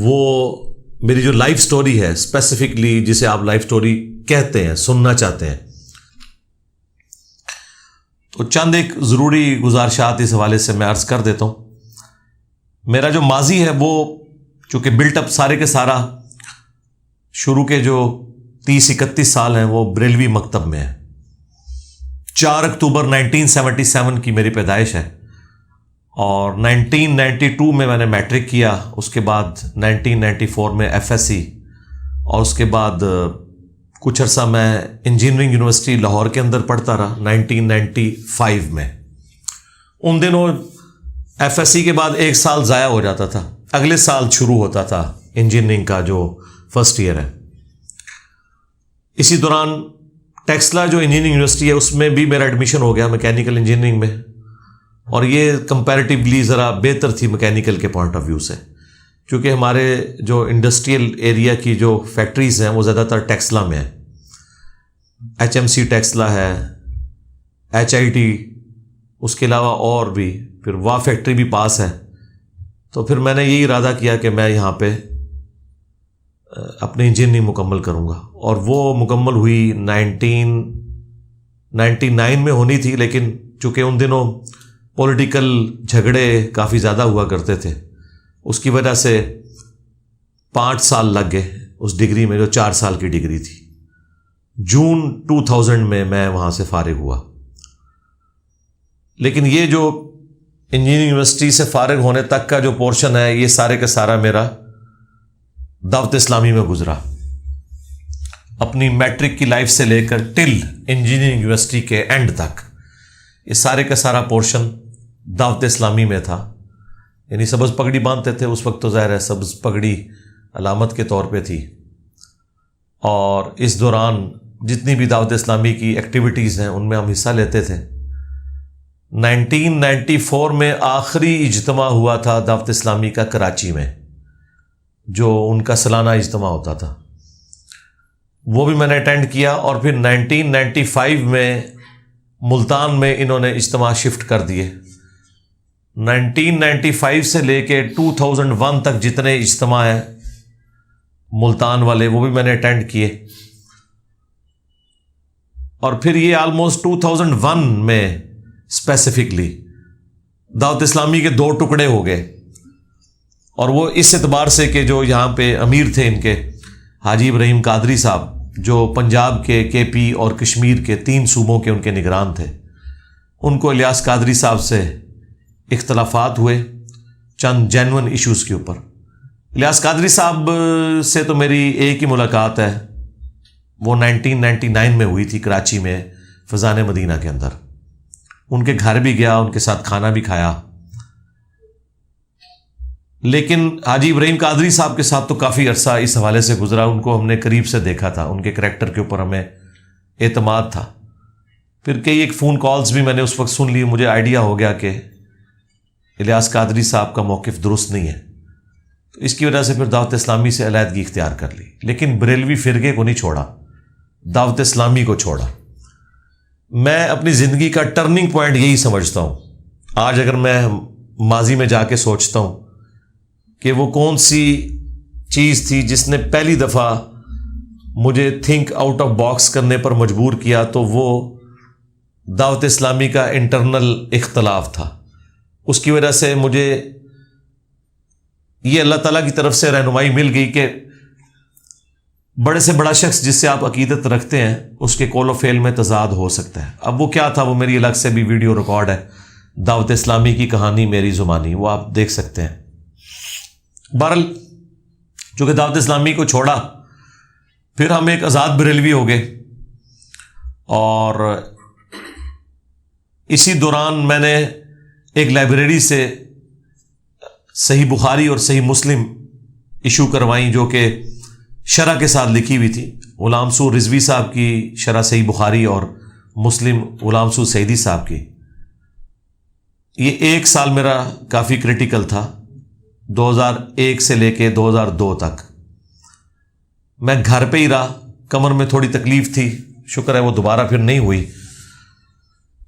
وہ میری جو لائف سٹوری ہے اسپیسیفکلی، جسے آپ لائف سٹوری کہتے ہیں، سننا چاہتے ہیں، تو چند ایک ضروری گزارشات اس حوالے سے میں عرض کر دیتا ہوں۔ میرا جو ماضی ہے وہ چونکہ بلٹ اپ سارے کے سارا شروع کے جو 30-31 سال ہیں وہ بریلوی مکتب میں ہے۔ 4 اکتوبر 1977 کی میری پیدائش ہے، اور 1992 میں نے میٹرک کیا، اس کے بعد 1994 میں ایف ایس سی، اور اس کے بعد کچھ عرصہ میں انجینئرنگ یونیورسٹی لاہور کے اندر پڑھتا رہا 1995 میں۔ ان دنوں ایف ایس سی کے بعد 1 سال ضائع ہو جاتا تھا، اگلے سال شروع ہوتا تھا انجینئرنگ کا جو فرسٹ ایئر ہے۔ اسی دوران ٹیکسلا جو انجینئرنگ یونیورسٹی ہے اس میں بھی میرا ایڈمیشن ہو گیا میکینیکل انجینئرنگ میں، اور یہ کمپیریٹیولی ذرا بہتر تھی میکینیکل کے پوائنٹ آف ویو سے، کیونکہ ہمارے جو انڈسٹریل ایریا کی جو فیکٹریز ہیں وہ زیادہ تر ٹیکسلا میں ہیں۔ ایچ ایم سی ٹیکسلا ہے، ایچ آئی ٹی، اس کے علاوہ اور بھی، پھر وا فیکٹری بھی پاس ہے۔ تو پھر میں نے یہی ارادہ کیا کہ میں یہاں پہ اپنی انجینئرنگ مکمل کروں گا، اور وہ مکمل ہوئی 1999 میں ہونی تھی، لیکن چونکہ ان دنوں پولیٹیکل جھگڑے کافی زیادہ ہوا کرتے تھے، اس کی وجہ سے 5 سال لگ گئے اس ڈگری میں جو 4 سال کی ڈگری تھی۔ جون 2000 میں میں وہاں سے فارغ ہوا۔ لیکن یہ جو انجینئرنگ یونیورسٹی سے فارغ ہونے تک کا جو پورشن ہے یہ سارے کا سارا میرا دعوت اسلامی میں گزرا، اپنی میٹرک کی لائف سے لے کر ٹل انجینئرنگ یونیورسٹی کے اینڈ تک یہ سارے کا سارا پورشن دعوت اسلامی میں تھا۔ یعنی سبز پگڑی باندھتے تھے اس وقت، تو ظاہر ہے سبز پگڑی علامت کے طور پہ تھی، اور اس دوران جتنی بھی دعوت اسلامی کی ایکٹیویٹیز ہیں ان میں ہم حصہ لیتے تھے۔ 1994 میں آخری اجتماع ہوا تھا دعوت اسلامی کا کراچی میں، جو ان کا سالانہ اجتماع ہوتا تھا، وہ بھی میں نے اٹینڈ کیا، اور پھر 1995 میں ملتان میں انہوں نے اجتماع شفٹ کر دیے۔ 1995 سے لے کے 2001 تک جتنے اجتماع ہیں ملتان والے وہ بھی میں نے اٹینڈ کیے، اور پھر یہ آلموسٹ 2001 میں اسپیسیفکلی دعوت اسلامی کے 2 ٹکڑے ہو گئے، اور وہ اس اعتبار سے کہ جو یہاں پہ امیر تھے ان کے حاجی ابراہیم قادری صاحب، جو پنجاب کے، کے پی اور کشمیر کے 3 صوبوں کے ان کے نگران تھے، ان کو الیاس قادری صاحب سے اختلافات ہوئے چند جینون ایشوز کے اوپر۔ الیاس قادری صاحب سے تو میری ایک ہی ملاقات ہے، وہ 1999 میں ہوئی تھی کراچی میں فضان مدینہ کے اندر۔ ان کے گھر بھی گیا، ان کے ساتھ کھانا بھی کھایا، لیکن حاجی ابراہیم قادری صاحب کے ساتھ تو کافی عرصہ اس حوالے سے گزرا، ان کو ہم نے قریب سے دیکھا تھا، ان کے کریکٹر کے اوپر ہمیں اعتماد تھا۔ پھر کئی ایک فون کالز بھی میں نے اس وقت سن لی، مجھے آئیڈیا ہو گیا کہ الیاس قادری صاحب کا موقف درست نہیں ہے، تو اس کی وجہ سے پھر دعوت اسلامی سے علیحدگی اختیار کر لی، لیکن بریلوی فرقے کو نہیں چھوڑا، دعوت اسلامی کو چھوڑا۔ میں اپنی زندگی کا ٹرننگ پوائنٹ یہی سمجھتا ہوں، آج اگر میں ماضی میں جا کے سوچتا ہوں کہ وہ کون سی چیز تھی جس نے پہلی دفعہ مجھے تھنک آؤٹ آف باکس کرنے پر مجبور کیا، تو وہ دعوت اسلامی کا انٹرنل اختلاف تھا۔ اس کی وجہ سے مجھے یہ اللہ تعالیٰ کی طرف سے رہنمائی مل گئی کہ بڑے سے بڑا شخص جس سے آپ عقیدت رکھتے ہیں اس کے قول و فعل میں تضاد ہو سکتا ہے۔ اب وہ کیا تھا، وہ میری الگ سے بھی ویڈیو ریکارڈ ہے، دعوت اسلامی کی کہانی میری زبانی، وہ آپ دیکھ سکتے ہیں۔ بہرحال چونکہ دعوت اسلامی کو چھوڑا، پھر ہم ایک آزاد بریلوی ہو گئے، اور اسی دوران میں نے ایک لائبریری سے صحیح بخاری اور صحیح مسلم ایشو کروائیں، جو کہ شرح کے ساتھ لکھی ہوئی تھی، غلام سور رضوی صاحب کی شرح صحیح بخاری اور مسلم غلام سور سعیدی صاحب کی۔ یہ 1 سال میرا کافی کریٹیکل تھا، 2001 سے لے کے 2002 تک میں گھر پہ ہی رہا، کمر میں تھوڑی تکلیف تھی، شکر ہے وہ دوبارہ پھر نہیں ہوئی۔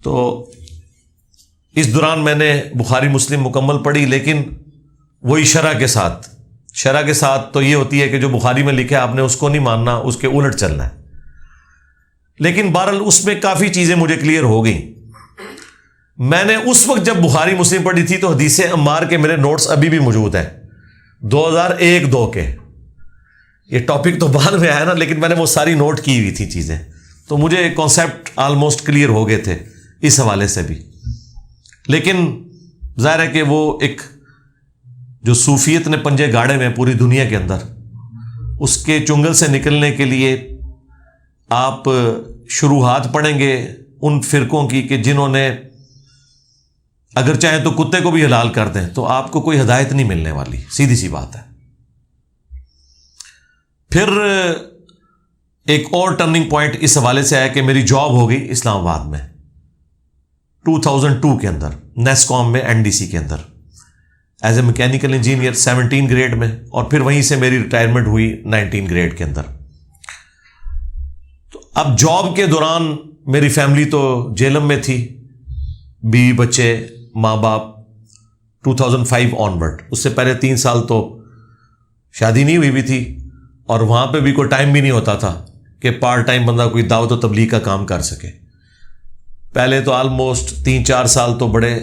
تو اس دوران میں نے بخاری مسلم مکمل پڑھی، لیکن وہی شرح کے ساتھ، شرح کے ساتھ تو یہ ہوتی ہے کہ جو بخاری میں لکھا ہے آپ نے اس کو نہیں ماننا، اس کے الٹ چلنا ہے. لیکن بہرحال اس میں کافی چیزیں مجھے کلیئر ہو گئیں. میں نے اس وقت جب بخاری مسلم پڑھی تھی تو حدیث عمار کے میرے نوٹس ابھی بھی موجود ہیں 2001-2 کے. یہ ٹاپک تو بعد میں آیا نا، لیکن میں نے وہ ساری نوٹ کی ہوئی تھی چیزیں، تو مجھے کانسیپٹ آلموسٹ کلیئر ہو گئے تھے اس حوالے سے بھی. لیکن ظاہر ہے کہ وہ ایک جو صوفیت نے پنجے گاڑے میں پوری دنیا کے اندر، اس کے چنگل سے نکلنے کے لیے آپ شروحات پڑھیں گے ان فرقوں کی کہ جنہوں نے اگر چاہیں تو کتے کو بھی حلال کر دیں، تو آپ کو کوئی ہدایت نہیں ملنے والی، سیدھی سی بات ہے. پھر ایک اور ٹرننگ پوائنٹ اس حوالے سے آیا کہ میری جاب ہو گئی اسلام آباد میں 2002 کے اندر، نیسکوم میں NDC کے اندر as a mechanical engineer 17 grade میں، اور پھر وہیں سے میری ریٹائرمنٹ ہوئی 19 گریڈ کے اندر. تو اب جاب کے دوران میری فیملی تو جیلم میں تھی، بیوی بچے ماں باپ. 2005 آنورڈ، اس سے پہلے 3 سال تو شادی نہیں ہوئی بھی تھی، اور وہاں پہ بھی کوئی ٹائم بھی نہیں ہوتا تھا کہ پارٹ ٹائم بندہ کوئی دعوت و تبلیغ کا کام کر سکے. پہلے تو آلموسٹ 3-4 سال تو بڑے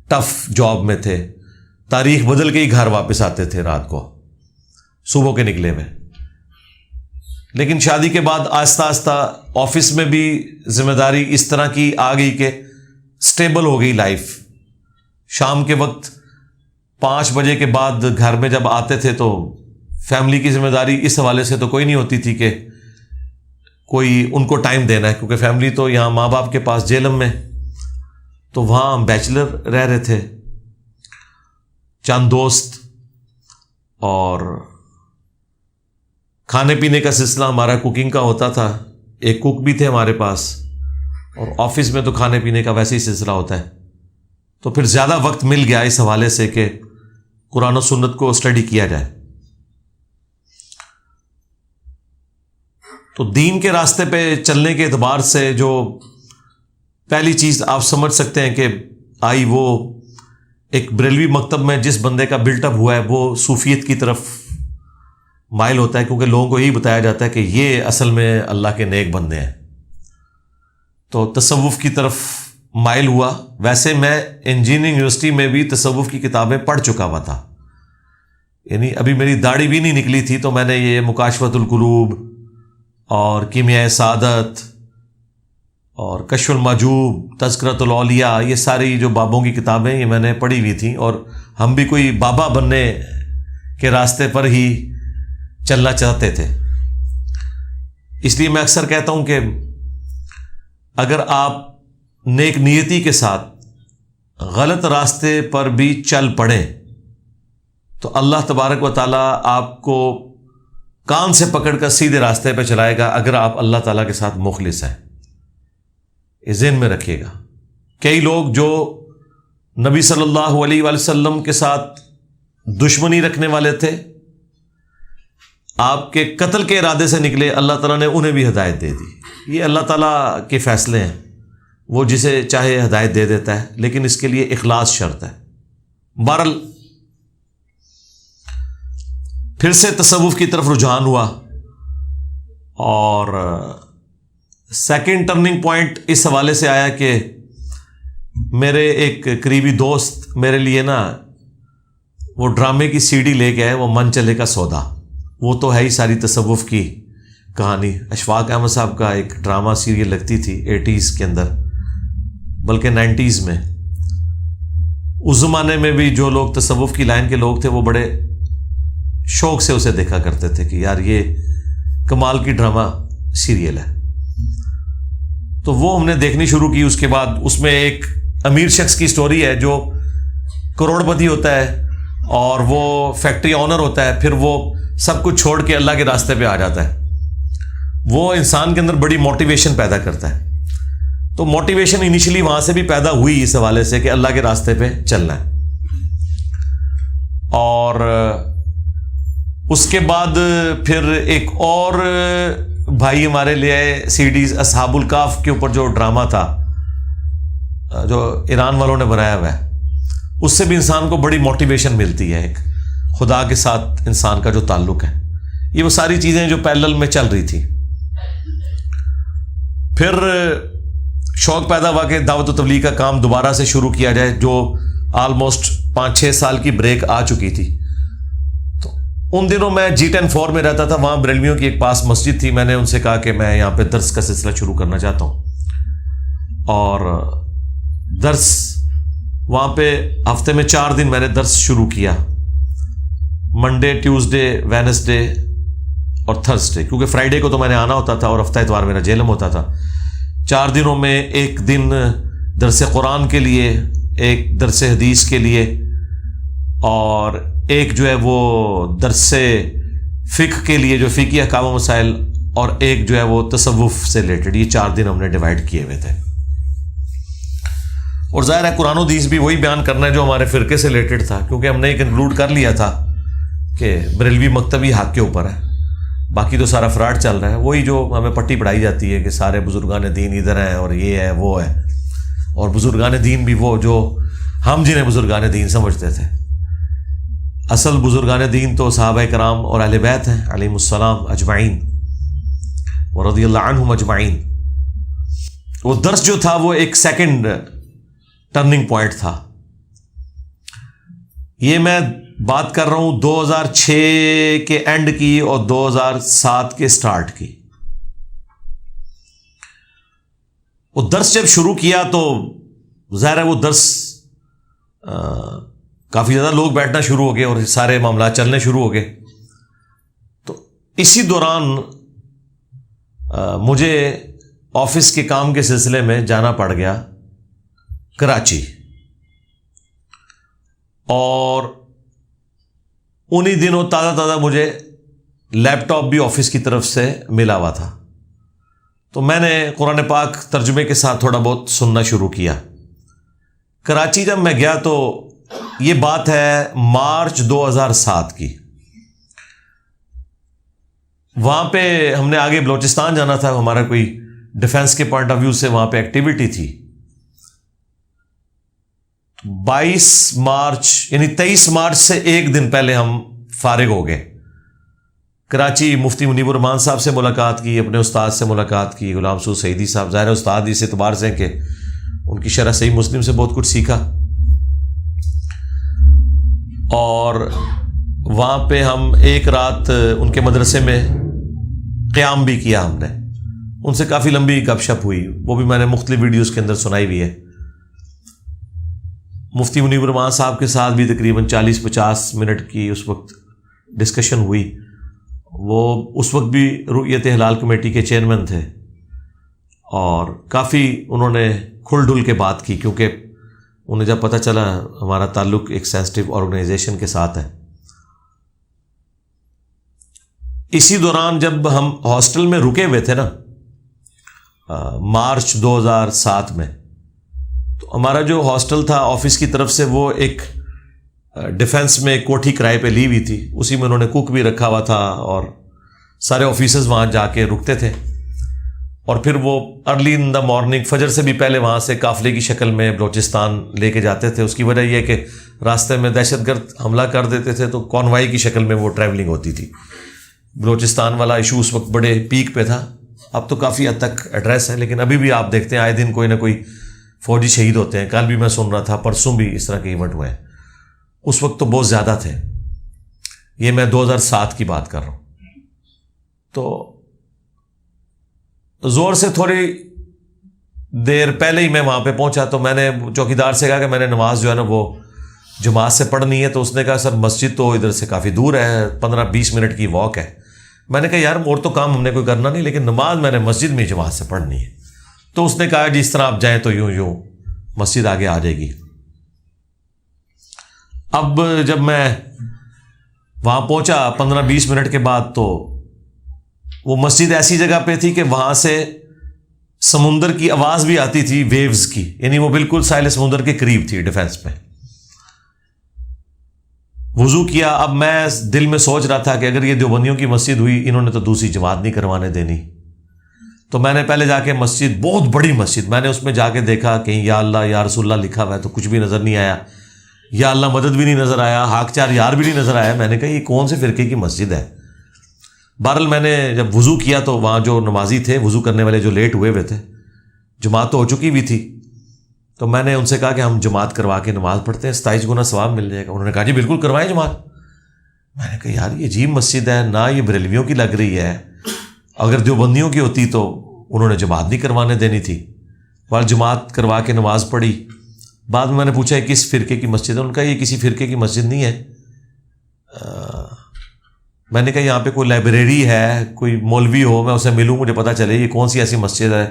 ٹف جاب میں تھے، تاریخ بدل کے ہی گھر واپس آتے تھے رات کو، صبح کے نکلے ہوئے. لیکن شادی کے بعد آہستہ آہستہ آفس میں بھی ذمہ داری اس طرح کی آ گئی کہ سٹیبل ہو گئی لائف. شام کے وقت 5 بجے کے بعد گھر میں جب آتے تھے تو فیملی کی ذمہ داری اس حوالے سے تو کوئی نہیں ہوتی تھی کہ کوئی ان کو ٹائم دینا ہے، کیونکہ فیملی تو یہاں ماں باپ کے پاس جیلم میں، تو وہاں ہم بیچلر رہ رہے تھے، چند دوست، اور کھانے پینے کا سلسلہ ہمارا کوکنگ کا ہوتا تھا، ایک کوک بھی تھے ہمارے پاس، اور آفس میں تو کھانے پینے کا ویسے ہی سلسلہ ہوتا ہے. تو پھر زیادہ وقت مل گیا اس حوالے سے کہ قرآن و سنت کو اسٹڈی کیا جائے. تو دین کے راستے پہ چلنے کے اعتبار سے جو پہلی چیز آپ سمجھ سکتے ہیں کہ آئی، وہ ایک بریلوی مکتب میں جس بندے کا بلٹ اپ ہوا ہے وہ صوفیت کی طرف مائل ہوتا ہے، کیونکہ لوگوں کو یہی بتایا جاتا ہے کہ یہ اصل میں اللہ کے نیک بندے ہیں. تو تصوف کی طرف مائل ہوا. ویسے میں انجینئرنگ یونیورسٹی میں بھی تصوف کی کتابیں پڑھ چکا ہوا تھا، یعنی ابھی میری داڑھی بھی نہیں نکلی تھی تو میں نے یہ مکاشفۃ القلوب اور کیمیائے سعادت اور کشف المحجوب، تذکرۃ الاولیاء، یہ ساری جو بابوں کی کتابیں یہ میں نے پڑھی ہوئی تھیں، اور ہم بھی کوئی بابا بننے کے راستے پر ہی چلنا چاہتے تھے. اس لیے میں اکثر کہتا ہوں کہ اگر آپ نیک نیتی کے ساتھ غلط راستے پر بھی چل پڑیں تو اللہ تبارک و تعالیٰ آپ کو کان سے پکڑ کر سیدھے راستے پہ چلائے گا، اگر آپ اللہ تعالیٰ کے ساتھ مخلص ہیں. یہ ذہن میں رکھیے گا. کئی لوگ جو نبی صلی اللہ علیہ وآلہ وسلم کے ساتھ دشمنی رکھنے والے تھے، آپ کے قتل کے ارادے سے نکلے، اللہ تعالیٰ نے انہیں بھی ہدایت دے دی. یہ اللہ تعالیٰ کے فیصلے ہیں، وہ جسے چاہے ہدایت دے دیتا ہے، لیکن اس کے لیے اخلاص شرط ہے. بہرحال پھر سے تصوف کی طرف رجحان ہوا، اور سیکنڈ ٹرننگ پوائنٹ اس حوالے سے آیا کہ میرے ایک قریبی دوست میرے لیے نا وہ ڈرامے کی CD لے کے آئے، وہ من چلے کا سودا. وہ تو ہے ہی ساری تصوف کی کہانی. اشفاق احمد صاحب کا ایک ڈرامہ سیریل لگتی تھی 80s کے اندر، بلکہ 90s میں. اس زمانے میں بھی جو لوگ تصوف کی لائن کے لوگ تھے وہ بڑے شوق سے اسے دیکھا کرتے تھے کہ یار یہ کمال کی ڈرامہ سیریل ہے. تو وہ ہم نے دیکھنی شروع کی. اس کے بعد اس میں ایک امیر شخص کی سٹوری ہے جو کروڑ پتی ہوتا ہے اور وہ فیکٹری آنر ہوتا ہے، پھر وہ سب کچھ چھوڑ کے اللہ کے راستے پہ آ جاتا ہے. وہ انسان کے اندر بڑی موٹیویشن پیدا کرتا ہے. تو موٹیویشن انیشلی وہاں سے بھی پیدا ہوئی اس حوالے سے کہ اللہ کے راستے پہ چلنا ہے. اور اس کے بعد پھر ایک اور بھائی ہمارے لیے CDs اصحاب الکاف کے اوپر جو ڈرامہ تھا جو ایران والوں نے بنایا ہوا ہے، اس سے بھی انسان کو بڑی موٹیویشن ملتی ہے، ایک خدا کے ساتھ انسان کا جو تعلق ہے، یہ وہ ساری چیزیں جو پیرلل میں چل رہی تھی۔ پھر شوق پیدا ہوا کہ دعوت و تبلیغ کا کام دوبارہ سے شروع کیا جائے، جو آلموسٹ 5-6 سال کی بریک آ چکی تھی۔ تو ان دنوں میں G10-4 میں رہتا تھا، وہاں بریلویوں کی ایک پاس مسجد تھی، میں نے ان سے کہا کہ میں یہاں پہ درس کا سلسلہ شروع کرنا چاہتا ہوں، اور درس وہاں پہ ہفتے میں 4 دن میں نے درس شروع کیا، منڈے، ٹیوزڈے، وینسڈے اور تھرسڈے، کیونکہ فرائیڈے کو تو میں نے آنا ہوتا تھا اور ہفتہ اتوار میرا جیلم ہوتا تھا۔ 4 دنوں میں ایک دن درس قرآن کے لیے، ایک درس حدیث کے لیے، اور ایک جو ہے وہ درس فقہ کے لیے جو فقہی احکام و مسائل، اور ایک جو ہے وہ تصوف سے ریلیٹڈ۔ یہ 4 دن ہم نے ڈیوائڈ کیے ہوئے تھے، اور ظاہر ہے قرآن و حدیث بھی وہی بیان کرنا ہے جو ہمارے فرقے سے ریلیٹڈ تھا، کیونکہ ہم نے کنکلوڈ کر لیا تھا کہ بریلوی مکتبی حق کے اوپر ہے، باقی تو سارا فراڈ چل رہا ہے، وہی جو ہمیں پٹی پڑھائی جاتی ہے کہ سارے بزرگان دین ادھر ہیں اور یہ ہے وہ ہے، اور بزرگان دین بھی وہ جو ہم جنہیں بزرگان دین سمجھتے تھے۔ اصل بزرگان دین تو صحابہ کرام اور اہل بیت ہیں علیہم السلام اجمعین ورضی اللہ عنہم اجمعین۔ وہ درس جو تھا وہ ایک سیکنڈ ٹرننگ پوائنٹ تھا۔ یہ میں بات کر رہا ہوں 2006 کے اینڈ کی اور 2007 کے سٹارٹ کی۔ وہ درس جب شروع کیا تو ظاہر ہے وہ درس کافی زیادہ لوگ بیٹھنا شروع ہو گئے اور سارے معاملات چلنے شروع ہو گئے۔ تو اسی دوران مجھے آفس کے کام کے سلسلے میں جانا پڑ گیا کراچی، اور انہی دنوں تازہ مجھے لیپ ٹاپ بھی آفس کی طرف سے ملا ہوا تھا، تو میں نے قرآن پاک ترجمے کے ساتھ تھوڑا بہت سننا شروع کیا۔ کراچی جب میں گیا تو یہ بات ہے مارچ 2007 کی۔ وہاں پہ ہم نے آگے بلوچستان جانا تھا، ہمارا کوئی ڈیفنس کے پوائنٹ آف ویو سے وہاں پہ ایکٹیویٹی تھی۔ 22 مارچ یعنی 23 مارچ سے ایک دن پہلے ہم فارغ ہو گئے۔ کراچی مفتی منیب الرحمان صاحب سے ملاقات کی، اپنے استاد سے ملاقات کی، غلام سعود سعیدی صاحب، ظاہر استاد اس اعتبار سے کہ ان کی شرح صحیح مسلم سے بہت کچھ سیکھا، اور وہاں پہ ہم ایک رات ان کے مدرسے میں قیام بھی کیا۔ ہم نے ان سے کافی لمبی گپ شپ ہوئی، وہ بھی میں نے مختلف ویڈیوز کے اندر سنائی ہوئی ہے۔ مفتی منیب الرحمان صاحب کے ساتھ بھی تقریباً 40-50 منٹ کی اس وقت ڈسکشن ہوئی۔ وہ اس وقت بھی رؤیت ہلال کمیٹی کے چیئرمین تھے، اور کافی انہوں نے کھل ڈل کے بات کی، کیونکہ انہیں جب پتہ چلا ہمارا تعلق ایک سینسٹیو آرگنائزیشن کے ساتھ ہے۔ اسی دوران جب ہم ہاسٹل میں رکے ہوئے تھے نا مارچ 2007 میں، تو ہمارا جو ہاسٹل تھا آفس کی طرف سے وہ ایک ڈیفنس میں ایک کوٹھی کرائے پہ لی ہوئی تھی، اسی میں انہوں نے کوک بھی رکھا ہوا تھا، اور سارے آفیسرز وہاں جا کے رکتے تھے، اور پھر وہ ارلی ان دا مارننگ فجر سے بھی پہلے وہاں سے قافلے کی شکل میں بلوچستان لے کے جاتے تھے۔ اس کی وجہ یہ کہ راستے میں دہشت گرد حملہ کر دیتے تھے تو کانوائی کی شکل میں وہ ٹریولنگ ہوتی تھی۔ بلوچستان والا ایشو اس وقت بڑے پیک پہ تھا، اب تو کافی حد تک ایڈریس ہے، لیکن ابھی بھی آپ دیکھتے ہیں آئے دن کوئی نہ کوئی فوجی شہید ہوتے ہیں۔ کل بھی میں سن رہا تھا، پرسوں بھی اس طرح کے ایونٹ ہوئے ہیں۔ اس وقت تو بہت زیادہ تھے، یہ میں 2007 کی بات کر رہا ہوں۔ تو زور سے تھوڑی دیر پہلے ہی میں وہاں پہ پہنچا، تو میں نے چوکیدار سے کہا کہ میں نے نماز جو ہے نا وہ جماعت سے پڑھنی ہے، تو اس نے کہا سر مسجد تو ادھر سے کافی دور ہے، 15-20 منٹ کی واک ہے۔ میں نے کہا یار اور تو کام ہم نے کوئی کرنا نہیں، لیکن نماز میں نے مسجد میں جماعت سے پڑھنی ہے۔ تو اس نے کہا جی اس طرح آپ جائیں تو یوں مسجد آگے آ جائے گی۔ اب جب میں وہاں پہنچا 15-20 منٹ کے بعد، تو وہ مسجد ایسی جگہ پہ تھی کہ وہاں سے سمندر کی آواز بھی آتی تھی، ویوز کی، یعنی وہ بالکل ساحل سمندر کے قریب تھی ڈیفنس میں۔ وضو کیا، اب میں دل میں سوچ رہا تھا کہ اگر یہ دیوبندیوں کی مسجد ہوئی، انہوں نے تو دوسری جماعت نہیں کروانے دینی، تو میں نے پہلے جا کے مسجد، بہت بڑی مسجد، میں نے اس میں جا کے دیکھا کہیں یا اللہ یا رسول اللہ لکھا ہوا ہے تو کچھ بھی نظر نہیں آیا، یا اللہ مدد بھی نہیں نظر آیا، ہاک چار یار بھی نہیں نظر آیا. میں نے کہا یہ کون سے فرقے کی مسجد ہے؟ بہرحال میں نے جب وضو کیا تو وہاں جو نمازی تھے وضو کرنے والے جو لیٹ ہوئے تھے، جماعت تو ہو چکی بھی تھی، تو میں نے ان سے کہا کہ ہم جماعت کروا کے نماز پڑھتے ہیں، 27 گنا ثواب مل جائے گا. انہوں نے کہا جی بالکل کروائیں جماعت. میں نے کہا یار یہ عجیب مسجد ہے، نہ یہ بریلویوں کی لگ رہی ہے، اگر دیوبندیوں کی ہوتی تو انہوں نے جماعت نہیں کروانے دینی تھی. بہرحال جماعت کروا کے نماز پڑھی. بعد میں نے پوچھا کس فرقے کی مسجد ہے؟ ان کا یہ کسی فرقے کی مسجد نہیں ہے. میں نے کہا یہاں پہ کوئی لائبریری ہے، کوئی مولوی ہو، میں اسے ملوں، مجھے پتہ چلے یہ کون سی ایسی مسجد ہے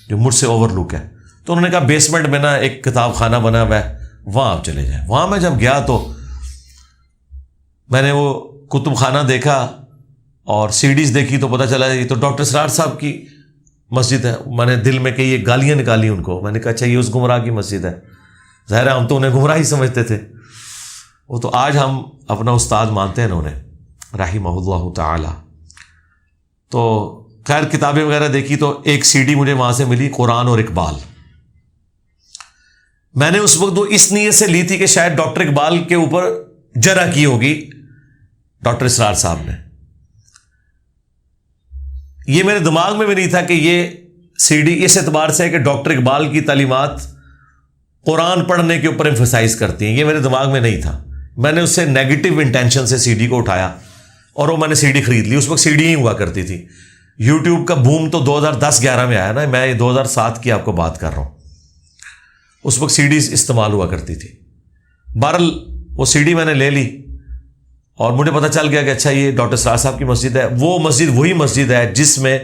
جو مجھ سے اوور لک ہے. تو انہوں نے کہا بیسمنٹ میں نا ایک کتاب خانہ بنا ہوا ہے، وہاں آپ چلے جائیں. وہاں میں جب گیا تو میں نے وہ کتب خانہ دیکھا اور سی ڈیز دیکھی تو پتہ چلا یہ تو ڈاکٹر اسرار صاحب کی مسجد ہے. میں نے دل میں کئی گالیاں نکالی ان کو. میں نے کہا اچھا یہ اس گمراہ کی مسجد ہے. ظاہر ہے ہم تو انہیں گمراہ ہی سمجھتے تھے. وہ تو آج ہم اپنا استاد مانتے ہیں انہیں رحمہ اللہ تعالی. تو خیر کتابیں وغیرہ دیکھی تو ایک سی ڈی مجھے وہاں سے ملی، قرآن اور اقبال. میں نے اس وقت وہ اس نیت سے لی تھی کہ شاید ڈاکٹر اقبال کے اوپر جرح کی ہوگی ڈاکٹر اسرار صاحب نے. یہ میرے دماغ میں بھی نہیں تھا کہ یہ سی ڈی اس اعتبار سے ہے کہ ڈاکٹر اقبال کی تعلیمات قرآن پڑھنے کے اوپر ایمفسائز کرتی ہیں. یہ میرے دماغ میں نہیں تھا. میں نے اس سے نیگیٹو انٹینشن سے سی ڈی کو اٹھایا اور وہ میں نے سی ڈی خرید لی. اس وقت سی ڈی ہی ہوا کرتی تھی. یوٹیوب کا بوم تو 2010-11 میں آیا نا، میں 2007 کی آپ کو بات کر رہا ہوں. اس وقت سی ڈیز استعمال ہوا کرتی تھی. بہرحال وہ سی ڈی میں نے لے لی اور مجھے پتہ چل گیا کہ اچھا یہ ڈاکٹر اسرار صاحب کی مسجد ہے. وہ مسجد وہی مسجد ہے جس میں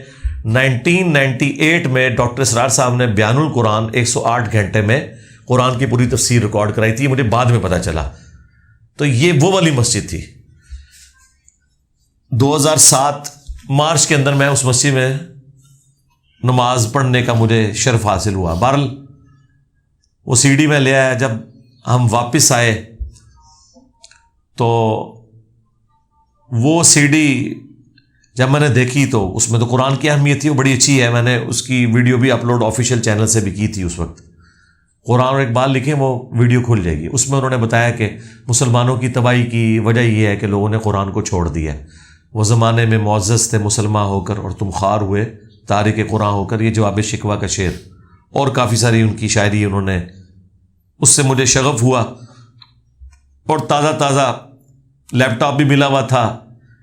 1998 میں ڈاکٹر اسرار صاحب نے بیان القرآن 108 گھنٹے میں قرآن کی پوری تفسیر ریکارڈ کرائی تھی. مجھے بعد میں پتہ چلا. تو یہ وہ والی مسجد تھی. 2007 مارچ کے اندر میں اس مسجد میں نماز پڑھنے کا مجھے شرف حاصل ہوا. بہرحال وہ سی ڈی میں لے آیا. جب ہم واپس آئے تو وہ سی ڈی جب میں نے دیکھی تو اس میں تو قرآن کی اہمیت تھی، وہ بڑی اچھی ہے. میں نے اس کی ویڈیو بھی اپلوڈ آفیشیل چینل سے بھی کی تھی. اس وقت قرآن اور اقبال لکھیں وہ ویڈیو کھل جائے گی. اس میں انہوں نے بتایا کہ مسلمانوں کی تباہی کی وجہ یہ ہے کہ لوگوں نے قرآن کو چھوڑ دیا. وہ زمانے میں معزز تھے مسلمان ہو کر اور تم خوار ہوئے تارک قرآن ہو کر. یہ جواب شکوہ کا شعر اور کافی ساری ان کی شاعری انہوں نے، اس سے مجھے شغف ہوا. اور تازہ تازہ لیپ ٹاپ بھی ملا ہوا تھا.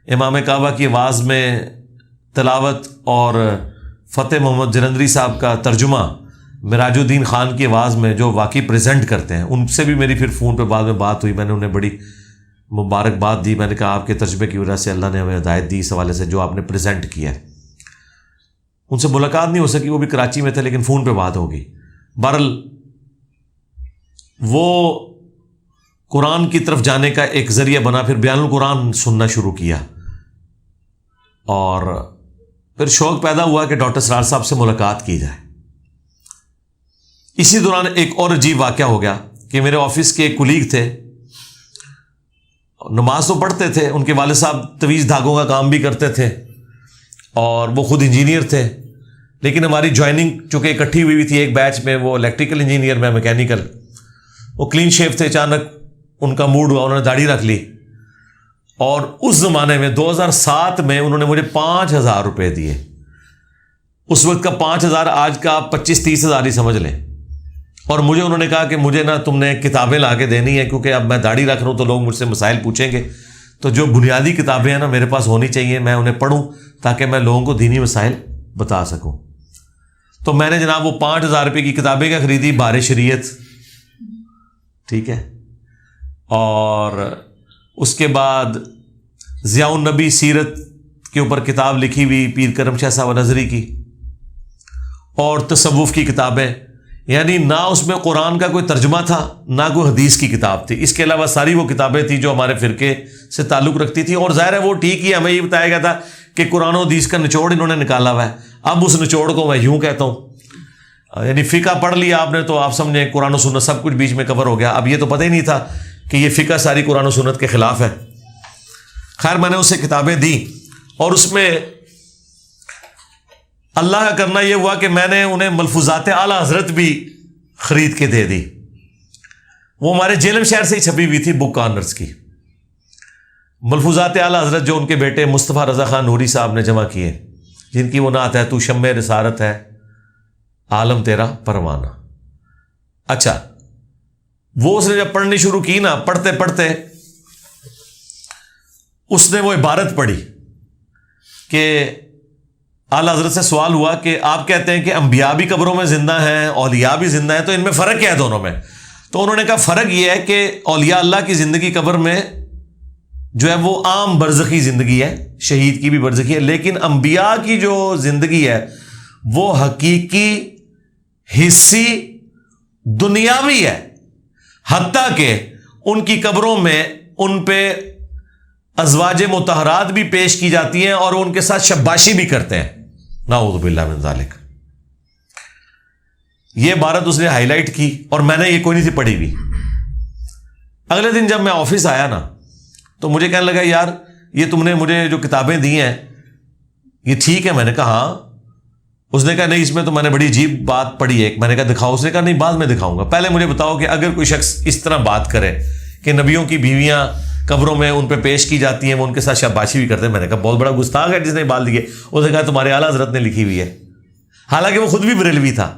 امام کعبہ کی آواز میں تلاوت اور فتح محمد جلندری صاحب کا ترجمہ مراج الدین خان کی آواز میں جو واقعی پریزنٹ کرتے ہیں. ان سے بھی میری پھر فون پہ بعد میں بات ہوئی. میں نے انہیں بڑی مبارکباد دی. میں نے کہا آپ کے ترجمے کی وجہ سے اللہ نے ہمیں ہدایت دی اس حوالے سے جو آپ نے پریزنٹ کیا ہے. ان سے ملاقات نہیں ہو سکی، وہ بھی کراچی میں تھے، لیکن فون پہ بات ہو گئی. بہرحال وہ قرآن کی طرف جانے کا ایک ذریعہ بنا. پھر بیان القرآن سننا شروع کیا اور پھر شوق پیدا ہوا کہ ڈاکٹر اسرار صاحب سے ملاقات کی جائے. اسی دوران ایک اور عجیب واقعہ ہو گیا کہ میرے آفس کے ایک کولیگ تھے، نماز تو پڑھتے تھے، ان کے والد صاحب تویز دھاگوں کا کام بھی کرتے تھے اور وہ خود انجینئر تھے. لیکن ہماری جوائننگ چونکہ اکٹھی ہوئی تھی ایک بیچ میں، وہ الیکٹریکل انجینئر میں میکینیکل. وہ کلین شیف تھے. اچانک ان کا موڈ ہوا، انہوں نے داڑھی رکھ لی اور اس زمانے میں 2007 میں انہوں نے مجھے 5,000 روپے دیے. اس وقت کا 5,000 آج کا 25-30 ہزار ہی سمجھ لیں. اور مجھے انہوں نے کہا کہ مجھے نا تم نے کتابیں لا کے دینی ہے، کیونکہ اب میں داڑھی رکھ رہا ہوں تو لوگ مجھ سے مسائل پوچھیں گے، تو جو بنیادی کتابیں ہیں نا میرے پاس ہونی چاہیے، میں انہیں پڑھوں تاکہ میں لوگوں کو دینی مسائل بتا سکوں. تو میں نے جناب وہ 5,000 روپے کی کتابیں کیا خریدی؟ بار شریعت، ٹھیک ہے، اور اس کے بعد ضیاء النبی سیرت کے اوپر کتاب لکھی ہوئی پیر کرم شاہ صاحب نظری کی، اور تصوف کی کتابیں. یعنی نہ اس میں قرآن کا کوئی ترجمہ تھا نہ کوئی حدیث کی کتاب تھی. اس کے علاوہ ساری وہ کتابیں تھیں جو ہمارے فرقے سے تعلق رکھتی تھیں. اور ظاہر ہے وہ ٹھیک ہی، ہمیں یہ بتایا گیا تھا کہ قرآن و حدیث کا نچوڑ انہوں نے نکالا ہوا ہے. اب اس نچوڑ کو میں یوں کہتا ہوں، یعنی فقہ پڑھ لیا آپ نے تو آپ سمجھیں قرآن و سنت سب کچھ بیچ میں کور ہو گیا. اب یہ تو پتہ ہی نہیں تھا کہ یہ فقہ ساری قرآن و سنت کے خلاف ہے. خیر میں نے اسے کتابیں دیں اور اس میں اللہ کا کرنا یہ ہوا کہ میں نے انہیں ملفوظات اعلیٰ حضرت بھی خرید کے دے دی. وہ ہمارے جیلم شہر سے ہی چھپی ہوئی تھی بک آنرز کی، ملفوظات اعلیٰ حضرت جو ان کے بیٹے مصطفیٰ رضا خان نوری صاحب نے جمع کیے، جن کی وہ نعت ہے تو شمع رسالت ہے عالم تیرا پروانہ۔ اچھا، وہ اس نے جب پڑھنی شروع کی نا، پڑھتے پڑھتے اس نے وہ عبارت پڑھی کہ اعلیٰ حضرت سے سوال ہوا کہ آپ کہتے ہیں کہ انبیاء بھی قبروں میں زندہ ہیں، اولیاء بھی زندہ ہیں، تو ان میں فرق کیا ہے دونوں میں؟ تو انہوں نے کہا فرق یہ ہے کہ اولیاء اللہ کی زندگی قبر میں جو ہے وہ عام برزخی زندگی ہے، شہید کی بھی برزخی ہے، لیکن انبیاء کی جو زندگی ہے وہ حقیقی، حصی، دنیاوی ہے، حتیٰ کہ ان کی قبروں میں ان پہ ازواج مطہرات بھی پیش کی جاتی ہیں اور ان کے ساتھ شباشی بھی کرتے ہیں، نعوذ باللہ من ذالک۔ یہ عبارت اس نے ہائی لائٹ کی اور میں نے یہ کوئی نہیں تھی پڑھی ہوئی۔ اگلے دن جب میں آفس آیا نا تو مجھے کہنے لگا یار یہ تم نے مجھے جو کتابیں دی ہیں یہ ٹھیک ہے؟ میں نے کہا ہاں۔ اس نے کہا نہیں، اس میں تو میں نے بڑی عجیب بات پڑھی ہے۔ میں نے کہا دکھاؤ۔ اس نے کہا نہیں، بعد میں دکھاؤں گا، پہلے مجھے بتاؤ کہ اگر کوئی شخص اس طرح بات کرے کہ نبیوں کی بیویاں قبروں میں ان پہ پیش کی جاتی ہیں، وہ ان کے ساتھ شاباشی بھی کرتے ہیں، میں نے کہا بہت بڑا گستاخ ہے جس نے بات لکھی ہے۔ اس نے کہا تمہارے اعلیٰ حضرت نے لکھی ہوئی ہے، حالانکہ وہ خود بھی بریلوی تھا،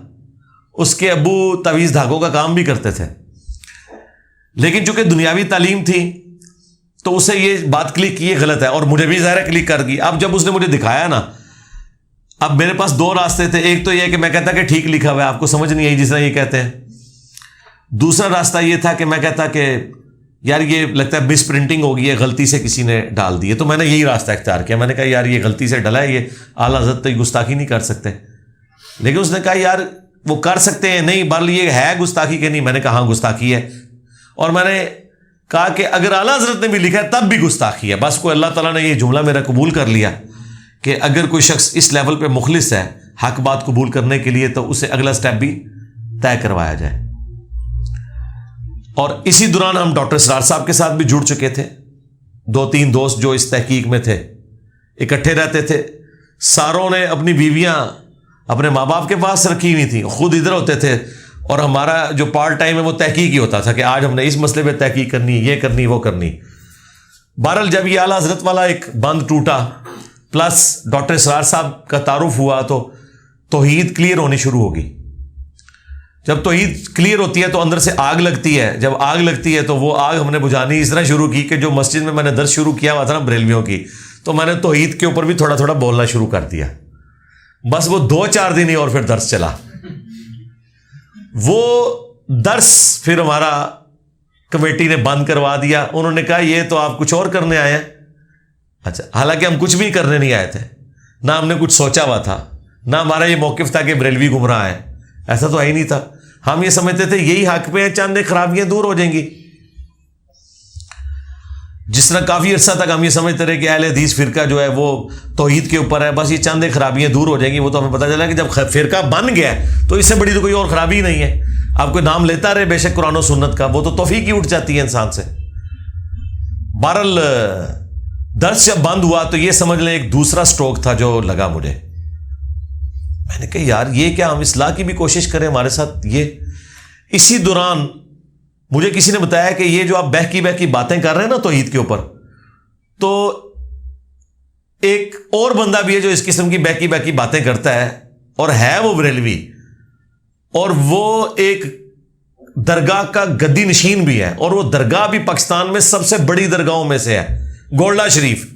اس کے ابو تعویذ دھاگوں کا کام بھی کرتے تھے، لیکن چونکہ دنیاوی تعلیم تھی تو اسے یہ بات کلک کی، یہ غلط ہے، اور مجھے بھی ظاہر کلک کر گئی۔ اب جب اس نے مجھے دکھایا نا، اب میرے پاس دو راستے تھے، ایک تو یہ کہ میں کہتا کہ ٹھیک لکھا ہوا ہے، آپ کو سمجھ نہیں آئی جس طرح یہ کہتے ہیں۔ دوسرا راستہ یہ تھا کہ میں کہتا کہ یار یہ لگتا ہے مس پرنٹنگ ہوگی ہے، غلطی سے کسی نے ڈال دی ہے، تو میں نے یہی راستہ اختیار کیا۔ میں نے کہا یار یہ غلطی سے ڈلا ہے، یہ اعلیٰ حضرت تو گستاخی نہیں کر سکتے۔ لیکن اس نے کہا یار وہ کر سکتے ہیں، نہیں بل یہ ہے گستاخی کہ نہیں؟ میں نے کہا ہاں گستاخی ہے، اور میں نے کہا کہ اگر اعلیٰ حضرت نے بھی لکھا ہے تب بھی گستاخی ہے۔ بس کوئی اللہ تعالیٰ نے یہ جملہ میرا قبول کر لیا کہ اگر کوئی شخص اس لیول پہ مخلص ہے حق بات قبول کرنے کے لیے تو اسے اگلا سٹیپ بھی طے کروایا جائے۔ اور اسی دوران ہم ڈاکٹر اسرار صاحب کے ساتھ بھی جڑ چکے تھے، 2-3 دوست جو اس تحقیق میں تھے، اکٹھے رہتے تھے۔ ساروں نے اپنی بیویاں اپنے ماں باپ کے پاس رکھی ہوئی تھیں، خود ادھر ہوتے تھے، اور ہمارا جو پارٹ ٹائم ہے وہ تحقیق ہی ہوتا تھا کہ آج ہم نے اس مسئلے پہ تحقیق کرنی، یہ کرنی، وہ کرنی۔ بہرحال جب یہ اعلیٰ حضرت والا ایک بند ٹوٹا، پلس ڈاکٹر اسرار صاحب کا تعارف ہوا، تو توحید کلیئر ہونی شروع ہوگی۔ جب توحید کلیئر ہوتی ہے تو اندر سے آگ لگتی ہے، جب آگ لگتی ہے تو وہ آگ ہم نے بجھانی اس طرح شروع کی کہ جو مسجد میں نے درس شروع کیا ہوا تھا نا بریلویوں کی، تو میں نے توحید کے اوپر بھی تھوڑا تھوڑا بولنا شروع کر دیا۔ بس وہ 2-4 دن ہی اور پھر درس چلا۔ وہ درس پھر ہمارا کمیٹی نے بند کروا دیا، انہوں نے کہا یہ تو آپ کچھ اور کرنے آئے ہیں۔ اچھا، حالانکہ ہم کچھ بھی کرنے نہیں آئے تھے، نہ ہم نے کچھ سوچا ہوا تھا، نہ ہمارا یہ موقف تھا کہ بریلوی گمراہ ہے، ایسا تو ہے ہی نہیں تھا۔ ہم یہ سمجھتے تھے یہی حق پہ ہیں، چند خرابیاں دور ہو جائیں گی۔ جس طرح کافی عرصہ تک ہم یہ سمجھتے رہے کہ اہل حدیث فرقہ جو ہے وہ توحید کے اوپر ہے، بس یہ چند خرابیاں دور ہو جائیں گی۔ وہ تو ہمیں پتہ چلا کہ جب فرقہ بن گیا تو اس سے بڑی تو کوئی اور خرابی ہی نہیں ہے۔ آپ کوئی نام لیتا رہے بے شک قرآن و سنت کا، وہ تو توفیق ہی اٹھ جاتی ہے انسان سے۔ بہرحال درس جب بند ہوا تو یہ سمجھ لیں ایک دوسرا سٹروک تھا جو لگا مجھے۔ میں نے کہا یار یہ کیا، ہم اصلاح کی بھی کوشش کریں ہمارے ساتھ یہ۔ اسی دوران مجھے کسی نے بتایا کہ یہ جو آپ بہکی باتیں کر رہے ہیں نا توحید کے اوپر، تو ایک اور بندہ بھی ہے جو اس قسم کی بہکی باتیں کرتا ہے، اور ہے وہ بریلوی، اور وہ ایک درگاہ کا گدی نشین بھی ہے، اور وہ درگاہ بھی پاکستان میں سب سے بڑی درگاہوں میں سے ہے، گولڈا شریف،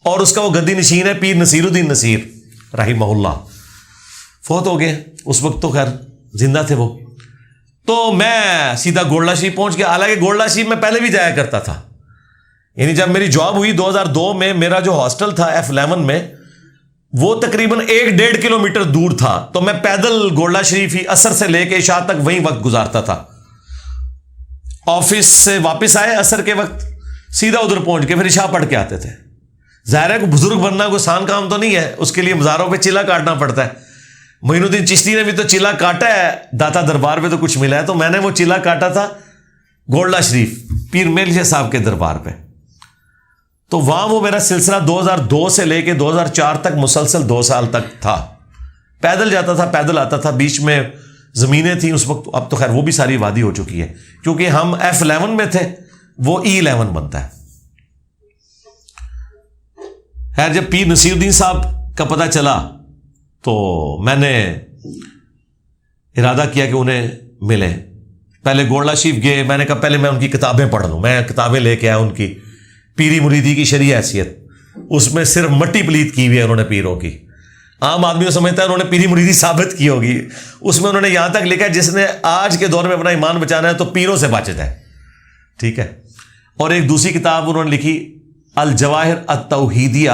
اور اس کا وہ گدی نشین ہے پیر نصیر الدین نصیر رحمہ اللہ۔ فوت ہو گئے، اس وقت تو خیر زندہ تھے وہ۔ تو میں سیدھا گولڈا شریف پہنچ گیا، حالانکہ گولڈا شریف میں پہلے بھی جایا کرتا تھا، یعنی جب میری جاب ہوئی 2002 میں، میرا جو ہاسٹل تھا F11 میں وہ تقریباً 1-1.5 کلومیٹر دور تھا، تو میں پیدل گولڈا شریف ہی عصر سے لے کے عشاء تک وہیں وقت گزارتا تھا۔ آفس سے واپس آئے عصر کے وقت، سیدھا ادھر پہنچ کے پھر عشاء پڑھ کے آتے تھے۔ ظاہر ہے کہ بزرگ بننا کوئی آسان کام تو نہیں ہے، اس کے لیے مزاروں پہ چلا کاٹنا پڑتا ہے۔ معین الدین چشتی نے بھی تو چلا کاٹا ہے، داتا دربار پہ تو کچھ ملا ہے، تو میں نے وہ چلا کاٹا تھا گولڈا شریف پیر میل صاحب کے دربار پہ۔ تو وہاں وہ میرا سلسلہ 2002 سے لے کے 2004 تک مسلسل 2 سال تک تھا۔ پیدل جاتا تھا، پیدل آتا تھا، بیچ میں زمینیں تھیں اس وقت، اب تو خیر وہ بھی ساری وادی ہو چکی ہے، کیونکہ ہم F11 میں تھے، وہ E11 بنتا ہے۔ خیر جب پیر نصیر الدین صاحب کا پتہ چلا تو میں نے ارادہ کیا کہ انہیں ملیں۔ پہلے گولڈا شریف گئے، میں نے کہا پہلے میں ان کی کتابیں پڑھ لوں، میں کتابیں لے کے آیا ان کی پیری مریدی کی شرعی حیثیت، اس میں صرف مٹی پلیت کی ہوئی ہے انہوں نے پیروں کی، عام آدمی کو سمجھتا ہے انہوں نے پیری مریدی ثابت کی ہوگی، اس میں انہوں نے یہاں تک لکھا ہے جس نے آج کے دور میں اپنا ایمان بچانا ہے تو پیروں سے بچ جائے، ٹھیک ہے۔ اور ایک دوسری کتاب انہوں نے لکھی الجواہر التوحیدیہ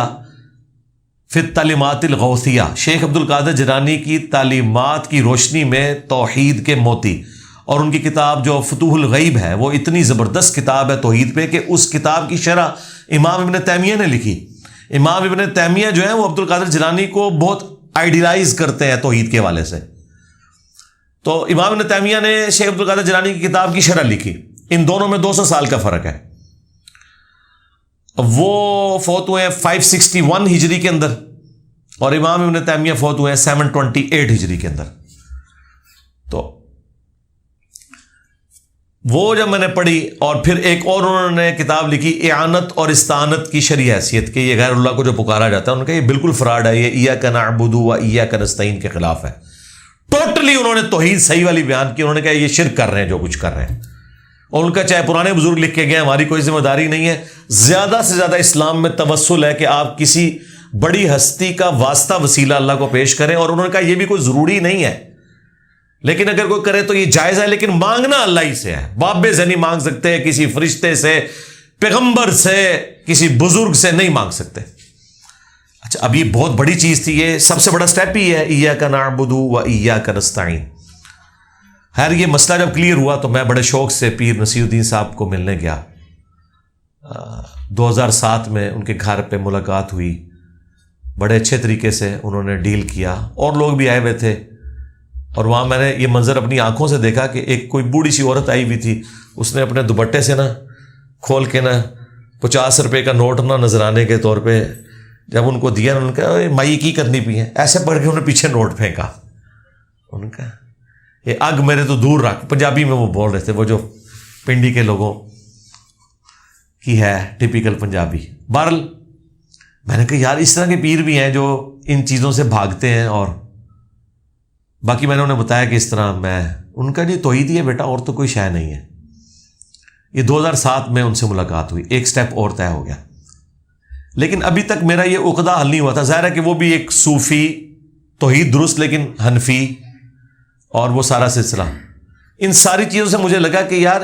فی التعلیمات الغوثیہ، شیخ عبد القادر جیلانی کی تعلیمات کی روشنی میں توحید کے موتی، اور ان کی کتاب جو فتوح الغیب ہے وہ اتنی زبردست کتاب ہے توحید پہ کہ اس کتاب کی شرح امام ابن تیمیہ نے لکھی۔ امام ابن تیمیہ جو ہے وہ عبد القادر جیلانی کو بہت آئیڈیلائز کرتے ہیں توحید کے حوالے سے، تو امام ابن تیمیہ نے شیخ عبد القادر جیلانی کی کتاب کی شرح لکھی۔ ان دونوں میں 200 سال کا فرق ہے، وہ فوت ہوئے 561 ہجری کے اندر اور امام ابن تیمیہ فوت ہوئے 728 ہجری کے اندر۔ تو وہ جب میں نے پڑھی، اور پھر ایک اور انہوں نے کتاب لکھی اعانت اور استعانت کی شرعی حیثیت، کہ یہ غیر اللہ کو جو پکارا جاتا ہے انہوں نے کہا یہ بالکل فراڈ ہے، یہ ایاک نعبد و ایاک نستعین کے خلاف ہے۔ ٹوٹلی انہوں نے توحید صحیح والی بیان کی، انہوں نے کہا یہ شرک کر رہے ہیں جو کچھ کر رہے ہیں، اور ان کا چاہے پرانے بزرگ لکھ کے گئے ہماری کوئی ذمہ داری نہیں ہے۔ زیادہ سے زیادہ اسلام میں توسل ہے کہ آپ کسی بڑی ہستی کا واسطہ وسیلہ اللہ کو پیش کریں، اور انہوں نے کہا یہ بھی کوئی ضروری نہیں ہے، لیکن اگر کوئی کرے تو یہ جائز ہے، لیکن مانگنا اللہ ہی سے ہے۔ باب سے نہیں مانگ سکتے، کسی فرشتے سے، پیغمبر سے، کسی بزرگ سے نہیں مانگ سکتے۔ اچھا اب یہ بہت بڑی چیز تھی، یہ سب سے بڑا سٹیپ ہی ہے ایاک نعبد و ایاک نستعین۔ خیر یہ مسئلہ جب کلیئر ہوا تو میں بڑے شوق سے پیر نصیر الدین صاحب کو ملنے گیا۔ 2007 میں ان کے گھر پہ ملاقات ہوئی، بڑے اچھے طریقے سے انہوں نے ڈیل کیا، اور لوگ بھی آئے ہوئے تھے، اور وہاں میں نے یہ منظر اپنی آنکھوں سے دیکھا کہ ایک کوئی بوڑھی سی عورت آئی ہوئی تھی، اس نے اپنے دوپٹے سے کھول کے 50 روپے کا نوٹ نذرانے کے طور پہ جب ان کو دیا، انہوں نے کہا مائی کی کرنی پی ہے، ایسے پڑھ کے انہوں نے پیچھے نوٹ پھینکا، انہوں نے کہا یہ اگ میرے تو دور رکھ، پنجابی میں وہ بول رہے تھے، وہ جو پنڈی کے لوگوں کی ہے ٹپیکل پنجابی۔ بہرحال میں نے کہا یار اس طرح کے پیر بھی ہیں جو ان چیزوں سے بھاگتے ہیں، اور باقی میں نے انہیں بتایا کہ اس طرح میں ان کا جی توحید ہی ہے بیٹا، اور تو کوئی شے نہیں ہے۔ یہ 2007 میں ان سے ملاقات ہوئی، ایک سٹیپ اور طے ہو گیا، لیکن ابھی تک میرا یہ عقدہ حل نہیں ہوا تھا۔ ظاہر ہے کہ وہ بھی ایک صوفی، توحید درست لیکن حنفی، اور وہ سارا سلسلہ، ان ساری چیزوں سے مجھے لگا کہ یار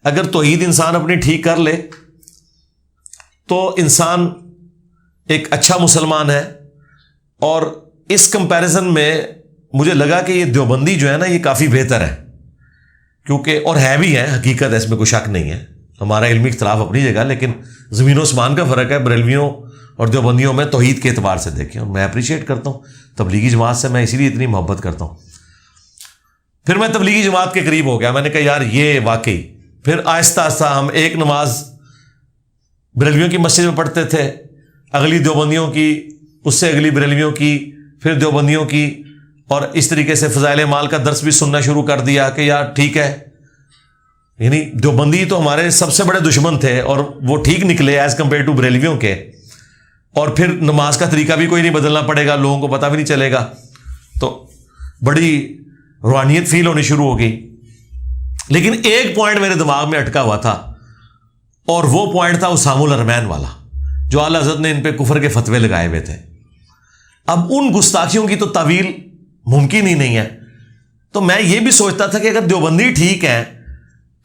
اگر توحید انسان اپنی ٹھیک کر لے تو انسان ایک اچھا مسلمان ہے۔ اور اس کمپیریزن میں مجھے لگا کہ یہ دیوبندی جو ہے نا یہ کافی بہتر ہے، کیونکہ اور ہے بھی ہے، حقیقت ہے، اس میں کوئی شک نہیں ہے، ہمارا علمی اختلاف اپنی جگہ، لیکن زمین و آسمان کا فرق ہے بریلویوں اور دیوبندیوں میں توحید کے اعتبار سے دیکھیں، اور میں اپریشیٹ کرتا ہوں تبلیغی جماعت سے، میں اسی لیے اتنی محبت کرتا ہوں۔ پھر میں تبلیغی جماعت کے قریب ہو گیا، میں نے کہا یار یہ واقعی، پھر آہستہ آہستہ ہم ایک نماز بریلویوں کی مسجد میں پڑھتے تھے، اگلی دیوبندیوں کی، اس سے اگلی بریلویوں کی، پھر دیوبندیوں کی، اور اس طریقے سے فضائل اعمال کا درس بھی سننا شروع کر دیا کہ یار ٹھیک ہے، یعنی دیوبندی تو ہمارے سب سے بڑے دشمن تھے اور وہ ٹھیک نکلے ایز کمپیئر ٹو بریلویوں کے، اور پھر نماز کا طریقہ بھی کوئی نہیں بدلنا پڑے گا، لوگوں کو پتہ بھی نہیں چلے گا، تو بڑی روحانیت فیل ہونی شروع ہو گئی۔ لیکن ایک پوائنٹ میرے دماغ میں اٹکا ہوا تھا، اور وہ پوائنٹ تھا اسام الحرمین والا، جو اعلیٰ حضرت نے ان پہ کفر کے فتوے لگائے ہوئے تھے۔ اب ان گستاخیوں کی تو تعویل ممکن ہی نہیں ہے، تو میں یہ بھی سوچتا تھا کہ اگر دیوبندی ٹھیک ہے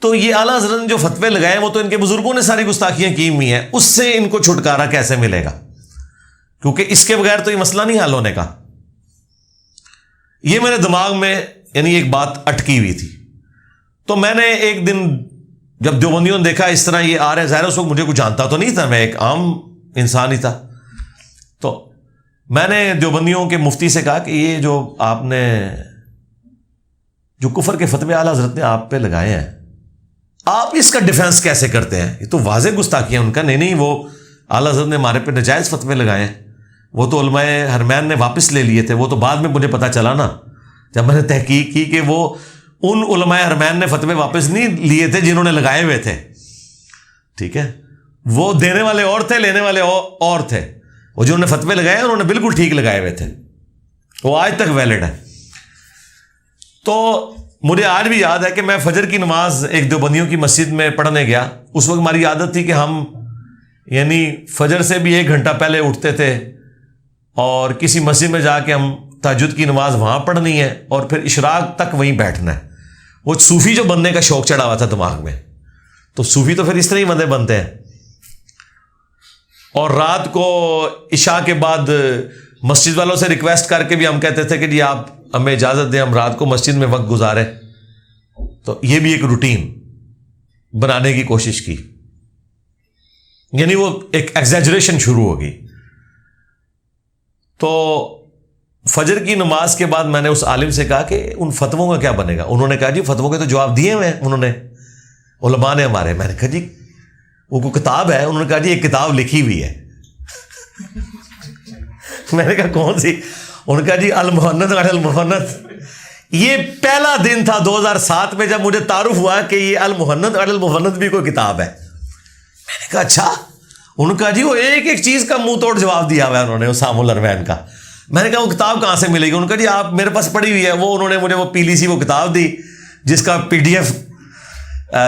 تو یہ اعلیٰ حضرت نے جو فتوے لگائے وہ تو ان کے بزرگوں نے ساری گستاخیاں کی ہوئی ہیں، اس سے ان کو چھٹکارا کیسے ملے گا، کیونکہ اس کے بغیر تو یہ مسئلہ نہیں حل ہونے کا۔ یہ میرے دماغ میں یعنی ایک بات اٹکی ہوئی تھی۔ تو میں نے ایک دن جب دیوبندیوں نے دیکھا اس طرح یہ آ رہے ہیں، ظاہر اس وقت مجھے کچھ جانتا تو نہیں تھا، میں ایک عام انسان ہی تھا، تو میں نے دیوبندیوں کے مفتی سے کہا کہ یہ جو آپ نے جو کفر کے فتوے اعلیٰ حضرت نے آپ پہ لگائے ہیں، آپ اس کا ڈیفینس کیسے کرتے ہیں؟ یہ تو واضح گستاخی ہے ان کا۔ نہیں وہ اعلیٰ حضرت نے ہمارے پہ نجائز فتوے لگائے ہیں، وہ تو علماء حرمین نے واپس لے لیے تھے، وہ تو بعد میں مجھے پتا چلا نا جب میں نے تحقیق کی کہ وہ ان علماء حرمین نے فتوے واپس نہیں لیے تھے جنہوں نے لگائے ہوئے تھے، ٹھیک ہے، وہ دینے والے اور تھے، لینے والے اور تھے، وہ جنہوں نے فتوے لگائے انہوں نے بالکل ٹھیک لگائے ہوئے تھے، وہ آج تک ویلڈ ہے۔ تو مجھے آج بھی یاد ہے کہ میں فجر کی نماز ایک دیوبندیوں کی مسجد میں پڑھنے گیا، اس وقت ہماری عادت تھی کہ ہم یعنی فجر سے بھی 1 گھنٹہ پہلے اٹھتے تھے اور کسی مسجد میں جا کے ہم تہجد کی نماز وہاں پڑھنی ہے اور پھر اشراق تک وہیں بیٹھنا ہے۔ وہ صوفی جو بننے کا شوق چڑھا ہوا تھا دماغ میں، تو صوفی تو پھر اس طرح ہی بندے بنتے ہیں، اور رات کو عشاء کے بعد مسجد والوں سے ریکویسٹ کر کے بھی ہم کہتے تھے کہ جی آپ ہمیں اجازت دیں ہم رات کو مسجد میں وقت گزاریں۔ تو یہ بھی ایک روٹین بنانے کی کوشش کی، یعنی وہ ایک ایگزیجریشن شروع ہوگی۔ تو فجر کی نماز کے بعد میں نے اس عالم سے کہا کہ ان فتووں کا کیا بنے گا؟ انہوں نے کہا جی فتووں کے تو جواب دیے ہوئے ہیں انہوں نے، علماء نے ہمارے۔ میں نے کہا جی وہ کوئی کتاب ہے؟ انہوں نے کہا جی ایک کتاب لکھی ہوئی ہے۔ میں نے کہا کون سی؟ انہوں نے کہا جی المحنت علی المحنت۔ یہ پہلا دن تھا 2007 میں جب مجھے تعارف ہوا کہ یہ المحنت علی المحنت بھی کوئی کتاب ہے۔ میں نے کہا اچھا؟ انہوں نے کہا جی وہ ایک ایک چیز کا منہ توڑ جواب دیا ہوا ہے انہوں نے اسام الحرمین کا۔ میں نے کہا وہ کتاب کہاں سے ملے گی؟ انہوں نے کہا جی آپ میرے پاس پڑھی ہوئی ہے۔ وہ انہوں نے مجھے وہ پیلی سی وہ کتاب دی جس کا PDF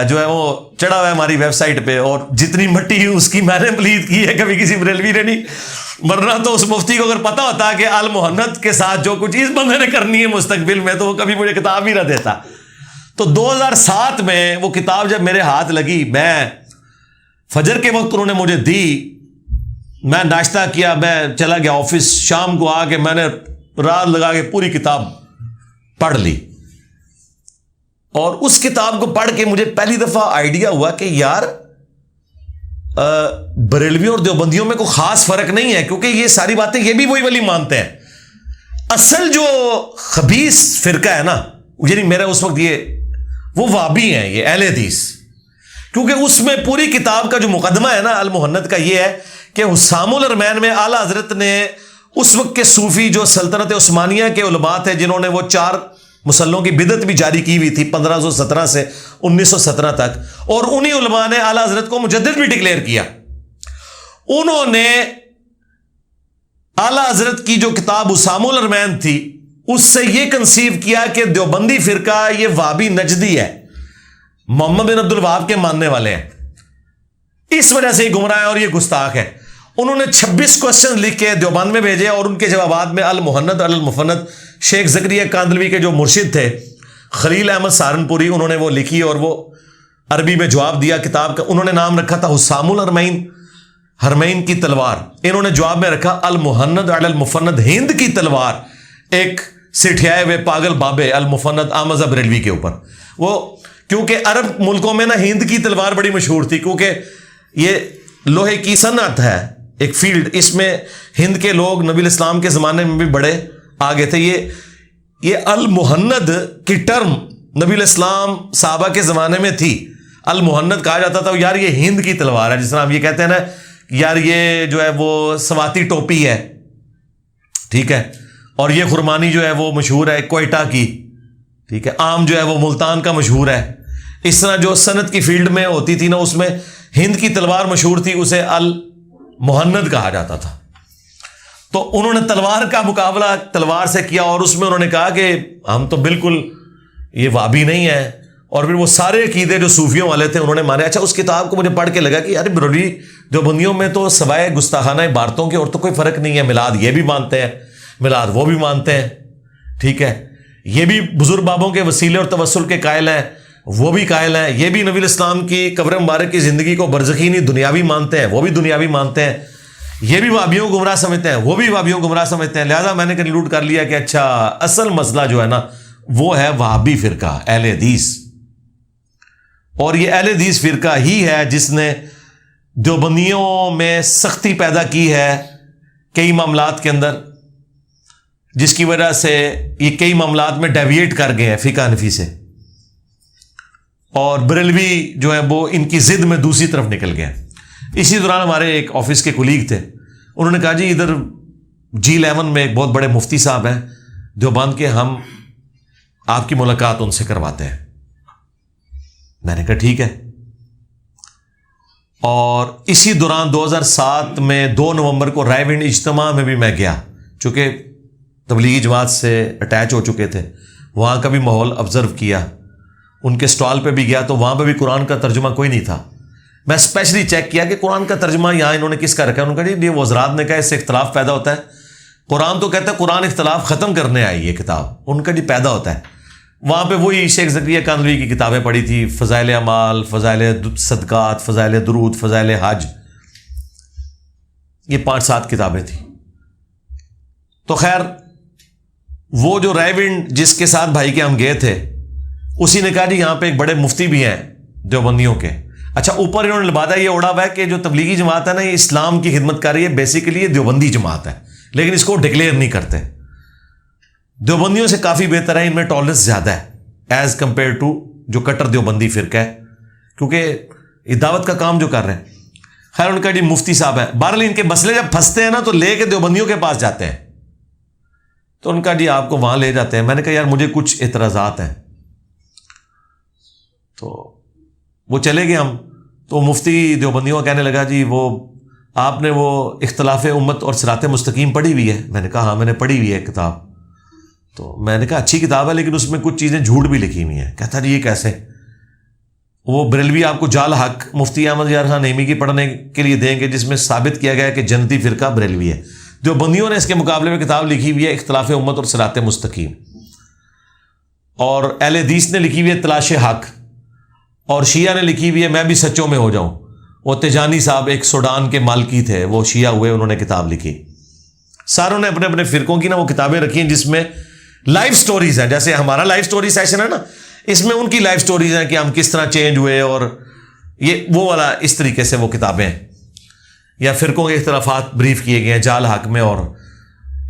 جو ہے وہ چڑھا ہوا ہے ہماری ویب سائٹ پہ، اور جتنی مٹی اس کی میں نے پلید کی ہے کبھی کسی بریلوی نے نہیں، ورنہ تو اس مفتی کو اگر پتا ہوتا کہ المحنت کے ساتھ جو کچھ اس بندے نے کرنی ہے مستقبل میں تو وہ کبھی مجھے کتاب ہی نہ دیتا۔ تو 2007 میں وہ کتاب جب میرے ہاتھ لگی، میں فجر کے وقت انہوں نے مجھے دی، میں ناشتہ کیا، میں چلا گیا آفس، شام کو آ کے میں نے رات لگا کے پوری کتاب پڑھ لی، اور اس کتاب کو پڑھ کے مجھے پہلی دفعہ آئیڈیا ہوا کہ یار بریلویوں اور دیوبندیوں میں کوئی خاص فرق نہیں ہے، کیونکہ یہ ساری باتیں یہ بھی وہی والی مانتے ہیں۔ اصل جو خبیث فرقہ ہے نا، یعنی میرا اس وقت وہ وہابی ہیں، یہ اہل حدیث، کیونکہ اس میں پوری کتاب کا جو مقدمہ ہے نا المحنت کا یہ ہے کہ حسام الحرمین میں اعلیٰ حضرت نے اس وقت کے صوفی جو سلطنت عثمانیہ کے علماء تھے جنہوں نے وہ 4 مسلوں کی بدعت بھی جاری کی ہوئی تھی 1517 سے 1917 تک، اور انہی علماء نے اعلیٰ حضرت کو مجدد بھی ڈکلیئر کیا۔ انہوں نے اعلیٰ حضرت کی جو کتاب حسام الحرمین تھی اس سے یہ کنسیو کیا کہ دیوبندی فرقہ یہ وہابی نجدی ہے، محمد بن عبد الوہاب کے ماننے والے ہیں، اس وجہ سے یہ گمراہ ہے اور یہ گستاخ ہے۔ انہوں نے 26 کوسچن لکھ کے دیوبند میں بھیجے، اور ان کے جوابات میں المحنت علی المفند شیخ زکریا کاندلوی کے جو مرشد تھے خلیل احمد سہارنپوری، انہوں نے وہ لکھی اور وہ عربی میں جواب دیا کتاب کا۔ انہوں نے نام رکھا تھا حسام الحرمین، حرمین کی تلوار، انہوں نے جواب میں رکھا المحنت علی المفند، ہند کی تلوار، ایک سٹھیائے ہوئے پاگل بابے المفند آمزہ بریلوی کے اوپر۔ وہ کیونکہ عرب ملکوں میں نا ہند کی تلوار بڑی مشہور تھی، کیونکہ یہ لوہے کی صنعت ہے ایک فیلڈ، اس میں ہند کے لوگ نبی الاسلام کے زمانے میں بھی بڑے آگے تھے۔ یہ المحند کی ٹرم نبی الاسلام صحابہ کے زمانے میں تھی، المحند کہا جاتا تھا یار یہ ہند کی تلوار ہے، جس طرح ہم یہ کہتے ہیں نا یار یہ جو ہے وہ سواتی ٹوپی ہے، ٹھیک ہے، اور یہ خرمانی جو ہے وہ مشہور ہے کوئٹہ کی، ٹھیک ہے، آم جو ہے وہ ملتان کا مشہور ہے۔ اس طرح جو صنعت کی فیلڈ میں ہوتی تھی نا اس میں ہند کی تلوار مشہور تھی، اسے المحند کہا جاتا تھا۔ تو انہوں نے تلوار کا مقابلہ تلوار سے کیا، اور اس میں انہوں نے کہا کہ ہم تو بالکل یہ وہابی نہیں ہے، اور پھر وہ سارے عقیدے جو صوفیوں والے تھے انہوں نے مانے۔ اچھا اس کتاب کو مجھے پڑھ کے لگا کہ یار بریلوی دیوبندیوں میں تو سوائے گستاخانہ عبارتوں کے اور تو کوئی فرق نہیں ہے، میلاد یہ بھی مانتے ہیں، میلاد وہ بھی مانتے ہیں، ٹھیک ہے، یہ بھی بزرگ بابوں کے وسیلے اور توسل کے قائل ہیں، وہ بھی قائل ہیں، یہ بھی نبی الاسلام کی قبر مبارک کی زندگی کو برزخی نہیں دنیاوی مانتے ہیں، وہ بھی دنیاوی مانتے ہیں، یہ بھی وہابیوں کو گمراہ سمجھتے ہیں، وہ بھی وہابیوں کو گمراہ سمجھتے ہیں۔ لہذا میں نے کنکلوڈ کر لیا کہ اچھا اصل مسئلہ جو ہے نا وہ ہے وہابی فرقہ، اہل حدیث، اور یہ اہل حدیث فرقہ ہی ہے جس نے دیوبندیوں میں سختی پیدا کی ہے کئی معاملات کے اندر، جس کی وجہ سے یہ کئی معاملات میں ڈیویٹ کر گئے ہیں فقہ حنفی سے، اور بریلوی جو ہے وہ ان کی ضد میں دوسری طرف نکل گیا۔ اسی دوران ہمارے ایک آفس کے کولیگ تھے، انہوں نے کہا جی ادھر G11 میں ایک بہت بڑے مفتی صاحب ہیں دیوبند کے، ہم آپ کی ملاقات ان سے کرواتے ہیں۔ میں نے کہا ٹھیک ہے۔ اور اسی دوران 2007 میں 2 نومبر کو رائے ونڈ اجتماع میں بھی میں گیا، چونکہ تبلیغی جماعت سے اٹیچ ہو چکے تھے، وہاں کا بھی ماحول آبزرو کیا، ان کے سٹال پہ بھی گیا تو وہاں پہ بھی قرآن کا ترجمہ کوئی نہیں تھا۔ میں اسپیشلی چیک کیا کہ قرآن کا ترجمہ یہاں انہوں نے کس کا رکھا ہے۔ انہوں نے کہا جی وہ حضرات نے کہا اس سے اختلاف پیدا ہوتا ہے، قرآن تو کہتا ہے قرآن اختلاف ختم کرنے آئی یہ کتاب، ان کا جی پیدا ہوتا ہے۔ وہاں پہ وہی شیخ زکریا کاندھلوی کی کتابیں پڑھی تھی، فضائل اعمال، فضائل صدقات، فضائل درود، فضائل حج، یہ 5-7 کتابیں تھیں۔ تو خیر وہ جو رائے ونڈ جس کے ساتھ بھائی کے ہم گئے تھے، اسی نے کہا جی یہاں پہ ایک بڑے مفتی بھی ہیں دیوبندیوں کے۔ اچھا اوپر انہوں نے لبادہ یہ اڑا ہوا ہے کہ جو تبلیغی جماعت ہے نا یہ اسلام کی خدمت کر رہی ہے، بیسیکلی یہ دیوبندی جماعت ہے، لیکن اس کو ڈکلیئر نہیں کرتے۔ دیوبندیوں سے کافی بہتر ہے، ان میں ٹالرنس زیادہ ہے ایز کمپیئر ٹو جو کٹر دیوبندی فرقہ ہے، کیونکہ یہ دعوت کا کام جو کر رہے ہیں۔ خیر ان کا جی مفتی صاحب ہے، بہرحال ان کے مسئلے جب پھنستے ہیں نا تو لے کے دیوبندیوں کے پاس جاتے ہیں، تو ان کا جی آپ کو وہاں لے جاتے ہیں۔ میں نے کہا یار مجھے کچھ اعتراضات ہیں، تو وہ چلے گئے ہم، تو مفتی دیوبندیوں کا کہنے لگا جی وہ آپ نے وہ اختلاف امت اور صراط مستقیم پڑھی ہوئی ہے؟ میں نے کہا ہاں میں نے پڑھی ہوئی ہے کتاب۔ تو میں نے کہا اچھی کتاب ہے لیکن اس میں کچھ چیزیں جھوٹ بھی لکھی ہوئی ہیں۔ کہتا جی یہ کیسے؟ وہ بریلوی آپ کو جال حق مفتی احمد یار خان نعیمی کی پڑھنے کے لیے دیں گے جس میں ثابت کیا گیا کہ جنتی فرقہ بریلوی ہے۔ دیوبندیوں نے اس کے مقابلے میں کتاب لکھی ہوئی ہے اختلاف امت اور صراط مستقیم، اور اہل حدیث نے لکھی ہوئی ہے تلاش حق، اور شیعہ نے لکھی ہوئی ہے میں بھی سچوں میں ہو جاؤں۔ وہ تیجانی صاحب ایک سوڈان کے مالکی تھے، وہ شیعہ ہوئے، انہوں نے کتاب لکھی۔ ساروں نے اپنے اپنے فرقوں کی نا وہ کتابیں رکھی ہیں جس میں لائف سٹوریز ہیں، جیسے ہمارا لائف سٹوری سیشن ہے نا، اس میں ان کی لائف سٹوریز ہیں کہ ہم کس طرح چینج ہوئے، اور یہ وہ والا اس طریقے سے وہ کتابیں ہیں۔ یا فرقوں کے اختلافات بریف کیے گئے ہیں جال حق میں اور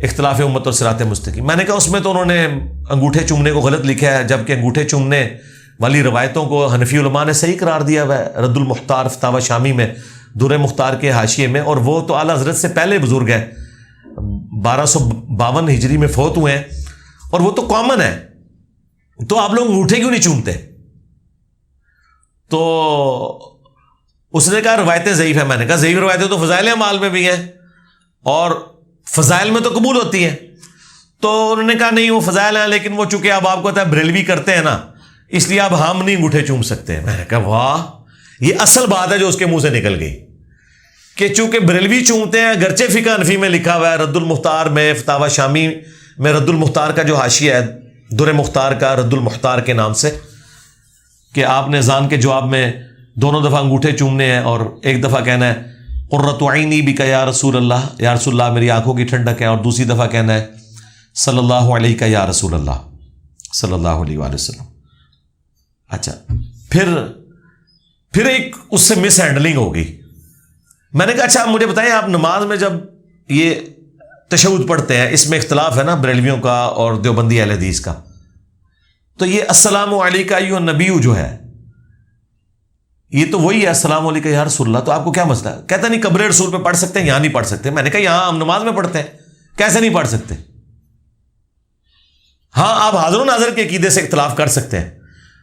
اختلاف امت اور صراط مستقیم۔ میں نے کہا اس میں تو انہوں نے انگوٹھے چومنے کو غلط لکھا ہے، جبکہ انگوٹھے چومنے والی روایتوں کو حنفی علماء نے صحیح قرار دیا ہوا ہے رد المختار فتاوی شامی میں، در مختار کے حاشیے میں، اور وہ تو اعلیٰ حضرت سے پہلے بزرگ ہیں، 1252 ہجری میں فوت ہوئے ہیں، اور وہ تو کامن ہے۔ تو آپ لوگ انگوٹھے کیوں نہیں چومتے؟ تو اس نے کہا روایتیں ضعیف ہیں۔ میں نے کہا ضعیف روایتیں تو فضائل اعمال میں بھی ہیں، اور فضائل میں تو قبول ہوتی ہیں۔ تو انہوں نے کہا نہیں وہ فضائل ہیں، لیکن وہ چونکہ اب آپ کو پتہ ہے بریلوی کرتے ہیں نا، اس لیے اب ہم نہیں انگوٹھے چوم سکتے۔ میں نے کہا واہ، یہ اصل بات ہے جو اس کے منہ سے نکل گئی کہ چونکہ بریلوی چومتے ہیں، گرچہ فقہ حنفی میں لکھا ہوا ہے رد المختار میں، فتاوی شامی میں رد المختار کا جو حاشیہ ہے در مختار کا رد المختار کے نام سے، کہ آپ نے اذان کے جواب میں دونوں دفعہ انگوٹھے چومنے ہیں، اور ایک دفعہ کہنا ہے قرۃ عینی بک یا رسول اللہ، یا رسول اللہ میری آنکھوں کی ٹھنڈک ہے، اور دوسری دفعہ کہنا ہے صلی اللہ علیہ یا رسول اللہ صلی اللہ علیہ وآلہ وسلم۔ اچھا پھر ایک اس سے مس ہینڈلنگ ہو گئی۔ میں نے کہا اچھا آپ مجھے بتائیں، آپ نماز میں جب یہ تشہد پڑھتے ہیں، اس میں اختلاف ہے نا بریلویوں کا اور دیوبندی اہل حدیث کا، تو یہ السلام علیکہ ایھا النبی جو ہے یہ تو وہی ہے السلام علیکہ یا رسول اللہ، تو آپ کو کیا مسئلہ ہے؟ کہتا نہیں قبر رسول پہ پڑھ سکتے ہیں، یہاں نہیں پڑھ سکتے۔ میں نے کہا یہاں ہم نماز میں پڑھتے ہیں، کیسے نہیں پڑھ سکتے؟ ہاں آپ حاضر و ناظر کے عقیدے سے اختلاف کر سکتے ہیں۔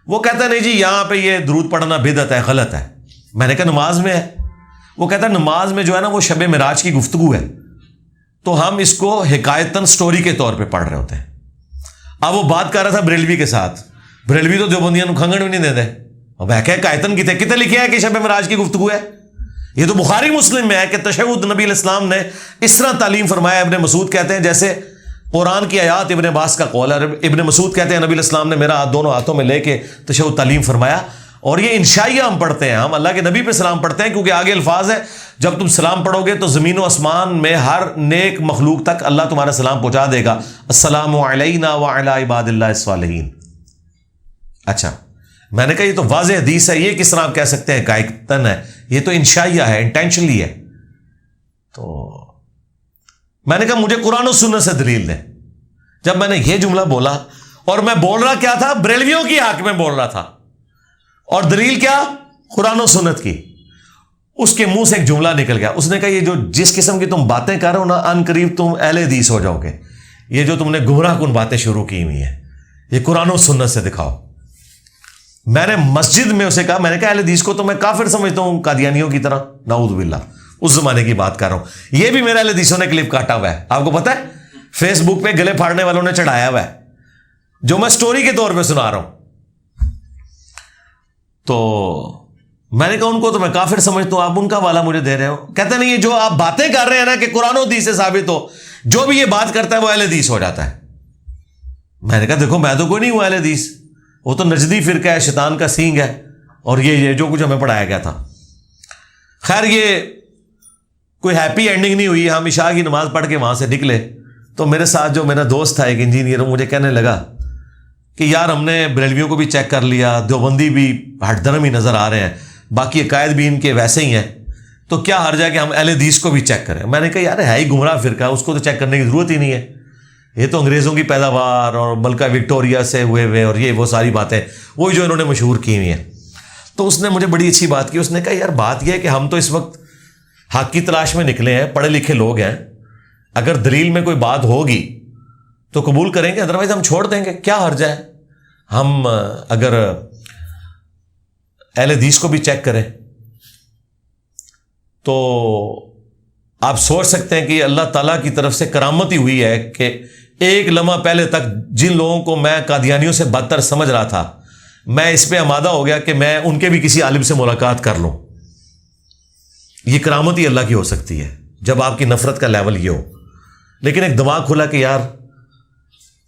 وہ کہتا نہیں جی یہاں پہ یہ درود پڑھنا بدعت ہے، غلط ہے۔ میں نے کہا نماز میں ہے؟ وہ کہتا ہے نماز میں جو ہے نا وہ شب معراج کی گفتگو ہے، تو ہم اس کو حکایتاً سٹوری کے طور پہ پڑھ رہے ہوتے ہیں۔ اب وہ بات کر رہا تھا بریلوی کے ساتھ، بریلوی تو دیوبندیاں کھنگڑ بھی نہیں دے دے، اب ہے کہ قائتن کتے لکھے ہے کہ شب معراج کی گفتگو ہے؟ یہ تو بخاری مسلم میں ہے کہ تشہد نبی علیہ السلام نے اس طرح تعلیم فرمایا۔ ابن مسعود کہتے ہیں جیسے قرآن کی آیات ابن عباس کا قول ہے، ابن مسعود کہتے ہیں نبی علیہ السلام نے میرا ہاتھ دونوں ہاتھوں میں لے کے تشہد تعلیم فرمایا، اور یہ انشائیہ ہم پڑھتے ہیں، ہم اللہ کے نبی پہ سلام پڑھتے ہیں، کیونکہ آگے الفاظ ہے جب تم سلام پڑھو گے تو زمین و آسمان میں ہر نیک مخلوق تک اللہ تمہارا سلام پہنچا دے گا، السلام علینا وعلی عباد اللہ الصالحین۔ اچھا میں نے کہا یہ تو واضح حدیث ہے، یہ کس طرح آپ کہہ سکتے ہیں قائتن ہے؟ یہ تو انشائیہ ہے، انٹینشنلی ہے۔ تو میں نے کہا مجھے قرآن و سنت سے دلیل دیں۔ جب میں نے یہ جملہ بولا، اور میں بول رہا کیا تھا؟ بریلویوں کی حق میں بول رہا تھا، اور دلیل کیا؟ قرآن و سنت کی۔ اس کے منہ سے ایک جملہ نکل گیا، اس نے کہا یہ جو جس قسم کی تم باتیں کر رہے ہو نا، ان قریب تم اہل حدیث ہو جاؤ گے، یہ جو تم نے گمراہ کن باتیں شروع کی ہوئی ہیں، یہ قرآن و سنت سے دکھاؤ. میں نے مسجد میں اسے کہا, میں نے کہا اہل حدیث کو تو میں کافر سمجھتا ہوں قادیانیوں کی طرح, نعوذ باللہ, اس زمانے کی بات کر رہا ہوں. یہ بھی میرے اہل حدیثوں نے کلپ کاٹا ہوا ہے, آپ کو پتا ہے, فیس بک پہ گلے پھاڑنے والوں نے چڑھایا ہوا ہے, جو میں سٹوری کے طور پہ سنا رہا ہوں. تو میں نے کہا ان کو تو میں کافر سمجھتا ہوں, آپ ان کا والا مجھے دے رہے ہو. کہتے نہیں, یہ جو آپ باتیں کر رہے ہیں نا کہ قرآن و حدیث سے ثابت ہو, جو بھی یہ بات کرتا ہے وہ اہل حدیث ہو جاتا ہے. میں نے کہا دیکھو میں تو کوئی نہیں ہوں اہل حدیث, وہ تو نجدی فرقہ ہے, شیطان کا سینگ ہے, اور یہ جو کچھ ہمیں پڑھایا گیا تھا. خیر یہ کوئی ہیپی اینڈنگ نہیں ہوئی. ہم عشاء کی نماز پڑھ کے وہاں سے نکلے تو میرے ساتھ جو میرا دوست تھا ایک انجینئر, وہ مجھے کہنے لگا کہ یار ہم نے بریلویوں کو بھی چیک کر لیا, دیوبندی بھی ہٹ درم ہی نظر آ رہے ہیں, باقی عقائد بھی ان کے ویسے ہی ہیں, تو کیا حرج ہے کہ ہم اہل حدیث کو بھی چیک کریں. میں نے کہا یار ہے ہی گمراہ فرقہ, اس کو تو چیک کرنے کی ضرورت ہی نہیں ہے, یہ تو انگریزوں کی پیداوار اور ملکہ وکٹوریا سے ہوئے اور یہ وہ ساری باتیں وہی جو انہوں نے مشہور کی ہوئی ہیں. تو اس نے مجھے بڑی اچھی بات کی, اس نے کہا یار بات یہ ہے کہ ہم تو اس وقت حق کی تلاش میں نکلے ہیں, پڑھے لکھے لوگ ہیں, اگر دلیل میں کوئی بات ہوگی تو قبول کریں گے, ادروائز ہم چھوڑ دیں گے, کیا حرج ہے ہم اگر اہل حدیث کو بھی چیک کریں. تو آپ سوچ سکتے ہیں کہ اللہ تعالیٰ کی طرف سے کرامت ہی ہوئی ہے کہ ایک لمحہ پہلے تک جن لوگوں کو میں قادیانیوں سے بدتر سمجھ رہا تھا, میں اس پہ آمادہ ہو گیا کہ میں ان کے بھی کسی عالم سے ملاقات کر لوں. یہ کرامت ہی اللہ کی ہو سکتی ہے جب آپ کی نفرت کا لیول یہ ہو. لیکن ایک دماغ کھلا کہ یار,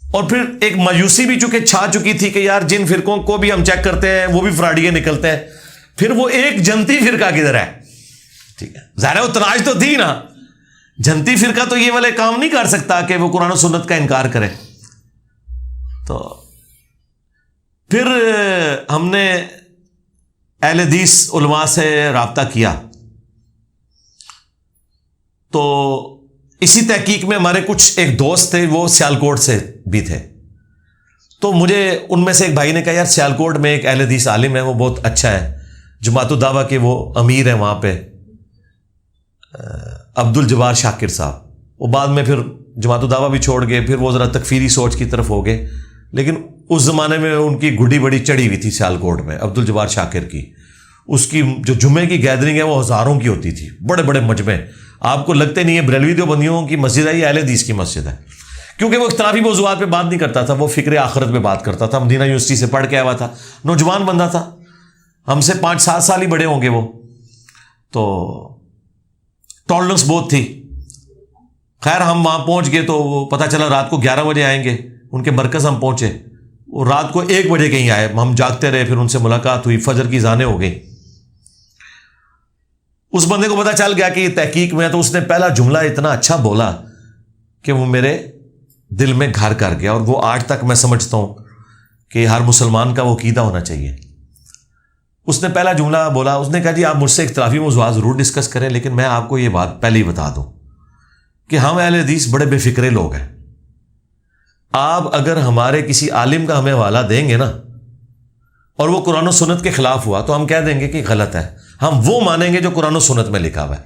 اور پھر ایک مایوسی بھی چونکہ چھا چکی تھی کہ یار جن فرقوں کو بھی ہم چیک کرتے ہیں وہ بھی فراڈیے نکلتے ہیں, پھر وہ ایک جنتی فرقہ کدھر ہے. ٹھیک ہے, ظاہر وہ تلاش تو تھی نا, جنتی فرقہ تو یہ والے کام نہیں کر سکتا کہ وہ قرآن و سنت کا انکار کرے. تو پھر ہم نے اہل حدیث علماء سے رابطہ کیا, تو اسی تحقیق میں ہمارے کچھ ایک دوست تھے, وہ سیالکوٹ سے بھی تھے. تو مجھے ان میں سے ایک بھائی نے کہا یار سیالکوٹ میں ایک اہل حدیث عالم ہے, وہ بہت اچھا ہے, جماعت الدعوہ کے وہ امیر ہیں وہاں پہ, عبد الجبار شاکر صاحب. وہ بعد میں پھر جماعت الدعوہ بھی چھوڑ گئے, پھر وہ ذرا تکفیری سوچ کی طرف ہو گئے. لیکن اس زمانے میں ان کی گڈی بڑی چڑھی ہوئی تھی سیالکوٹ میں عبد الجبار شاکر کی. اس کی جو جمعے کی گیدرنگ ہے وہ ہزاروں کی ہوتی تھی, بڑے بڑے مجمع. آپ کو لگتے نہیں ہے بریلوی دیوبندیوں کی مسجد ہے یہ اہل حدیث کی مسجد ہے, کیونکہ وہ اختلافی موضوعات پہ بات نہیں کرتا تھا, وہ فکر آخرت پہ بات کرتا تھا. مدینہ یونیورسٹی سے پڑھ کے آیا ہوا تھا, نوجوان بندہ تھا, ہم سے 5-7 سال ہی بڑے ہوں گے وہ. تو ٹالرنس بہت تھی. خیر ہم وہاں پہنچ گئے تو پتہ چلا رات کو 11 بجے آئیں گے, ان کے مرکز ہم پہنچے, وہ رات کو 1 بجے کہیں آئے. ہم جاگتے رہے, پھر ان سے ملاقات ہوئی, فجر کی اذانیں ہو گئی. اس بندے کو پتہ چل گیا کہ یہ تحقیق میں ہے, تو اس نے پہلا جملہ اتنا اچھا بولا کہ وہ میرے دل میں گھر کر گیا, اور وہ آج تک میں سمجھتا ہوں کہ ہر مسلمان کا وہ عقیدہ ہونا چاہیے. اس نے پہلا جملہ بولا, اس نے کہا جی آپ مجھ سے اختلافی موضوعات ضرور ڈسکس کریں, لیکن میں آپ کو یہ بات پہلے ہی بتا دوں کہ ہم اہل حدیث بڑے بے فکرے لوگ ہیں. آپ اگر ہمارے کسی عالم کا ہمیں حوالہ دیں گے نا, اور وہ قرآن و سنت کے خلاف ہوا, تو ہم کہہ دیں گے کہ غلط ہے. ہم وہ مانیں گے جو قرآن و سنت میں لکھا ہوا ہے.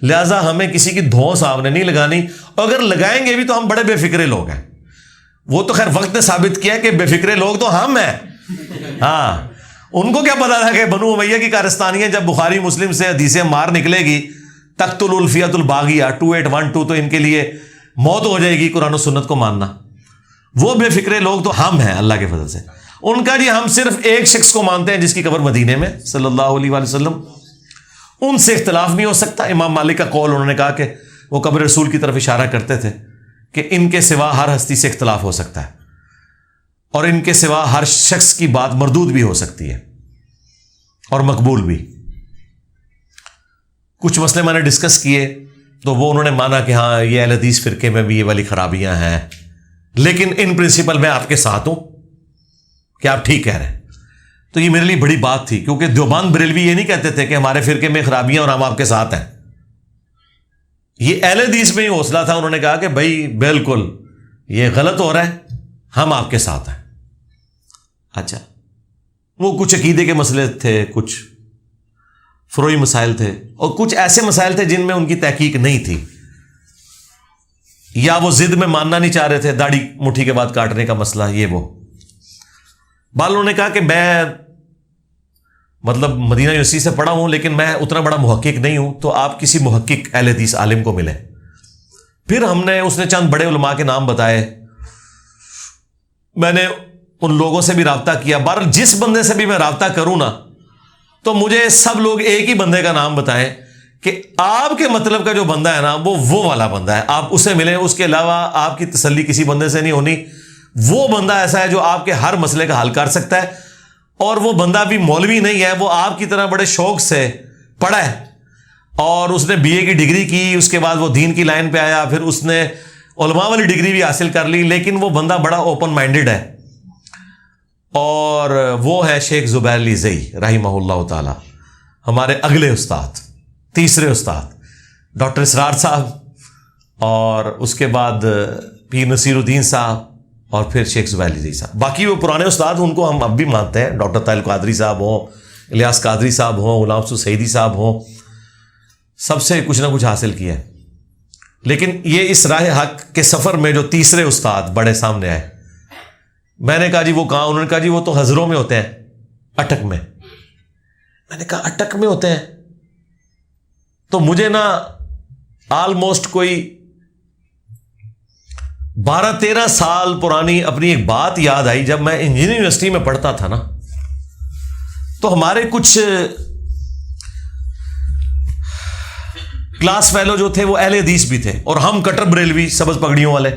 لہٰذا ہمیں کسی کی دھو سامنے نہیں لگانی, اور اگر لگائیں گے بھی تو ہم بڑے بے فکرے لوگ ہیں. وہ تو خیر وقت نے ثابت کیا کہ بے فکرے لوگ تو ہم ہیں. ہاں, ان کو کیا پتا تھا کہ بنو امیہ کی کارستانیاں جب بخاری مسلم سے حدیثیں مار نکلے گی, تقتل الفیۃ الباغیہ 2812, تو ان کے لیے موت ہو جائے گی قرآن و سنت کو ماننا. وہ بے فکرے لوگ تو ہم ہیں اللہ کے فضل سے. ان کا جی ہم صرف ایک شخص کو مانتے ہیں جس کی قبر مدینے میں صلی اللہ علیہ وآلہ وسلم, ان سے اختلاف نہیں ہو سکتا. امام مالک کا قول, انہوں نے کہا کہ وہ قبر رسول کی طرف اشارہ کرتے تھے کہ ان کے سوا ہر ہستی سے اختلاف ہو سکتا ہے, اور ان کے سوا ہر شخص کی بات مردود بھی ہو سکتی ہے اور مقبول بھی. کچھ مسئلے میں نے ڈسکس کیے تو وہ انہوں نے مانا کہ ہاں یہ اہل حدیث فرقے میں بھی یہ والی خرابیاں ہیں, لیکن ان پرنسپل میں آپ کے ساتھ ہوں کہ آپ ٹھیک کہہ رہے ہیں. تو یہ میرے لیے بڑی بات تھی, کیونکہ دیوبند بریلوی یہ نہیں کہتے تھے کہ ہمارے فرقے میں خرابیاں اور ہم آپ کے ساتھ ہیں. یہ اہل حدیث میں ہی حوصلہ تھا, انہوں نے کہا کہ بھائی بالکل یہ غلط ہو رہا ہے, ہم آپ کے ساتھ ہیں. اچھا, وہ کچھ عقیدے کے مسئلے تھے, کچھ فروعی مسائل تھے, اور کچھ ایسے مسائل تھے جن میں ان کی تحقیق نہیں تھی, یا وہ ضد میں ماننا نہیں چاہ رہے تھے, داڑھی مٹھی کے بعد کاٹنے کا مسئلہ, یہ وہ. بعض نے کہا کہ میں مطلب مدینہ یونیورسٹی سے پڑھا ہوں لیکن میں اتنا بڑا محقق نہیں ہوں، تو آپ کسی محقق اہل حدیث عالم کو ملیں۔ پھر اس نے چند بڑے علماء کے نام بتائے، میں نے ان لوگوں سے بھی رابطہ کیا۔ بہرحال جس بندے سے بھی میں رابطہ کروں نا تو مجھے سب لوگ ایک ہی بندے کا نام بتائیں کہ آپ کے مطلب کا جو بندہ ہے نا وہ والا بندہ ہے، آپ اسے ملیں، اس کے علاوہ آپ کی تسلی کسی بندے سے نہیں ہونی۔ وہ بندہ ایسا ہے جو آپ کے ہر مسئلے کا حل کر سکتا ہے، اور وہ بندہ بھی مولوی نہیں ہے، وہ آپ کی طرح بڑے شوق سے پڑھا ہے اور اس نے BA کی ڈگری کی، اس کے بعد وہ دین کی لائن پہ آیا، پھر اس نے علماء والی ڈگری بھی حاصل کر لی، لیکن وہ بندہ بڑا اوپن مائنڈڈ ہے، اور وہ ہے شیخ زبیر علی زئی رحمہ اللہ تعالی، ہمارے اگلے استاد، تیسرے استاد ڈاکٹر اسرار صاحب، اور اس کے بعد پیر نصیر الدین صاحب، اور پھر شیخ زبیر علی زئی صاحب۔ باقی وہ پرانے استاد ان کو ہم اب بھی مانتے ہیں، ڈاکٹر طاہر قادری صاحب ہوں، الیاس قادری صاحب ہوں، غلام حسن سعیدی صاحب ہوں، سب سے کچھ نہ کچھ حاصل کیا ہے۔ لیکن یہ اس راہ حق کے سفر میں جو تیسرے استاد بڑے سامنے آئے، میں نے کہا جی وہ کہاں؟ انہوں نے کہا جی وہ تو ہزروں میں ہوتے ہیں، اٹک میں۔ میں نے کہا اٹک میں ہوتے ہیں؟ تو مجھے نا آلموسٹ کوئی 12-13 سال پرانی اپنی ایک بات یاد آئی۔ جب میں انجینئرنگ یونیورسٹی میں پڑھتا تھا نا تو ہمارے کچھ کلاس فیلو جو تھے وہ اہل حدیث بھی تھے، اور ہم کٹر بریلوی سبز پگڑیوں والے۔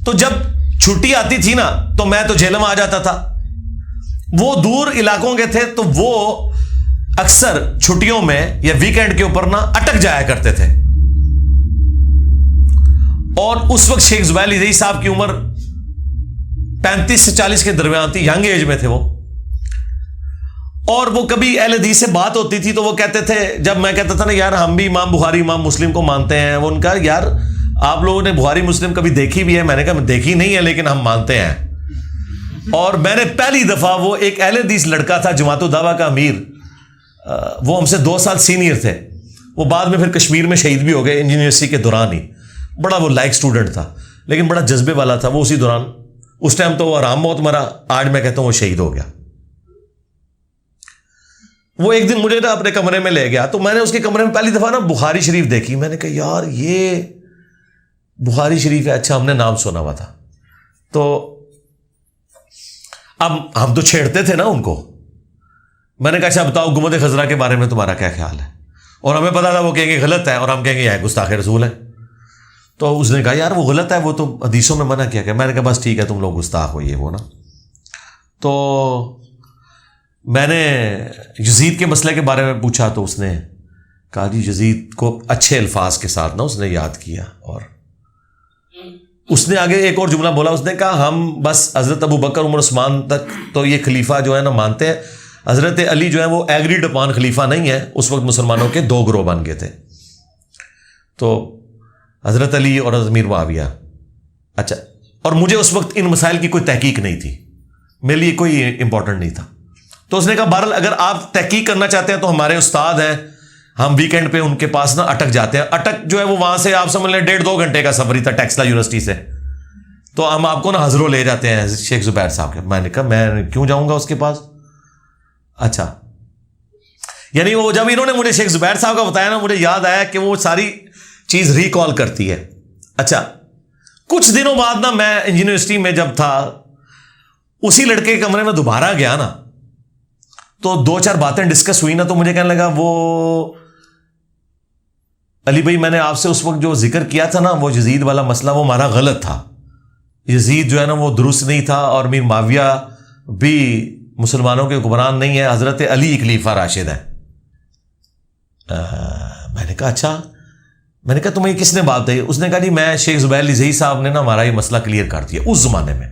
تو جب چھٹی آتی تھی نا تو میں تو جہلم آ جاتا تھا، وہ دور علاقوں کے تھے تو وہ اکثر چھٹیوں میں یا ویکینڈ کے اوپر نا اٹک جایا کرتے تھے۔ اور اس وقت شیخ زبیر علی زئی صاحب کی عمر 35 سے 40 کے درمیان تھی، ینگ ایج میں تھے وہ، اور وہ کبھی اہل حدیث سے بات ہوتی تھی تو وہ کہتے تھے، جب میں کہتا تھا نا یار ہم بھی امام بخاری امام مسلم کو مانتے ہیں، وہ ان کا یار آپ لوگوں نے بخاری مسلم کبھی دیکھی بھی ہے؟ میں نے کہا دیکھی نہیں ہے لیکن ہم مانتے ہیں۔ اور میں نے پہلی دفعہ، وہ ایک اہل حدیث لڑکا تھا جماعت الدعوہ کا امیر، وہ ہم سے 2 سال سینئر تھے، وہ بعد میں پھر کشمیر میں شہید بھی ہو گئے انجینئرنگ یونیورسٹی کے دوران ہی، بڑا وہ لائک اسٹوڈنٹ تھا لیکن بڑا جذبے والا تھا وہ۔ اسی دوران اس ٹائم تو وہ آرام موت مرا، آج میں کہتا ہوں وہ شہید ہو گیا۔ وہ ایک دن مجھے نا اپنے کمرے میں لے گیا، تو میں نے اس کے کمرے میں پہلی دفعہ نا بخاری شریف دیکھی۔ میں نے کہا یار یہ بخاری شریف ہے، اچھا ہم نے نام سنا ہوا تھا۔ تو اب ہم تو چھیڑتے تھے نا ان کو۔ میں نے کہا اچھا بتاؤ گنبد خضرا کے بارے میں تمہارا کیا خیال ہے؟ اور ہمیں پتا تھا وہ کہیں گے غلط ہے، اور ہم کہیں گے یہ گستاخ رسول ہے۔ تو اس نے کہا یار وہ غلط ہے، وہ تو حدیثوں میں منع کیا گیا۔ میں نے کہا بس ٹھیک ہے، تم لوگ گستاخ ہو یہ وہ نا۔ تو میں نے یزید کے مسئلے کے بارے میں پوچھا تو اس نے کہا جی یزید کو اچھے الفاظ کے ساتھ نا اس نے یاد کیا، اور اس نے آگے ایک اور جملہ بولا، اس نے کہا ہم بس حضرت ابو بکر عمر عثمان تک تو یہ خلیفہ جو ہے نا مانتے ہیں، حضرت علی جو ہے وہ ایگریڈ اپان خلیفہ نہیں ہے۔ اس وقت مسلمانوں کے 2 گروہ بن گئے تھے، تو حضرت علی اور حضرت امیر معاویہ۔ اچھا، اور مجھے اس وقت ان مسائل کی کوئی تحقیق نہیں تھی، میرے لیے کوئی امپورٹنٹ نہیں تھا۔ تو اس نے کہا بہرحال اگر آپ تحقیق کرنا چاہتے ہیں تو ہمارے استاد ہیں، ہم ویکینڈ پہ ان کے پاس نا اٹک جاتے ہیں۔ اٹک جو ہے وہ وہاں سے آپ سمجھ لیں 1.5-2 گھنٹے کا سفر ہی تھا ٹیکسلا یونیورسٹی سے، تو ہم آپ کو نا ہزروں لے جاتے ہیں شیخ زبیر صاحب کے۔ میں نے کہا میں کیوں جاؤں گا اس کے پاس؟ اچھا، یعنی وہ جب انہوں نے مجھے شیخ زبیر صاحب کا بتایا نا مجھے یاد آیا کہ وہ ساری چیز ریکال کرتی ہے۔ اچھا، کچھ دنوں بعد نا میں انجینئرنگ یونیورسٹی میں جب تھا اسی لڑکے کے کمرے میں دوبارہ گیا نا تو 2-4 باتیں ڈسکس ہوئی نا، تو مجھے کہنے لگا وہ علی بھائی میں نے آپ سے اس وقت جو ذکر کیا تھا نا وہ یزید والا مسئلہ وہ ہمارا غلط تھا، یزید جو ہے نا وہ درست نہیں تھا، اور میر معاویہ بھی مسلمانوں کے حکمران نہیں ہے، حضرت علی خلیفہ راشد ہے۔ میں نے کہا اچھا، میں نے کہا تمہیں کس نے بات بتائی؟ اس نے کہا جی میں شیخ زبیر علی زئی صاحب نے نا ہمارا یہ مسئلہ کلیئر کر دیا اس زمانے میں۔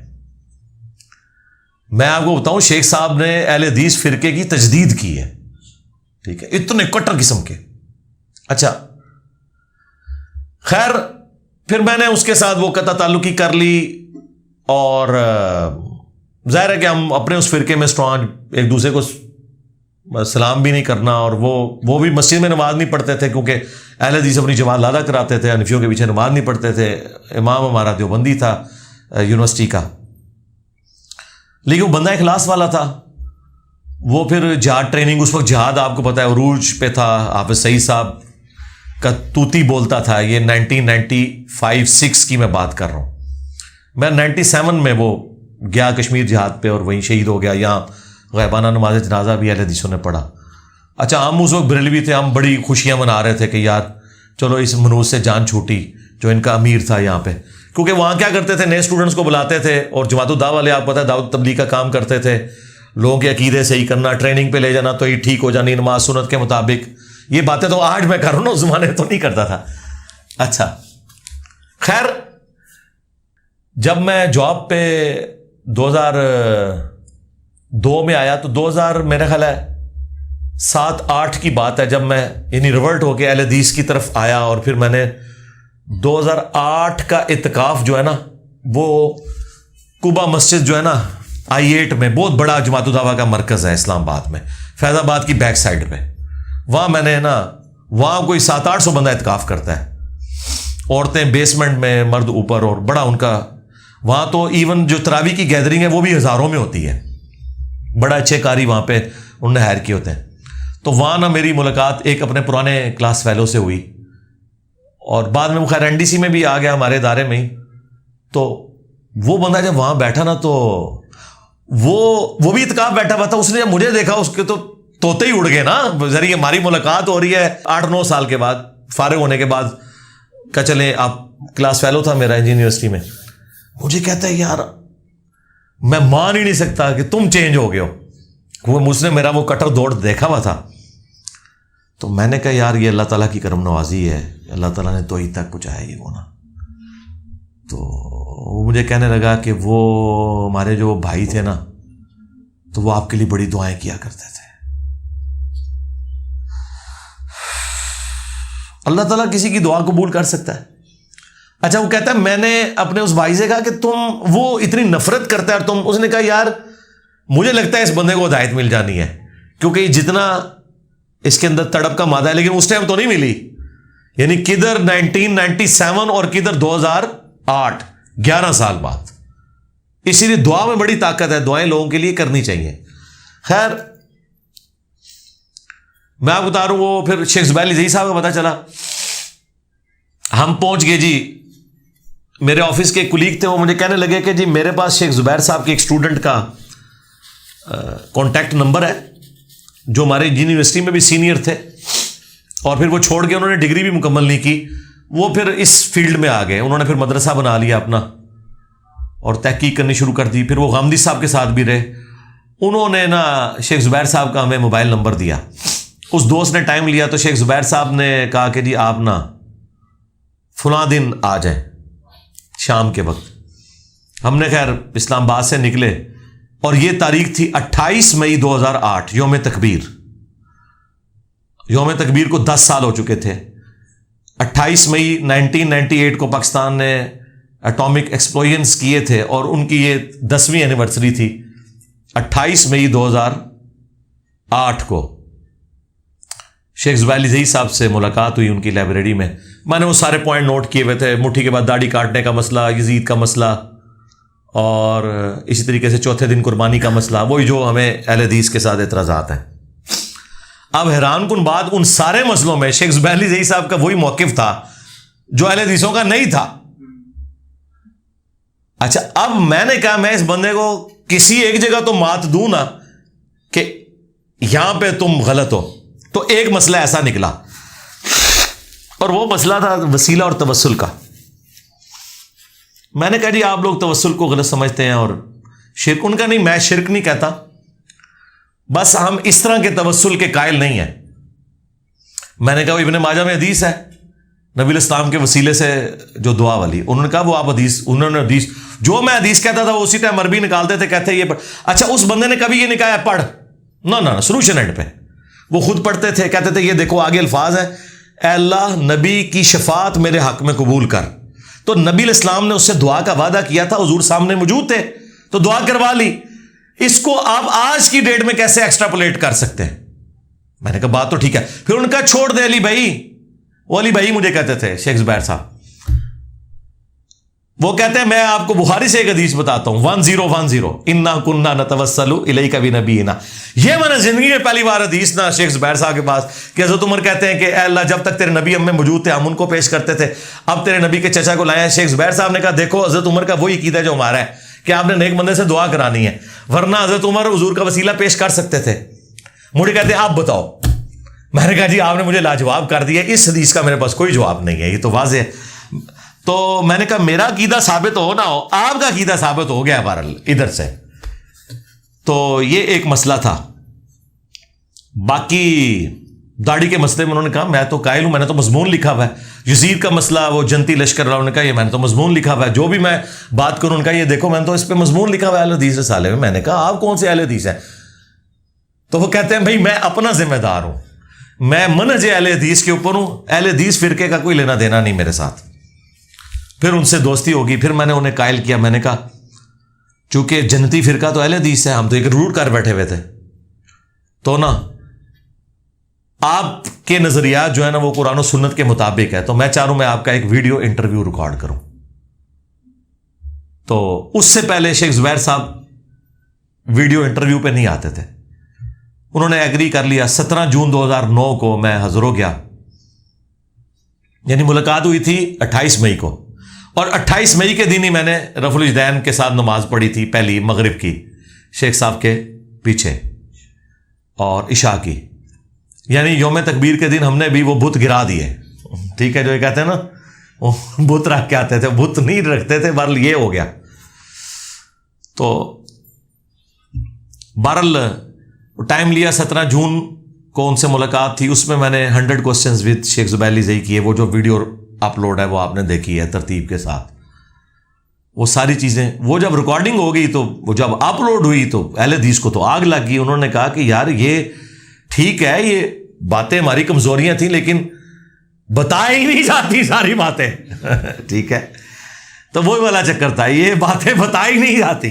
میں آپ کو بتاؤں شیخ صاحب نے اہل حدیث فرقے کی تجدید کی ہے، ٹھیک ہے، اتنے کٹر قسم کے۔ اچھا خیر، پھر میں نے اس کے ساتھ وہ قطع تعلقی کر لی، اور ظاہر ہے کہ ہم اپنے اس فرقے میں اسٹرانگ، ایک دوسرے کو سلام بھی نہیں کرنا، اور وہ بھی مسجد میں نماز نہیں پڑھتے تھے کیونکہ اہل حدیث اپنی جماعت لادا کراتے تھے، حنفیوں کے پیچھے نماز نہیں پڑھتے تھے۔ امام ہمارا دیوبندی تھا یونیورسٹی کا۔ لیکن وہ بندہ اخلاص والا تھا. وہ پھر جہاد ٹریننگ، اس وقت جہاد آپ کو پتہ ہے عروج پہ تھا. حافظ سعید صاحب کا توتی بولتا تھا. یہ 1995-6 کی میں بات کر رہا ہوں. میں 97 میں وہ گیا کشمیر جہاد پہ اور وہیں شہید ہو گیا. یہاں غیبانہ نماز جنازہ بھی اہل حدیثوں نے پڑھا. اچھا ہم اس وقت بریلوی تھے، ہم بڑی خوشیاں منا رہے تھے کہ یار چلو اس منوز سے جان چھوٹی جو ان کا امیر تھا یہاں پہ. کیونکہ وہاں کیا کرتے تھے، نئے اسٹوڈنٹس کو بلاتے تھے اور جماعت الدعوہ والے آپ پتہ ہے دعوت تبلیغ کا کام کرتے تھے. لوگوں کے عقیدے صحیح کرنا، ٹریننگ پہ لے جانا تو یہ ٹھیک ہو جانی نماز سنت کے مطابق. یہ باتیں تو آج میں کر رہا ہوں نا، اس زمانے تو نہیں کرتا تھا. اچھا خیر، جب میں جاب پہ 2002 میں آیا تو 2000 میرا خیال ہے 7-8 کی بات ہے جب میں یعنی ریورٹ ہو کے اہل حدیث کی طرف آیا. اور پھر میں نے 2008 کا اعتکاف جو ہے نا وہ قبا مسجد جو ہے نا I-8 میں، بہت بڑا جماعت الدعوہ کا مرکز ہے اسلام آباد میں، فیض آباد کی بیک سائڈ پہ. وہاں میں نے نا وہاں کوئی 700-800 بندہ اعتکاف کرتا ہے. عورتیں بیسمنٹ میں، مرد اوپر، اور بڑا ان کا وہاں تو ایون جو تراویح کی گیدرنگ ہے وہ بھی ہزاروں میں ہوتی ہے. بڑا اچھے قاری وہاں پہ انہوں نے ہائر کیے ہوتے ہیں. تو وہاں نا میری ملاقات ایک اپنے پرانے کلاس فیلو سے ہوئی اور بعد میں وہ خیر NDC میں بھی آ گیا ہمارے ادارے میں ہی. تو وہ بندہ جب وہاں بیٹھا نا تو وہ بھی اعتکاف بیٹھا ہوا تھا. اس نے جب مجھے دیکھا اس کے تو طوطے ہی اڑ گئے نا. ذریعے ہماری ملاقات ہو رہی ہے 8-9 سال کے بعد، فارغ ہونے کے بعد. کہ چلیں آپ کلاس فیلو تھا میرا انجینئر یونیورسٹی میں. مجھے کہتا ہے یار میں مان ہی نہیں سکتا کہ تم چینج ہو گئے ہو. وہ مجھ نے میرا وہ کٹر دوڑ دیکھا ہوا تھا. تو میں نے کہا یار یہ اللہ تعالیٰ کی کرم نوازی ہے، اللہ تعالیٰ نے توحید تک پہنچایا یہ وہ نا. تو وہ مجھے کہنے لگا کہ وہ ہمارے جو بھائی تھے نا تو وہ آپ کے لیے بڑی دعائیں کیا کرتے تھے. اللہ تعالیٰ کسی کی دعا قبول کر سکتا ہے. اچھا وہ کہتا ہے میں نے اپنے اس بھائی سے کہا کہ تم وہ اتنی نفرت کرتا ہے اور تم، اس نے کہا یار مجھے لگتا ہے اس بندے کو ہدایت مل جانی ہے کیونکہ یہ جتنا اس کے اندر تڑپ کا مادہ ہے، لیکن اس ٹائم تو نہیں ملی. یعنی کدھر 1997 اور کدھر 2008، 11 سال بعد. اسی لیے دعا میں بڑی طاقت ہے، دعائیں لوگوں کے لیے کرنی چاہیے. خیر میں آپ بتا رہا ہوں، وہ پھر شیخ زبیر علی زئی صاحب کا پتہ چلا. ہم پہنچ گئے جی، میرے آفس کے ایک کلیگ تھے، وہ مجھے کہنے لگے کہ جی میرے پاس شیخ زبیر صاحب کے ایک اسٹوڈنٹ کا کانٹیکٹ نمبر ہے جو ہمارے یونیورسٹی میں بھی سینئر تھے اور پھر وہ چھوڑ کے انہوں نے ڈگری بھی مکمل نہیں کی. وہ پھر اس فیلڈ میں آ گئے، انہوں نے پھر مدرسہ بنا لیا اپنا اور تحقیق کرنی شروع کر دی. پھر وہ غامدی صاحب کے ساتھ بھی رہے. انہوں نے نا شیخ زبیر صاحب کا ہمیں موبائل نمبر دیا. اس دوست نے ٹائم لیا تو شیخ زبیر صاحب نے کہا کہ جی آپ نا فلاں دن آ جائیں شام کے وقت. ہم نے خیر اسلام آباد سے نکلے اور یہ تاریخ تھی 28 مئی 2008، یوم تکبیر. یوم تکبیر کو 10 سال ہو چکے تھے. 28 مئی 1998 کو پاکستان نے اٹامک ایکسپلوژنز کیے تھے اور ان کی یہ 10ویں اینیورسری تھی. 28 مئی 2008 کو شیخ زبیر علی زئی صاحب سے ملاقات ہوئی ان کی لائبریری میں. میں نے وہ سارے پوائنٹ نوٹ کیے ہوئے تھے. مٹھی کے بعد داڑھی کاٹنے کا مسئلہ، یزید کا مسئلہ، اور اسی طریقے سے چوتھے دن قربانی کا مسئلہ، وہی جو ہمیں اہل حدیث کے ساتھ اعتراضات ہیں. اب حیران کن بات، ان سارے مسئلوں میں شیخ زبیر علی زئی صاحب کا وہی موقف تھا جو اہل حدیثوں کا نہیں تھا. اچھا اب میں نے کہا میں اس بندے کو کسی ایک جگہ تو مات دوں نا کہ یہاں پہ تم غلط ہو. تو ایک مسئلہ ایسا نکلا اور وہ مسئلہ تھا وسیلہ اور توسل کا. میں نے کہا جی آپ لوگ توسل کو غلط سمجھتے ہیں اور شرک. ان کا نہیں، میں شرک نہیں کہتا، بس ہم اس طرح کے توسل کے قائل نہیں ہیں. میں نے کہا وہ ابن ماجہ میں حدیث ہے نبی الاسلام کے وسیلے سے جو دعا والی. انہوں نے کہا وہ آپ حدیث، انہوں نے حدیث جو میں حدیث کہتا تھا وہ اسی ٹائم عربی نکالتے تھے، کہتے یہ پڑھ. اچھا اس بندے نے کبھی یہ نہیں کہا پڑھ، نہ سولوشن اینڈ پہ وہ خود پڑھتے تھے، کہتے تھے یہ دیکھو آگے الفاظ ہیں، اے اللہ نبی کی شفاعت میرے حق میں قبول کر. تو نبی الاسلام نے اس سے دعا کا وعدہ کیا تھا، حضور سامنے موجود تھے تو دعا کروا لی. اس کو آپ آج کی ڈیٹ میں کیسے ایکسٹراپولیٹ کر سکتے ہیں؟ میں نے کہا بات تو ٹھیک ہے. پھر ان کا چھوڑ دے علی بھائی، وہ علی بھائی مجھے کہتے تھے شیخ زبیر صاحب، وہ کہتے ہیں میں آپ کو بخاری سے ایک حدیث بتاتا ہوں 1010 انا کننا نتوسل الیک بنبینا. یہ میں نے زندگی میں پہلی بار حدیث نا شیخ زبیر صاحب کے پاس کہ حضرت عمر کہتے ہیں کہ اے اللہ جب تک تیرے نبی ہم میں موجود تھے ہم ان کو پیش کرتے تھے, اب تیرے نبی کے چچا کو لائے ہیں. شیخ زبیر صاحب نے کہا دیکھو حضرت عمر کا وہی عقیدہ جو ہمارا ہے کہ آپ نے نیک بندے سے دعا کرانی ہے, ورنہ حضرت عمر حضور کا وسیلہ پیش کر سکتے تھے. مجھے کہتے ہیں آپ بتاؤ. میں نے کہا جی آپ نے مجھے لاجواب کر دیا, اس حدیث کا میرے پاس کوئی جواب نہیں ہے, یہ تو واضح ہے. تو میں نے کہا میرا عقیدہ ثابت ہو نہ ہو, آپ کا عقیدہ ثابت ہو گیا بہرحال ادھر سے. تو یہ ایک مسئلہ تھا. باقی داڑھی کے مسئلے میں انہوں نے کہا میں تو قائل ہوں, میں نے تو مضمون لکھا ہوا ہے. یزید کا مسئلہ وہ جنتی لشکر والوں نے کہا یہ میں نے تو مضمون لکھا ہوا ہے. جو بھی میں بات کروں ان کا یہ دیکھو میں نے تو اس پہ مضمون لکھا ہوا ہے اہل حدیث رسالے میں. میں نے کہا آپ کون سے اہل حدیث ہیں؟ تو وہ کہتے ہیں بھائی میں اپنا ذمہ دار ہوں, میں منہج اہل حدیث کے اوپر ہوں, اہل حدیث فرقے کا کوئی لینا دینا نہیں میرے ساتھ. پھر ان سے دوستی ہوگی, پھر میں نے انہیں قائل کیا. میں نے کہا چونکہ جنتی فرقہ تو اہل حدیث ہے, ہم تو ایک روٹ کر بیٹھے ہوئے تھے, تو نا آپ کے نظریات جو ہے نا وہ قرآن و سنت کے مطابق ہے, تو میں چاہ رہا ہوں میں آپ کا ایک ویڈیو انٹرویو ریکارڈ کروں. تو اس سے پہلے شیخ زبیر صاحب ویڈیو انٹرویو پہ نہیں آتے تھے. انہوں نے ایگری کر لیا. 17 جون 2009 کو میں حاضر ہو گیا, یعنی ملاقات ہوئی تھی 28 مئی کو, اور 28 مئی کے دن ہی میں نے رفع الاجدین کے ساتھ نماز پڑھی تھی پہلی مغرب کی شیخ صاحب کے پیچھے, اور عشاء کی. یعنی یوم تکبیر کے دن ہم نے بھی وہ بت گرا دیے. ٹھیک ہے, جو یہ کہتے ہیں نا وہ بت رکھ کے آتے تھے, بت نہیں رکھتے تھے. بہرحال یہ ہو گیا. تو بہرحال ٹائم لیا. 17 جون کو ان سے ملاقات تھی, اس میں میں نے 100 کوسچنز ود شیخ زبیر علی زئی کیے. وہ جو ویڈیو اپلوڈ ہے وہ آپ نے دیکھی ہے ترتیب کے ساتھ, وہ ساری چیزیں. وہ جب ریکارڈنگ ہو گئی تو وہ جب اپلوڈ ہوئی تو اہل حدیث کو تو آگ لگ گئی. انہوں نے کہا کہ یار یہ ٹھیک ہے, یہ باتیں ہماری کمزوریاں تھیں لیکن بتائی نہیں جاتی ساری باتیں. ٹھیک ہے, تو وہی والا چکر تھا, یہ باتیں بتائی نہیں جاتی.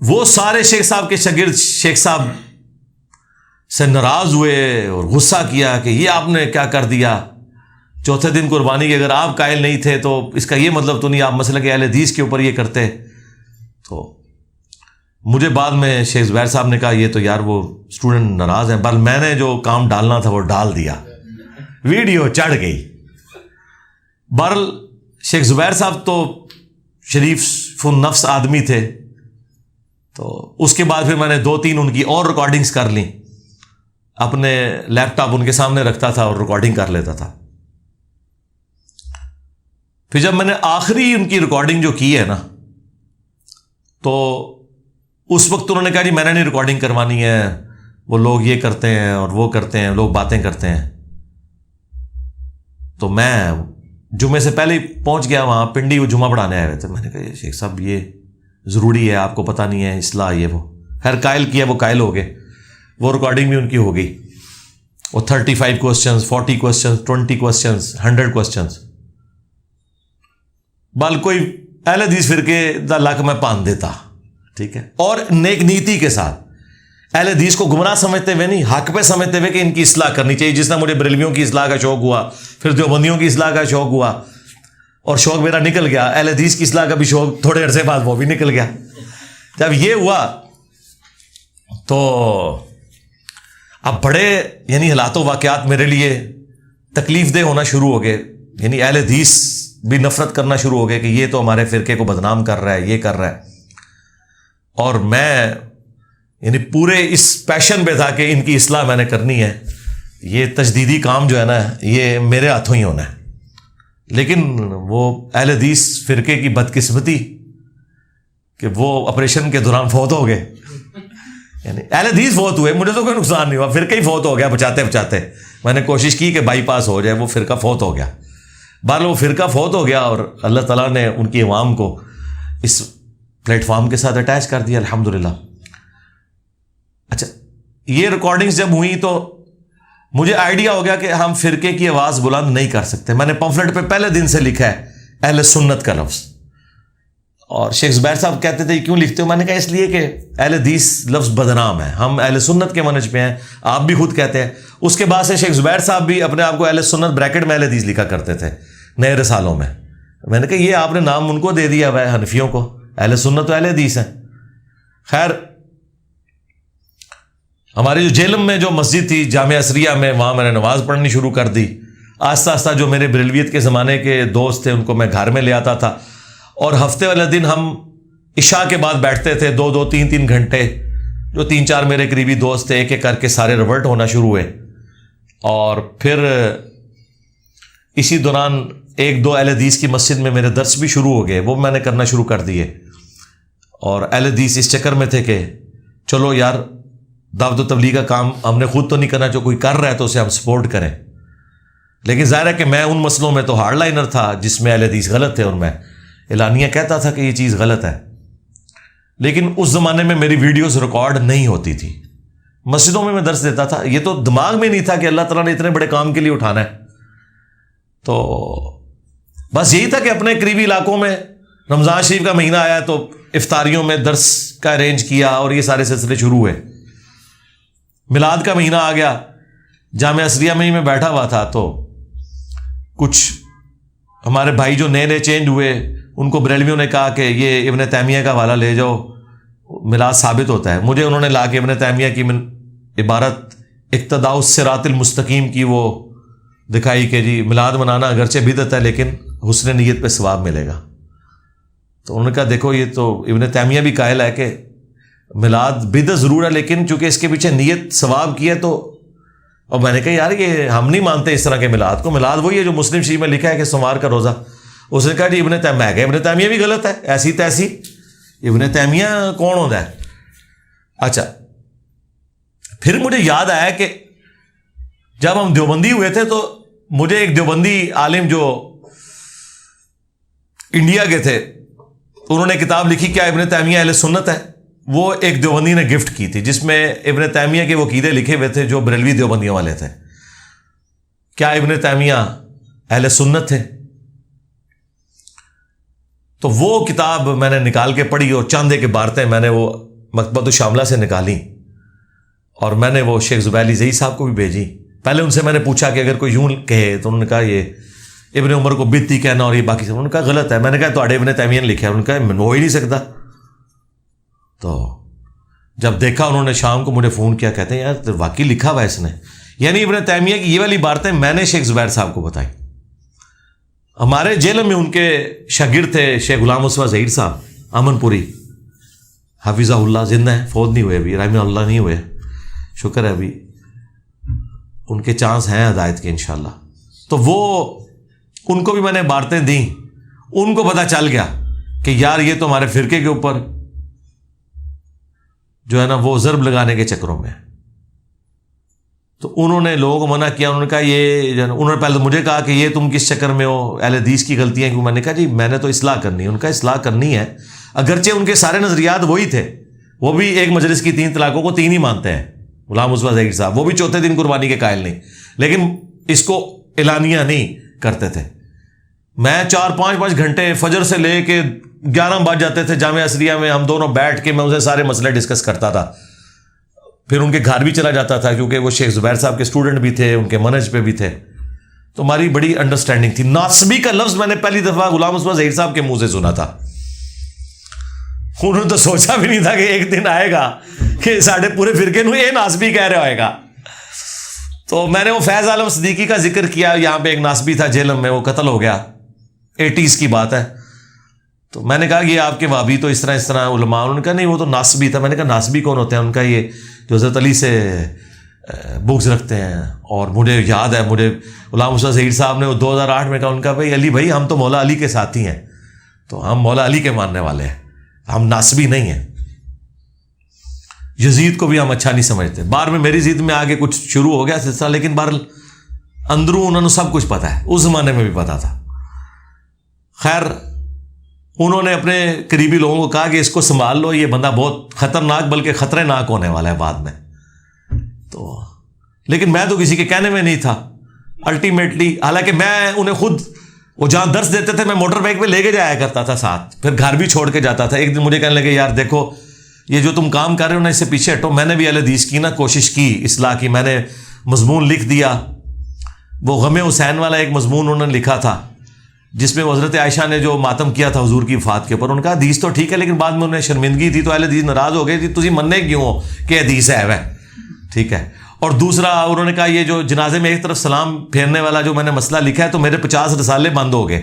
وہ سارے شیخ صاحب کے شاگرد شیخ صاحب سے ناراض ہوئے اور غصہ کیا کہ یہ آپ نے کیا کر دیا. چوتھے دن قربانی کے اگر آپ قائل نہیں تھے تو اس کا یہ مطلب تو نہیں آپ مسئلہ کہ اہل حدیث کے اوپر یہ کرتے. تو مجھے بعد میں شیخ زبیر صاحب نے کہا یہ تو یار وہ اسٹوڈنٹ ناراض ہیں. بل میں نے جو کام ڈالنا تھا وہ ڈال دیا, ویڈیو چڑھ گئی. بہرحال شیخ زبیر صاحب تو شریف النفس آدمی تھے, تو اس کے بعد پھر میں نے 2-3 ان کی اور ریکارڈنگز کر لیں. اپنے لیپ ٹاپ ان کے سامنے رکھتا تھا اور ریکارڈنگ کر لیتا تھا. پھر جب میں نے آخری ان کی ریکارڈنگ جو کی ہے نا, تو اس وقت انہوں نے کہا جی میں نے نہیں ریکارڈنگ کروانی ہے, وہ لوگ یہ کرتے ہیں اور وہ کرتے ہیں, لوگ باتیں کرتے ہیں. تو میں جمعے سے پہلے ہی پہنچ گیا وہاں پنڈی, وہ جمعہ پڑھانے آئے ہوئے تھے. میں نے کہا شیخ صاحب یہ ضروری ہے, آپ کو پتہ نہیں ہے اصلاح یہ وہ. خیر قائل کیا, وہ قائل ہو گئے. وہ ریکارڈنگ بھی ان کی ہو گئی. وہ 35 کوسچنز, 40 کوسچنز, 20 کوسچنز, 100 کوسچنز. بل کوئی اہل حدیث فرقے دا لک میں پان دیتا. ٹھیک ہے, اور نیک نیتی کے ساتھ, اہل حدیث کو گمراہ سمجھتے ہوئے نہیں, حق پہ سمجھتے ہوئے کہ ان کی اصلاح کرنی چاہیے. جس طرح مجھے بریلویوں کی اصلاح کا شوق ہوا, پھر دیوبندیوں کی اصلاح کا شوق ہوا, اور شوق میرا نکل گیا. اہل حدیث کی اصلاح کا بھی شوق تھوڑے عرصے بعد وہ بھی نکل گیا. جب یہ ہوا تو اب بڑے یعنی حالات و واقعات میرے لیے تکلیف دہ ہونا شروع ہو گئے. یعنی اہل حدیث بھی نفرت کرنا شروع ہو گئے کہ یہ تو ہمارے فرقے کو بدنام کر رہا ہے, یہ کر رہا ہے. اور میں یعنی پورے اس پیشن پہ تھا کہ ان کی اصلاح میں نے کرنی ہے. یہ تجدیدی کام جو ہے نا یہ میرے ہاتھوں ہی ہونا ہے. لیکن وہ اہل حدیث فرقے کی بدقسمتی کہ وہ آپریشن کے دوران فوت ہو گئے. یعنی اہل حدیث فوت ہوئے, مجھے تو کوئی نقصان نہیں ہوا, فرقہ ہی فوت ہو گیا بچاتے بچاتے. میں نے کوشش کی کہ بائی پاس ہو جائے, وہ فرقہ فوت ہو گیا. بہرحال وہ فرقہ فوت ہو گیا, اور اللہ تعالیٰ نے ان کی عوام کو اس پلیٹ فارم کے ساتھ اٹیچ کر دیا الحمدللہ. اچھا, یہ ریکارڈنگز جب ہوئی تو مجھے آئیڈیا ہو گیا کہ ہم فرقے کی آواز بلند نہیں کر سکتے. میں نے پمفلٹ پہ پہلے دن سے لکھا ہے اہل سنت کا لفظ, اور شیخ زبیر صاحب کہتے تھے کیوں لکھتے ہو؟ میں نے کہا اس لیے کہ اہل حدیث لفظ بدنام ہے, ہم اہل سنت کے منہج پہ ہیں, آپ بھی خود کہتے ہیں. اس کے بعد سے شیخ زبیر صاحب بھی اپنے آپ کو اہل سنت بریکٹ میں اہل حدیث لکھا کرتے تھے نئے رسالوں میں. میں نے کہا یہ آپ نے نام ان کو دے دیا ہوا ہے حنفیوں کو، اہل سنت تو اہل حدیث ہیں. خیر ہماری جو جہلم میں جو مسجد تھی جامعہ عصریہ میں، وہاں میں نے نماز پڑھنی شروع کر دی. آہستہ آہستہ جو میرے بریلویت کے زمانے کے دوست تھے ان کو میں گھر میں لے آتا تھا، اور ہفتے والے دن ہم عشاء کے بعد بیٹھتے تھے 2-2 3-3 گھنٹے. جو 3-4 میرے قریبی دوست تھے ایک ایک کر کے سارے ریورٹ ہونا شروع ہوئے. اور پھر اسی دوران 1-2 اہل حدیث کی مسجد میں میرے درس بھی شروع ہو گئے، وہ میں نے کرنا شروع کر دیے. اور اہل حدیث اس چکر میں تھے کہ چلو یار دعوت و تبلیغ کا کام ہم نے خود تو نہیں کرنا، جو کوئی کر رہا ہے تو اسے ہم سپورٹ کریں. لیکن ظاہر ہے کہ میں ان مسئلوں میں تو ہارڈ لائنر تھا جس میں اہل حدیث غلط تھے، اور میں اعلانیہ کہتا تھا کہ یہ چیز غلط ہے. لیکن اس زمانے میں میری ویڈیوز ریکارڈ نہیں ہوتی تھی، مسجدوں میں درس دیتا تھا. یہ تو دماغ میں نہیں تھا کہ اللہ تعالیٰ نے اتنے بڑے کام کے لیے اٹھانا ہے. تو بس یہی تھا کہ اپنے قریبی علاقوں میں رمضان شریف کا مہینہ آیا تو افطاریوں میں درس کا ارینج کیا، اور یہ سارے سلسلے شروع ہوئے. میلاد کا مہینہ آ گیا، جامعہ عصریہ میں ہی میں بیٹھا ہوا تھا، تو کچھ ہمارے بھائی جو نئے نئے چینج ہوئے ان کو بریلویوں نے کہا کہ یہ ابن تیمیہ کا حوالہ لے جاؤ، میلاد ثابت ہوتا ہے. مجھے انہوں نے لا کے ابن تیمیہ کی عبارت اقتداء الصراط المستقیم کی وہ دکھائی کہ جی میلاد منانا اگرچہ بدعت ہے لیکن حسن نیت پہ ثواب ملے گا. تو انہوں نے کہا دیکھو یہ تو ابن تیمیہ بھی قائل ہے کہ میلاد بدعت ضرور ہے لیکن چونکہ اس کے پیچھے نیت ثواب کی ہے تو. اور میں نے کہا یار یہ ہم نہیں مانتے اس طرح کے میلاد کو، میلاد وہی ہے جو مسلم شریف میں لکھا ہے کہ سوموار کا روزہ. اس نے کہا جی ابن تیمیہ بھی غلط ہے، ایسی تیسی ابن تیمیہ کون ہوتا ہے. اچھا پھر مجھے یاد آیا کہ جب ہم دیوبندی ہوئے تھے تو مجھے ایک دیوبندی عالم جو انڈیا کے تھے انہوں نے کتاب لکھی کیا ابن تیمیہ اہل سنت ہے، وہ ایک دیوبندی نے گفٹ کی تھی جس میں ابن تیمیہ کے وہ عقیدے لکھے ہوئے تھے جو بریلوی دیوبندیوں والے تھے. کیا ابن تیمیہ اہل سنت تھے؟ تو وہ کتاب میں نے نکال کے پڑھی اور چاند ایک عبارتیں میں نے وہ مکتبۃ الشاملہ سے نکالی اور میں نے وہ شیخ زبیر علی زئی صاحب کو بھی بھیجی. پہلے ان سے میں نے پوچھا کہ اگر کوئی یوں کہے تو انہوں نے کہا یہ ابن عمر کو بدتی کہنا اور یہ باقی سب، انہوں نے کہا غلط ہے. میں نے کہا تو ابن تیمیہ نے لکھا ہے، انہوں نے کہا ہو ہی نہیں سکتا. تو جب دیکھا انہوں نے شام کو مجھے فون کیا، کہتے ہیں یار واقعی لکھا ہوا ہے اس نے. یعنی ابن تیمیہ کی یہ والی باتیں میں نے شیخ زبیر صاحب کو بتائی. ہمارے جیل میں ان کے شاگرد تھے شیخ غلام مصطفیٰ ظہیر صاحب امن پوری حافظہ اللہ، زندہ ہیں، فوت نہیں ہوئے ابھی، رحمہ اللہ نہیں ہوئے، شکر ہے ابھی ان کے چانس ہیں ہدایت کے انشاءاللہ. تو وہ ان کو بھی میں نے باتیں دیں، ان کو پتہ چل گیا کہ یار یہ تو ہمارے فرقے کے اوپر جو ہے نا وہ ضرب لگانے کے چکروں میں. تو انہوں نے لوگوں کو منع کیا، انہوں نے کہا یہ جو ہے نا، انہوں نے پہلے تو مجھے کہا کہ یہ تم کس چکر میں ہو، اہل حدیث کی غلطیاں کیوں. میں نے کہا جی میں نے تو اصلاح کرنی ہے. ان کا اصلاح کرنی ہے اگرچہ ان کے سارے نظریات وہی تھے، وہ بھی ایک مجلس کی 3 طلاقوں کو 3 ہی مانتے ہیں غلام مصطفیٰ ظہیر صاحب، وہ بھی چوتھے دن قربانی کے قائل نہیں، لیکن اس کو اعلانیہ نہیں کرتے تھے. میں 4-5 گھنٹے فجر سے لے کے 11 بج جاتے تھے جامعہ عصریہ میں، ہم دونوں بیٹھ کے میں اسے سارے مسئلے ڈسکس کرتا تھا. پھر ان کے گھر بھی چلا جاتا تھا کیونکہ وہ شیخ زبیر صاحب کے اسٹوڈنٹ بھی تھے، ان کے منہج پہ بھی تھے. تو ہماری بڑی انڈرسٹینڈنگ تھی. ناسبی کا لفظ میں نے پہلی دفعہ غلام مصطفیٰ ظہیر صاحب کے منہ سے سنا تھا. انہوں نے تو سوچا بھی نہیں تھا کہ ایک دن آئے گا کہ ساڑھے پورے فرقے نو یہ ناسبی کہہ رہا ہوئے گا. تو میں نے وہ فیض عالم صدیقی کا ذکر کیا، یہاں پہ ایک ناسبی تھا جیلم میں، وہ قتل ہو گیا، 80s کی بات ہے. تو میں نے کہا یہ آپ کے وہابی تو اس طرح علماء، انہوں نے کہا نہیں وہ تو ناسبی تھا. میں نے کہا ناسبی کون ہوتے ہیں؟ ان کا یہ جو حضرت علی سے بغض رکھتے ہیں. اور مجھے یاد ہے مجھے غلام مصطفیٰ ظہیر صاحب نے وہ 2008 میں کہا، ان کا بھائی علی بھائی ہم تو مولا علی کے ساتھی ہیں، تو ہم مولا علی کے ماننے والے ہیں، ہم ناسبی نہیں ہیں. یزید کو بھی ہم اچھا نہیں سمجھتے. بعد میں میری ضد میں آگے کچھ شروع ہو گیا سلسلہ، لیکن بہرحال اندروں انہوں نے سب کچھ پتا ہے، اس زمانے میں بھی پتا تھا. خیر انہوں نے اپنے قریبی لوگوں کو کہا کہ اس کو سنبھال لو، یہ بندہ بہت خطرناک بلکہ خطرے ناک ہونے والا ہے بعد میں. تو لیکن میں تو کسی کے کہنے میں نہیں تھا الٹیمیٹلی. حالانکہ میں انہیں خود وہ جہاں درس دیتے تھے میں موٹر بائک پہ لے کے جایا کرتا تھا ساتھ، پھر گھر بھی چھوڑ کے جاتا تھا. ایک دن مجھے کہنے لگے یار دیکھو یہ جو تم کام کر رہے ہو نا اس سے پیچھے ہٹو. میں نے بھی اہل حدیث کی نا کوشش کی اصلاح کی، میں نے مضمون لکھ دیا. وہ غم حسین والا ایک مضمون انہوں نے لکھا تھا جس میں حضرت عائشہ نے جو ماتم کیا تھا حضور کی وفات کے اوپر. انہوں نے کہا حدیث تو ٹھیک ہے لیکن بعد میں انہیں شرمندگی تھی تو اہل حدیث ناراض ہو گئے تھی, تجھے مننے کیوں ہو کہ حدیث ہے وہ, ٹھیک ہے. اور دوسرا انہوں نے کہا یہ جو جنازے میں ایک طرف سلام پھیرنے والا جو میں نے مسئلہ لکھا ہے تو میرے 50 رسالے بند ہو گئے,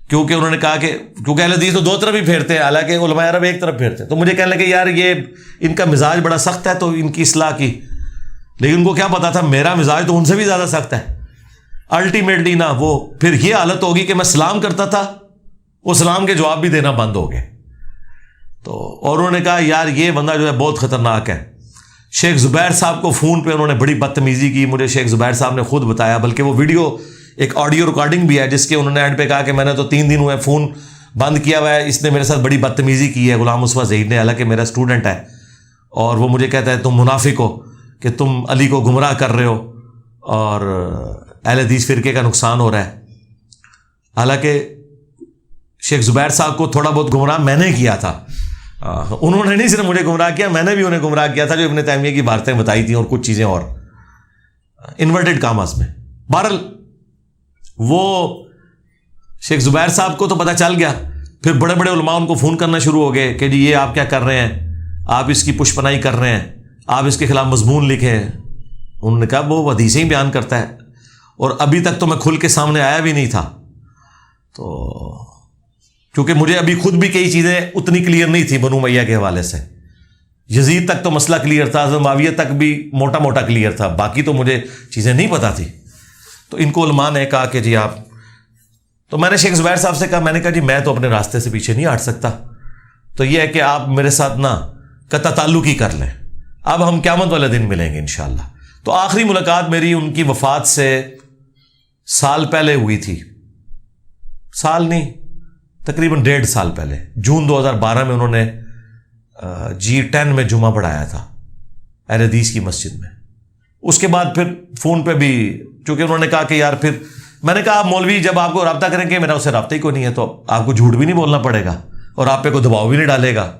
کیونکہ انہوں نے کہا کہ کیونکہ اہل حدیث تو دو طرف ہی پھیرتے ہیں, حالانکہ علماء عرب ایک طرف پھیرتے ہیں. تو مجھے کہنے لگے یار یہ ان کا مزاج بڑا سخت ہے تو ان کی اصلاح کی, لیکن ان کو کیا پتا تھا میرا مزاج تو ان سے بھی زیادہ سخت ہے. الٹیمیٹلی نا وہ پھر یہ حالت ہوگی کہ میں سلام کرتا تھا, وہ سلام کے جواب بھی دینا بند ہو گئے. تو اور انہوں نے کہا یار یہ بندہ جو ہے بہت خطرناک ہے. شیخ زبیر صاحب کو فون پہ انہوں نے بڑی بدتمیزی کی, مجھے شیخ زبیر صاحب نے خود بتایا, بلکہ وہ ویڈیو ایک آڈیو ریکارڈنگ بھی ہے جس کے انہوں نے اینڈ پہ کہا کہ میں نے تو 3 دن ہوئے فون بند کیا ہوا ہے, اس نے میرے ساتھ بڑی بدتمیزی کی ہے غلام مصطفیٰ ظہیر نے, حالانکہ میرا اسٹوڈنٹ ہے, اور وہ مجھے کہتا ہے تم منافق ہو کہ تم علی کو گمراہ کر رہے ہو اور اہل حدیث فرقے کا نقصان ہو رہا ہے. حالانکہ شیخ زبیر صاحب کو تھوڑا بہت گمراہ میں نے کیا تھا, انہوں نے نہیں صرف مجھے گمراہ کیا, میں نے بھی انہیں گمراہ کیا تھا جو ابن تیمیہ کی باتیں بتائی تھیں اور کچھ چیزیں اور انورٹڈ کاماز میں. بہرحال وہ شیخ زبیر صاحب کو تو پتہ چل گیا, پھر بڑے بڑے علماء ان کو فون کرنا شروع ہو گئے کہ جی یہ آپ کیا کر رہے ہیں, آپ اس کی پشپنائی کر رہے ہیں, آپ اس کے خلاف مضمون لکھیں. انہوں نے کہا وہ حدیثیں ہی بیان کرتا ہے, اور ابھی تک تو میں کھل کے سامنے آیا بھی نہیں تھا. تو کیونکہ مجھے ابھی خود بھی کئی چیزیں اتنی کلیئر نہیں تھی بنو امیہ کے حوالے سے. یزید تک تو مسئلہ کلیئر تھا, حضرت معاویہ تک بھی موٹا موٹا کلیئر تھا, باقی تو مجھے چیزیں نہیں پتہ تھی. تو ان کو علماء نے کہا کہ جی آپ, تو میں نے شیخ زبیر صاحب سے کہا, میں نے کہا جی میں تو اپنے راستے سے پیچھے نہیں ہٹ سکتا, تو یہ ہے کہ آپ میرے ساتھ نا قطع تعلق ہی کر لیں, اب ہم قیامت والے دن ملیں گے انشاءاللہ. تو آخری ملاقات میری ان کی وفات سے سال پہلے ہوئی تھی, سال نہیں تقریباً 1.5 سال پہلے, جون 2012 میں انہوں نے G10 میں جمعہ پڑھایا تھا اہل حدیث کی مسجد میں. اس کے بعد پھر فون پہ بھی چونکہ انہوں نے کہا کہ یار, پھر میں نے کہا آپ مولوی جب آپ کو رابطہ کریں گے, میرا اسے رابطہ ہی کوئی نہیں ہے, تو آپ کو جھوٹ بھی نہیں بولنا پڑے گا اور آپ پہ کوئی دباؤ بھی نہیں ڈالے گا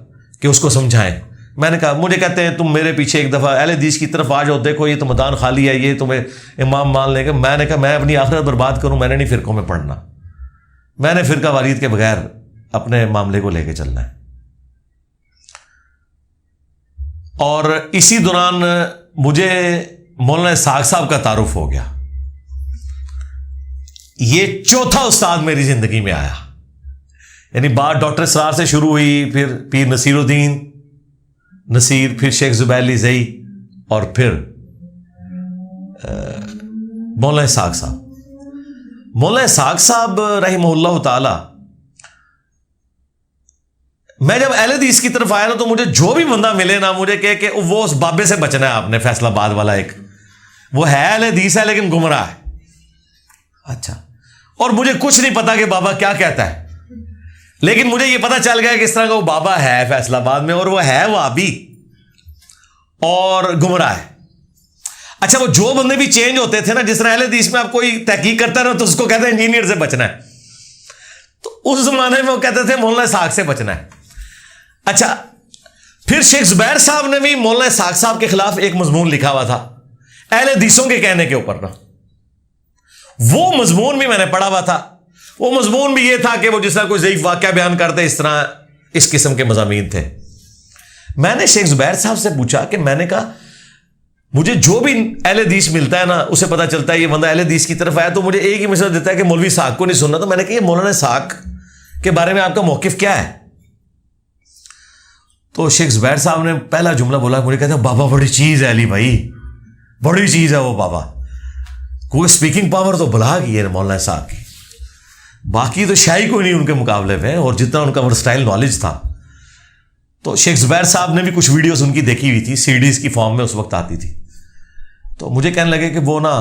کہ اس کو سمجھائیں. میں نے کہا, مجھے کہتے ہیں تم میرے پیچھے ایک دفعہ اہل حدیث کی طرف آ جاؤ, دیکھو یہ تو میدان خالی ہے, یہ تمہیں امام مان لیں گے. میں نے کہا میں اپنی آخرت برباد کروں, میں نے نہیں فرقوں میں پڑھنا, میں نے فرقہ واریت کے بغیر اپنے معاملے کو لے کے چلنا ہے. اور اسی دوران مجھے مولانا اسحاق صاحب کا تعارف ہو گیا. یہ چوتھا استاد میری زندگی میں آیا, یعنی بات ڈاکٹر اسرار سے شروع ہوئی, پھر پیر نصیر الدین نصیر, پھر شیخ زبیر علی زئی, اور پھر مولانا اسحاق صاحب. مولانا اسحاق صاحب رحمہ اللہ تعالی, میں جب اہل حدیث کی طرف آیا نا تو مجھے جو بھی بندہ ملے نا مجھے کہ وہ اس بابے سے بچنا ہے آپ نے, فیصلہ آباد والا ایک, وہ ہے اہل حدیث ہے لیکن گمراہ ہے. اچھا, اور مجھے کچھ نہیں پتا کہ بابا کیا کہتا ہے, لیکن مجھے یہ پتا چل گیا کہ اس طرح کا وہ بابا ہے فیصلہ آباد میں, اور وہ ہے وہابی اور گمراہ ہے. اچھا, وہ جو بندے بھی چینج ہوتے تھے نا, جس طرح اہل حدیث میں آپ کوئی تحقیق کرتا ہے نا تو اس کو کہتے ہیں انجینئر سے بچنا ہے, تو اس زمانے میں وہ کہتے تھے مولانا اسحاق سے بچنا ہے. اچھا, پھر شیخ زبیر صاحب نے بھی مولانا اسحاق صاحب کے خلاف ایک مضمون لکھا ہوا تھا اہل حدیثوں کے کہنے کے اوپر نا, وہ مضمون بھی میں نے پڑھا ہوا تھا. وہ مضمون بھی یہ تھا کہ وہ جس طرح کوئی ضعیف واقعہ بیان کرتے, اس طرح اس قسم کے مضامین تھے. میں نے شیخ زبیر صاحب سے پوچھا کہ میں نے کہا مجھے جو بھی اہل حدیث ملتا ہے نا اسے پتا چلتا ہے یہ بندہ اہل حدیث کی طرف آیا, تو مجھے ایک ہی مشورہ دیتا ہے کہ مولوی اسحاق کو نہیں سننا. تو میں نے کہا یہ مولانا اسحاق کے بارے میں آپ کا موقف کیا ہے؟ تو شیخ زبیر صاحب نے پہلا جملہ بولا, مجھے کہتے ہیں بابا بڑی چیز ہے علی بھائی, بڑی چیز ہے وہ بابا, کوئی اسپیکنگ پاور تو بلا گئی ہے مولانا صاحب کی, باقی تو شاہی کوئی نہیں ان کے مقابلے میں, اور جتنا ان کا ورسٹائل نالج تھا. تو شیخ زبیر صاحب نے بھی کچھ ویڈیوز ان کی دیکھی ہوئی تھی, CDs کی فارم میں اس وقت آتی تھی. تو مجھے کہنے لگے کہ وہ نا,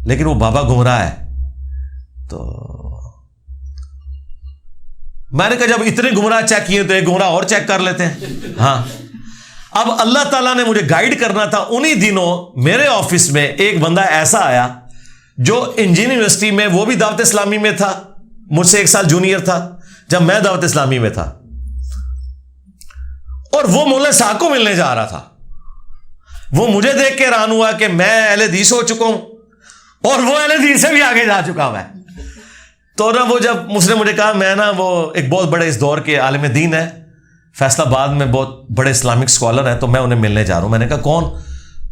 لیکن وہ بابا گمراہ ہے. تو میں نے کہا جب اتنے گمراہ چیک کیے تو ایک گمراہ اور چیک کر لیتے ہیں. ہاں, اب اللہ تعالیٰ نے مجھے گائیڈ کرنا تھا. انہی دنوں میرے آفس میں ایک بندہ ایسا آیا جو انجینئرنگ یونیورسٹی میں, وہ بھی دعوت اسلامی میں تھا, مجھ سے 1 سال جونیئر تھا جب میں دعوت اسلامی میں تھا, اور وہ مولانا اسحاق کو ملنے جا رہا تھا. وہ مجھے دیکھ کے حیران ہوا کہ میں اہل حدیث ہو چکا ہوں اور وہ اہل حدیث سے بھی آگے جا چکا ہوا ہے. تو نا وہ جب اس نے مجھے کہا، میں نا وہ ایک بہت بڑے اس دور کے عالم دین ہے فیصل آباد میں، بہت بڑے اسلامک اسکالر ہیں، تو میں انہیں ملنے جا رہا ہوں. میں نے کہا کون؟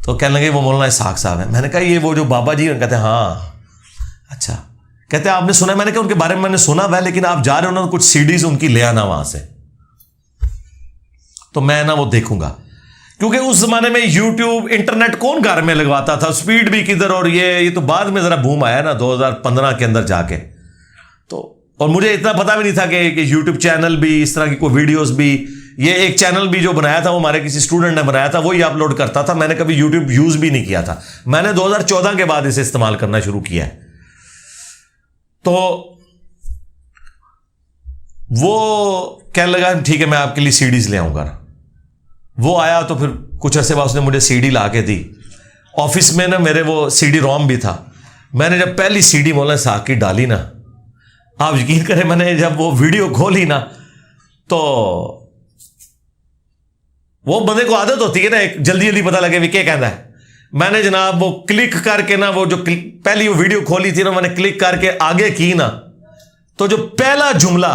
تو کہنے لگے وہ مولانا اسحاق صاحب ہیں. میں نے کہا یہ وہ جو بابا جی ہیں؟ کہتے ہیں ہاں. اچھا. کہتے ہیں آپ نے سنا؟ میں نے کہا ان کے بارے میں نے سنا ہوا ہے، لیکن آپ جا رہے ہو نا کچھ سیڈیز ان کی لے آنا وہاں سے، تو میں نا وہ دیکھوں گا. کیونکہ اس زمانے میں یوٹیوب انٹرنیٹ کون گھر میں لگواتا تھا، سپیڈ بھی کدھر، اور یہ تو بعد میں ذرا بوم آیا نا 2015 کے اندر جا کے. تو اور مجھے اتنا پتا بھی نہیں تھا کہ یوٹیوب چینل بھی اس طرح کی کوئی ویڈیوز بھی، یہ ایک چینل بھی جو بنایا تھا وہ ہمارے کسی اسٹوڈنٹ نے بنایا تھا، وہی اپلوڈ کرتا تھا. میں نے کبھی یوٹیوب یوز بھی نہیں کیا تھا. میں نے 2014 کے بعد اسے استعمال کرنا شروع کیا ہے. تو وہ کہنے لگا ٹھیک ہے میں آپ کے لیے سی ڈیز لے آؤں گا. وہ آیا تو پھر کچھ عرصے بعد اس نے مجھے سی ڈی لا کے دی. آفس میں نا میرے وہ سی ڈی روم بھی تھا. میں نے جب پہلی سی ڈی مولانا اسحاق کی ڈالی نا، آپ یقین کریں میں نے جب وہ ویڈیو کھولی نا، تو وہ بندے کو عادت ہوتی ہے نا ایک جلدی جلدی پتہ لگے بھی کیا کہنا ہے. میں نے جناب وہ کلک کر کے نا، وہ جو پہلی وہ ویڈیو کھولی تھی نا، میں نے کلک کر کے آگے کی نا، تو جو پہلا جملہ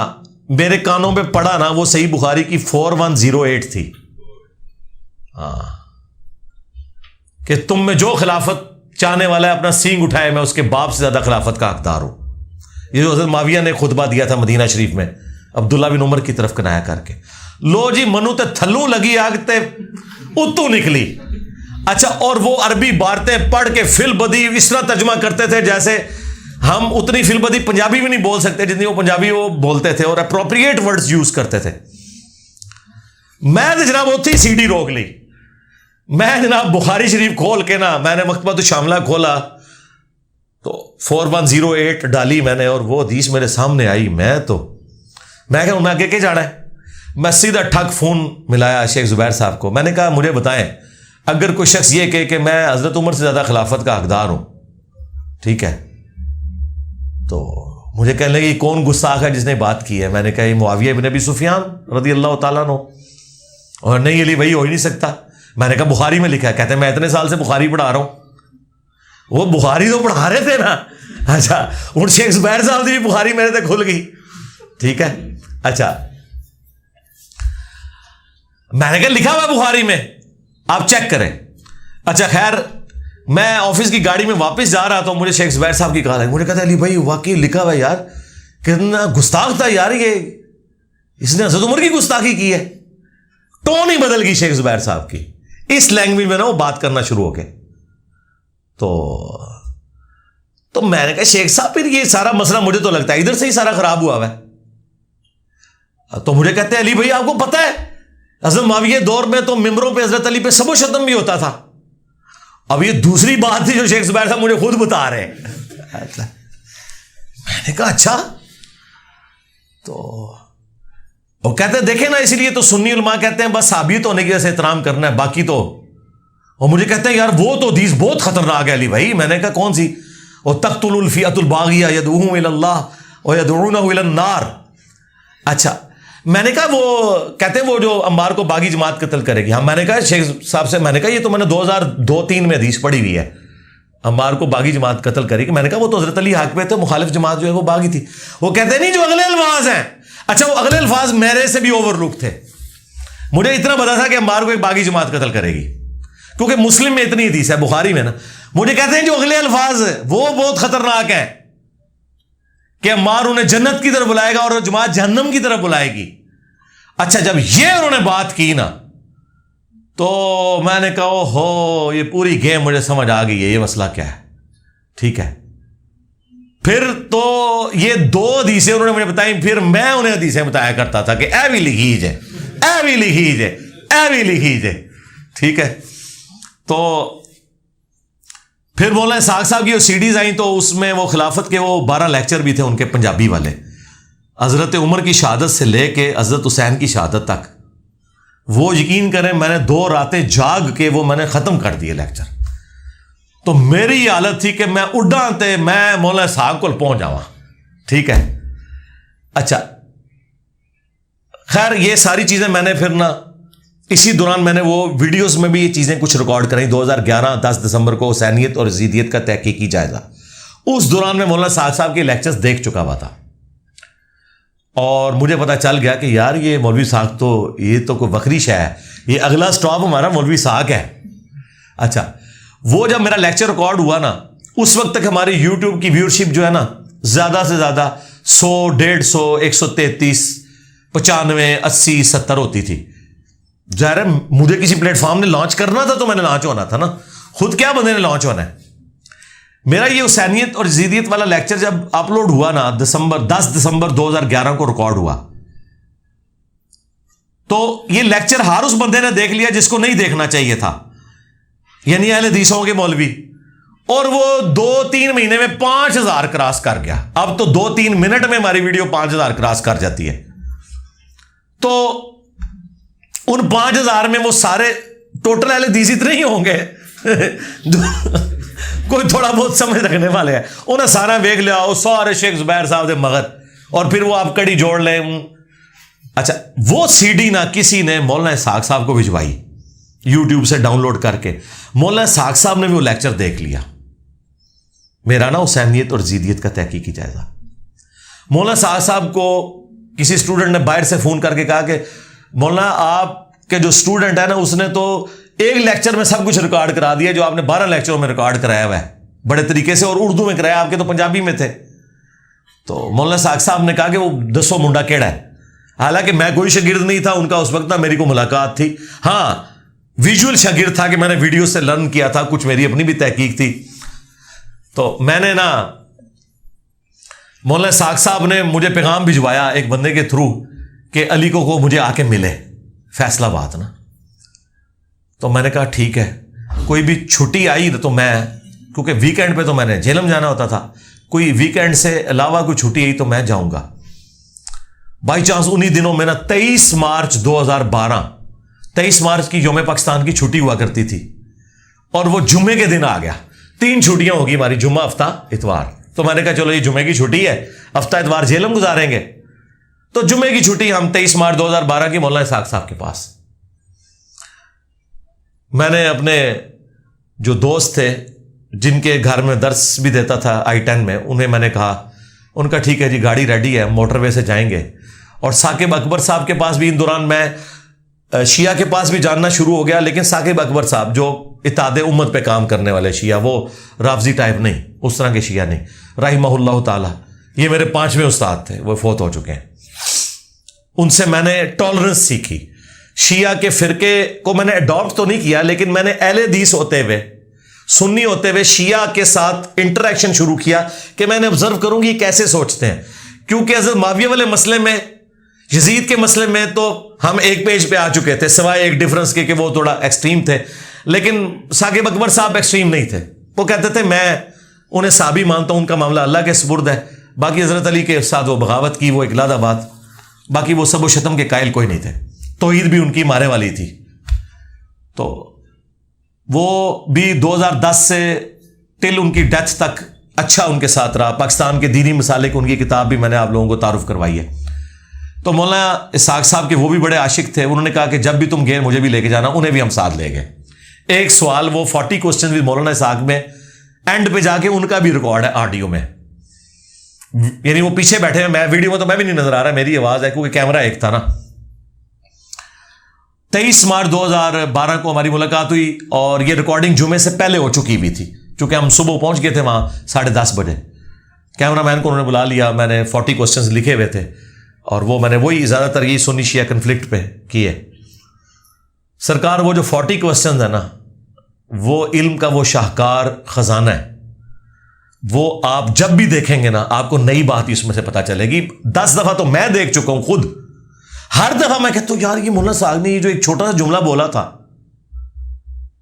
میرے کانوں پہ پڑا نا وہ صحیح بخاری کی 4108 تھی. ہاں، کہ تم میں جو خلافت چاہنے والا ہے اپنا سینگ اٹھائے، میں اس کے باپ سے زیادہ خلافت کا حقدار ہوں. یہ جو حضرت معاویہ نے خطبہ دیا تھا مدینہ شریف میں عبداللہ بن عمر کی طرف کنایا کر کے، لو جی منو تے تھلوں لگی آگ تے اتو نکلی. اچھا، اور وہ عربی بارتیں پڑھ کے فل بدی اس طرح ترجمہ کرتے تھے جیسے ہم اتنی فل بدی پنجابی بھی نہیں بول سکتے جتنی وہ پنجابی وہ بولتے تھے، اور اپروپریٹ ورڈز یوز کرتے تھے. میں تو جناب اتنی سی ڈی روک لی. میں جناب بخاری شریف کھول کے نا، میں نے مکتبۃ الشاملہ کھولا تو 4108 ڈالی میں نے، اور وہ حدیث میرے سامنے آئی. میں کہ میں آگے جانا ہے. میں سیدھا ٹھگ فون ملایا شیخ زبیر صاحب کو. میں نے کہا مجھے بتائیں اگر کوئی شخص یہ کہے کہ میں حضرت عمر سے زیادہ خلافت کا حقدار ہوں، ٹھیک ہے، تو مجھے کہنے لگے کون گستاخ ہے جس نے بات کی ہے. میں نے کہا یہ معاویہ بن ابی سفیان رضی اللہ تعالیٰ عنہ. اور نہیں علی وہی ہو ہی نہیں سکتا. میں نے کہا بخاری میں لکھا ہے. کہتے ہیں میں اتنے سال سے بخاری پڑھا رہا ہوں. وہ بخاری تو پڑھا رہے تھے نا. اچھا، ہوں شیخ زبیر صاحب کی بخاری میرے سے کھل گئی. ٹھیک ہے. اچھا، میں نے کہا لکھا ہوا بخاری میں، آپ چیک کریں. اچھا خیر، میں آفس کی گاڑی میں واپس جا رہا تو مجھے شیخ زبیر صاحب کی کال ہے. مجھے کہتا ہے علی بھائی واقعی لکھا ہوا ہے یار، کتنا گستاخ تھا یار یہ، اس نے حضرت عمر کی گستاخی کی ہے. ٹون ہی بدل گئی شیخ زبیر صاحب کی. اس لینگویج میں نا وہ بات کرنا شروع ہو گئے. تو میں نے کہا شیخ صاحب پھر یہ سارا مسئلہ مجھے تو لگتا ہے ادھر سے ہی سارا خراب ہوا ہے. تو مجھے کہتے ہیں علی بھائی آپ کو پتہ ہے حضرت معاویہ دور میں تو ممبروں پہ حضرت علی پہ سب و شتم بھی ہوتا تھا. اب یہ دوسری بات تھی جو شیخ زبیر صاحب مجھے خود بتا رہے ہیں. میں نے کہا اچھا. تو وہ کہتے ہیں دیکھیں نا، اسی لیے تو سنی علماء کہتے ہیں بس ثابت ہونے کی وجہ سے احترام کرنا ہے، باقی تو. اور مجھے کہتے ہیں یار وہ تو حدیث بہت خطرناک ہے علی بھائی. میں نے کہا کون سی؟ اور تقتل الفئۃ الباغیہ یدعوہم الی اللہ ویدعونہ الی النار. اچھا، میں نے کہا وہ کہتے ہیں وہ جو عمار کو باغی جماعت قتل کرے گی. ہاں، میں نے کہا شیخ صاحب سے، میں نے کہا یہ تو میں نے 2002-3 میں حدیث پڑھی ہوئی ہے، عمار کو باغی جماعت قتل کرے گی. میں نے کہا وہ تو حضرت علی حق پہ تھے، مخالف جماعت جو ہے وہ باغی تھی. وہ کہتے ہیں نہیں جو اگلے الفاظ ہیں. اچھا، وہ اگلے الفاظ میرے سے بھی اوور لک تھے. مجھے اتنا پتا تھا کہ عمار کو ایک باغی جماعت قتل کرے گی، کیونکہ مسلم میں اتنی حدیث ہے، بخاری میں نا. مجھے کہتے ہیں جو اگلے الفاظ وہ بہت خطرناک ہیں کہ عمار انہیں جنت کی طرف بلائے گا اور جماعت جہنم کی طرف بلائے گی. اچھا، جب یہ انہوں نے بات کی نا تو میں نے کہا ہو یہ پوری گیم مجھے سمجھ آ گئی ہے، یہ مسئلہ کیا ہے. ٹھیک ہے. پھر تو یہ 2 حدیثیں انہوں نے مجھے بتائی، پھر میں انہیں حدیثیں بتایا کرتا تھا کہ اے بھی لکھی جے، اے بھی لکھی جے، اے بھی لکھی جے. ٹھیک ہے. تو پھر مولانا اسحاق صاحب کی وہ سی ڈیز آئیں تو اس میں وہ خلافت کے وہ 12 لیکچر بھی تھے ان کے پنجابی والے، حضرت عمر کی شہادت سے لے کے حضرت حسین کی شہادت تک. وہ یقین کریں میں نے 2 راتیں جاگ کے وہ میں نے ختم کر دیے لیکچر. تو میری یہ حالت تھی کہ میں اڈاں تے میں مولانا صاحب کو پہنچ جاواں. ٹھیک ہے. اچھا خیر، یہ ساری چیزیں میں نے پھر نا اسی دوران میں نے وہ ویڈیوز میں بھی یہ چیزیں کچھ ریکارڈ کریں. 2011 10 دسمبر کو حسینیت اور یزیدیت کا تحقیقی جائزہ، اس دوران میں مولانا صاحب کے لیکچرز دیکھ چکا ہوا تھا. اور مجھے پتا چل گیا کہ یار یہ مولوی ساق تو یہ تو کوئی بکری شے ہے, یہ اگلا سٹاپ ہمارا مولوی ساق ہے. اچھا, وہ جب میرا لیکچر ریکارڈ ہوا نا, اس وقت تک ہماری یوٹیوب کی ویورشپ جو ہے نا زیادہ سے زیادہ 100, 150, 133, 95, 80, 70 ہوتی تھی. ظاہر ہے مجھے کسی پلیٹ فارم نے لانچ کرنا تھا تو میں نے لانچ ہونا تھا نا, خود کیا بندے نے لانچ ہونا ہے. میرا یہ حسینیت اور یزیدیت والا لیکچر جب اپلوڈ ہوا نا 10 دسمبر 2011 کو ریکارڈ ہوا, تو یہ لیکچر ہر اس بندے نے دیکھ لیا جس کو نہیں دیکھنا چاہیے تھا, یعنی اہل حدیثوں کے مولوی, اور وہ 2-3 مہینے میں 5000 کراس کر گیا. اب تو 2-3 منٹ میں ہماری ویڈیو 5000 کراس کر جاتی ہے. تو ان 5000 میں وہ سارے ٹوٹل اہل حدیث اتنے ہی ہوں گے کوئی تھوڑا بہت سمجھ رکھنے والے ہیں, انہیں سارا ویک لیا, وہ سارے شیخ زبیر صاحب دے مگر, اور پھر وہ آپ کڑی جوڑ لیں. اچھا, وہ سی ڈی نہ کسی نے مولانا اسحاق صاحب کو بھجوائی یوٹیوب سے ڈاؤن لوڈ کر کے. مولانا اسحاق صاحب نے بھی وہ لیکچر دیکھ لیا. میرا نا حسینیت اور یزیدیت کا تحقیقی جائزہ. مولانا اسحاق صاحب کو کسی اسٹوڈنٹ نے باہر سے فون کر کے کہا کہ مولانا آپ کے جو اسٹوڈنٹ ہے نا اس نے تو ایک لیکچر میں سب کچھ ریکارڈ کرا دیا جو آپ نے 12 لیکچروں میں ریکارڈ کرایا ہوا ہے بڑے طریقے سے, اور اردو میں کرایا, آپ کے تو پنجابی میں تھے. تو مولانا اسحاق صاحب نے کہا کہ وہ 10 منڈا کیڑا ہے. حالانکہ میں کوئی شاگرد نہیں تھا ان کا اس وقت, نہ میری کو ملاقات تھی. ہاں, ویژول شاگرد تھا کہ میں نے ویڈیو سے لرن کیا تھا, کچھ میری اپنی بھی تحقیق تھی. تو میں نے نا مولانا اسحاق صاحب نے مجھے پیغام بھجوایا ایک بندے کے تھرو کہ علی کو مجھے آ کے ملے فیصلہ بات نا. تو میں نے کہا ٹھیک ہے, کوئی بھی چھٹی آئی تو میں, کیونکہ ویکینڈ پہ تو میں نے جہلم جانا ہوتا تھا, کوئی ویکینڈ سے علاوہ کوئی چھٹی آئی تو میں جاؤں گا. بائی چانس انہی دنوں میں نا 23 مارچ 2012 23 مارچ کی یوم پاکستان کی چھٹی ہوا کرتی تھی, اور وہ جمعے کے دن آ گیا. 3 چھٹیاں ہوگی ہماری, جمعہ, ہفتہ, اتوار. تو میں نے کہا چلو یہ جمعے کی چھٹی ہے, ہفتہ اتوار جہلم گزاریں گے. تو جمعے کی چھٹی ہم 23 مارچ 2012 کی مولانا اسحاق صاحب کے پاس. میں نے اپنے جو دوست تھے جن کے گھر میں درس بھی دیتا تھا I-10 میں, انہیں میں نے کہا, ان کا ٹھیک ہے جی گاڑی ریڈی ہے, موٹر وے سے جائیں گے. اور ثاقب اکبر صاحب کے پاس بھی ان دوران میں شیعہ کے پاس بھی جاننا شروع ہو گیا, لیکن ثاقب اکبر صاحب جو اتحاد امت پہ کام کرنے والے شیعہ, وہ رافضی ٹائپ نہیں, اس طرح کے شیعہ نہیں, رحمہ اللہ تعالی. یہ میرے 5ویں استاد تھے, وہ فوت ہو چکے ہیں. ان سے میں نے ٹالرنس سیکھی. شیعہ کے فرقے کو میں نے اڈاپٹ تو نہیں کیا, لیکن میں نے اہل حدیث ہوتے ہوئے, سنی ہوتے ہوئے شیعہ کے ساتھ انٹریکشن شروع کیا کہ میں نے آبزرو کروں گی کیسے سوچتے ہیں. کیونکہ حضرت معاویہ والے مسئلے میں, یزید کے مسئلے میں تو ہم ایک پیج پہ آ چکے تھے, سوائے ایک ڈفرنس کے کہ وہ تھوڑا ایکسٹریم تھے. لیکن ثاقب اکبر صاحب ایکسٹریم نہیں تھے. وہ کہتے تھے میں انہیں صحابی مانتا ہوں, ان کا معاملہ اللہ کے سپرد ہے. باقی حضرت علی کے ساتھ وہ بغاوت کی, وہ ایک لادہ بات, باقی وہ سب و شتم کے قائل کوئی نہیں تھے. توحید بھی ان کی مارے والی تھی. تو وہ بھی 2010 سے ٹل ان کی ڈیتھ تک اچھا ان کے ساتھ رہا. پاکستان کے دینی مسالے کی ان کی کتاب بھی میں نے آپ لوگوں کو تعارف کروائی ہے. تو مولانا اسحاق صاحب کے وہ بھی بڑے عاشق تھے, انہوں نے کہا کہ جب بھی تم گئے مجھے بھی لے کے جانا, انہیں بھی ہم ساتھ لے گئے. ایک سوال, وہ 40 کوسچن بھی مولانا اسحاق میں اینڈ پہ جا کے ان کا بھی ریکارڈ ہے آڈیو میں, یعنی وہ پیچھے بیٹھے ہیں, میں ویڈیو میں تو میں بھی نہیں نظر آ رہا, میری آواز ہے کیونکہ کیمرہ ایک تھا نا. 23 مارچ 2012 کو ہماری ملاقات ہوئی, اور یہ ریکارڈنگ جمعے سے پہلے ہو چکی ہوئی تھی, چونکہ ہم صبح پہنچ گئے تھے وہاں 10:30 بجے. کیمرہ مین کو انہوں نے بلا لیا, میں نے 40 کوسچنز لکھے ہوئے تھے, اور وہ میں نے وہی زیادہ تر یہ سنی شیعہ کنفلکٹ پہ کیے. سرکار وہ جو 40 کوسچنز ہیں نا, وہ علم کا وہ شاہکار خزانہ ہے. وہ آپ جب بھی دیکھیں گے نا آپ کو نئی بات ہی اس میں سے پتہ چلے گی. 10 دفعہ تو میں دیکھ چکا ہوں خود, ہر دفعہ میں کہتا ہوں یار یہ مولانا صاحب نے یہ جو ایک چھوٹا سا جملہ بولا تھا,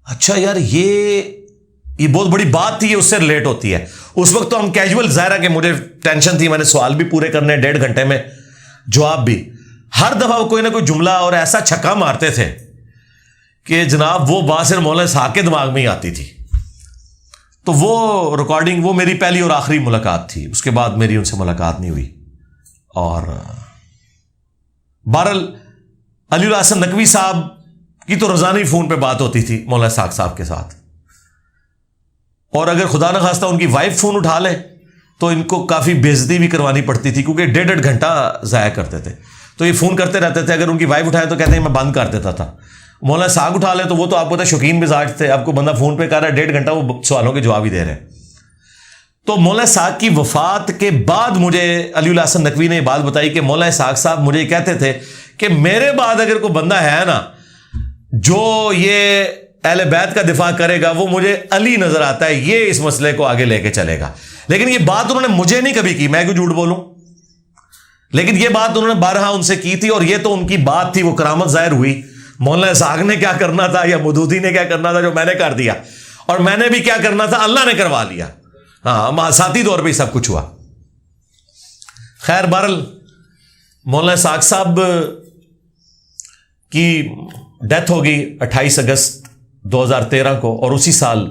اچھا یار یہ بہت بڑی بات تھی, یہ اس سے ریلیٹ ہوتی ہے. اس وقت تو ہم کیجول, ظاہر ہے کہ مجھے ٹینشن تھی, میں نے سوال بھی پورے کرنے 1.5 گھنٹے میں, جواب بھی. ہر دفعہ وہ کوئی نہ کوئی جملہ اور ایسا چھکا مارتے تھے کہ جناب وہ بات صرف مولانا صاحب کے دماغ میں ہی آتی تھی. تو وہ ریکارڈنگ, وہ میری پہلی اور آخری ملاقات تھی, اس کے بعد میری ان سے ملاقات نہیں ہوئی. اور بہرحال علی الحسن نقوی صاحب کی تو روزانہ ہی فون پہ بات ہوتی تھی مولانا اسحاق صاحب کے ساتھ, اور اگر خدا نخواستہ ان کی وائف فون اٹھا لے تو ان کو کافی بےعزتی بھی کروانی پڑتی تھی کیونکہ 1.5 گھنٹہ ضائع کرتے تھے. تو یہ فون کرتے رہتے تھے. اگر ان کی وائف اٹھائے تو کہتے ہیں میں بند کر دیتا تھا. مولانا اسحاق اٹھا لے تو وہ تو آپ کو پتہ شوقین مزاج تھے. آپ کو بندہ فون پہ کر رہا ہے 1.5 گھنٹہ وہ سوالوں کے جواب ہی دے رہے ہیں. تو مولانا اسحاق کی وفات کے بعد مجھے علی اللہ حسن نقوی نے یہ بات بتائی کہ مولانا اسحاق صاحب مجھے یہ کہتے تھے کہ میرے بعد اگر کوئی بندہ ہے نا جو یہ اہل بیت کا دفاع کرے گا وہ مجھے علی نظر آتا ہے, یہ اس مسئلے کو آگے لے کے چلے گا. لیکن یہ بات انہوں نے مجھے نہیں کبھی کی, میں کیوں جھوٹ بولوں, لیکن یہ بات انہوں نے بارہا ان سے کی تھی اور یہ تو ان کی بات تھی, وہ کرامت ظاہر ہوئی. مولانا اسحاق نے کیا کرنا تھا یا مودودی نے کیا کرنا تھا جو میں نے کر دیا, اور میں نے بھی کیا کرنا تھا اللہ نے کروا لیا. ہاں ذاتی طور پہ سب کچھ ہوا. خیر بہرحال مولانا اسحاق صاحب کی ڈیتھ ہو گئی 28 اگست 2013 کو, اور اسی سال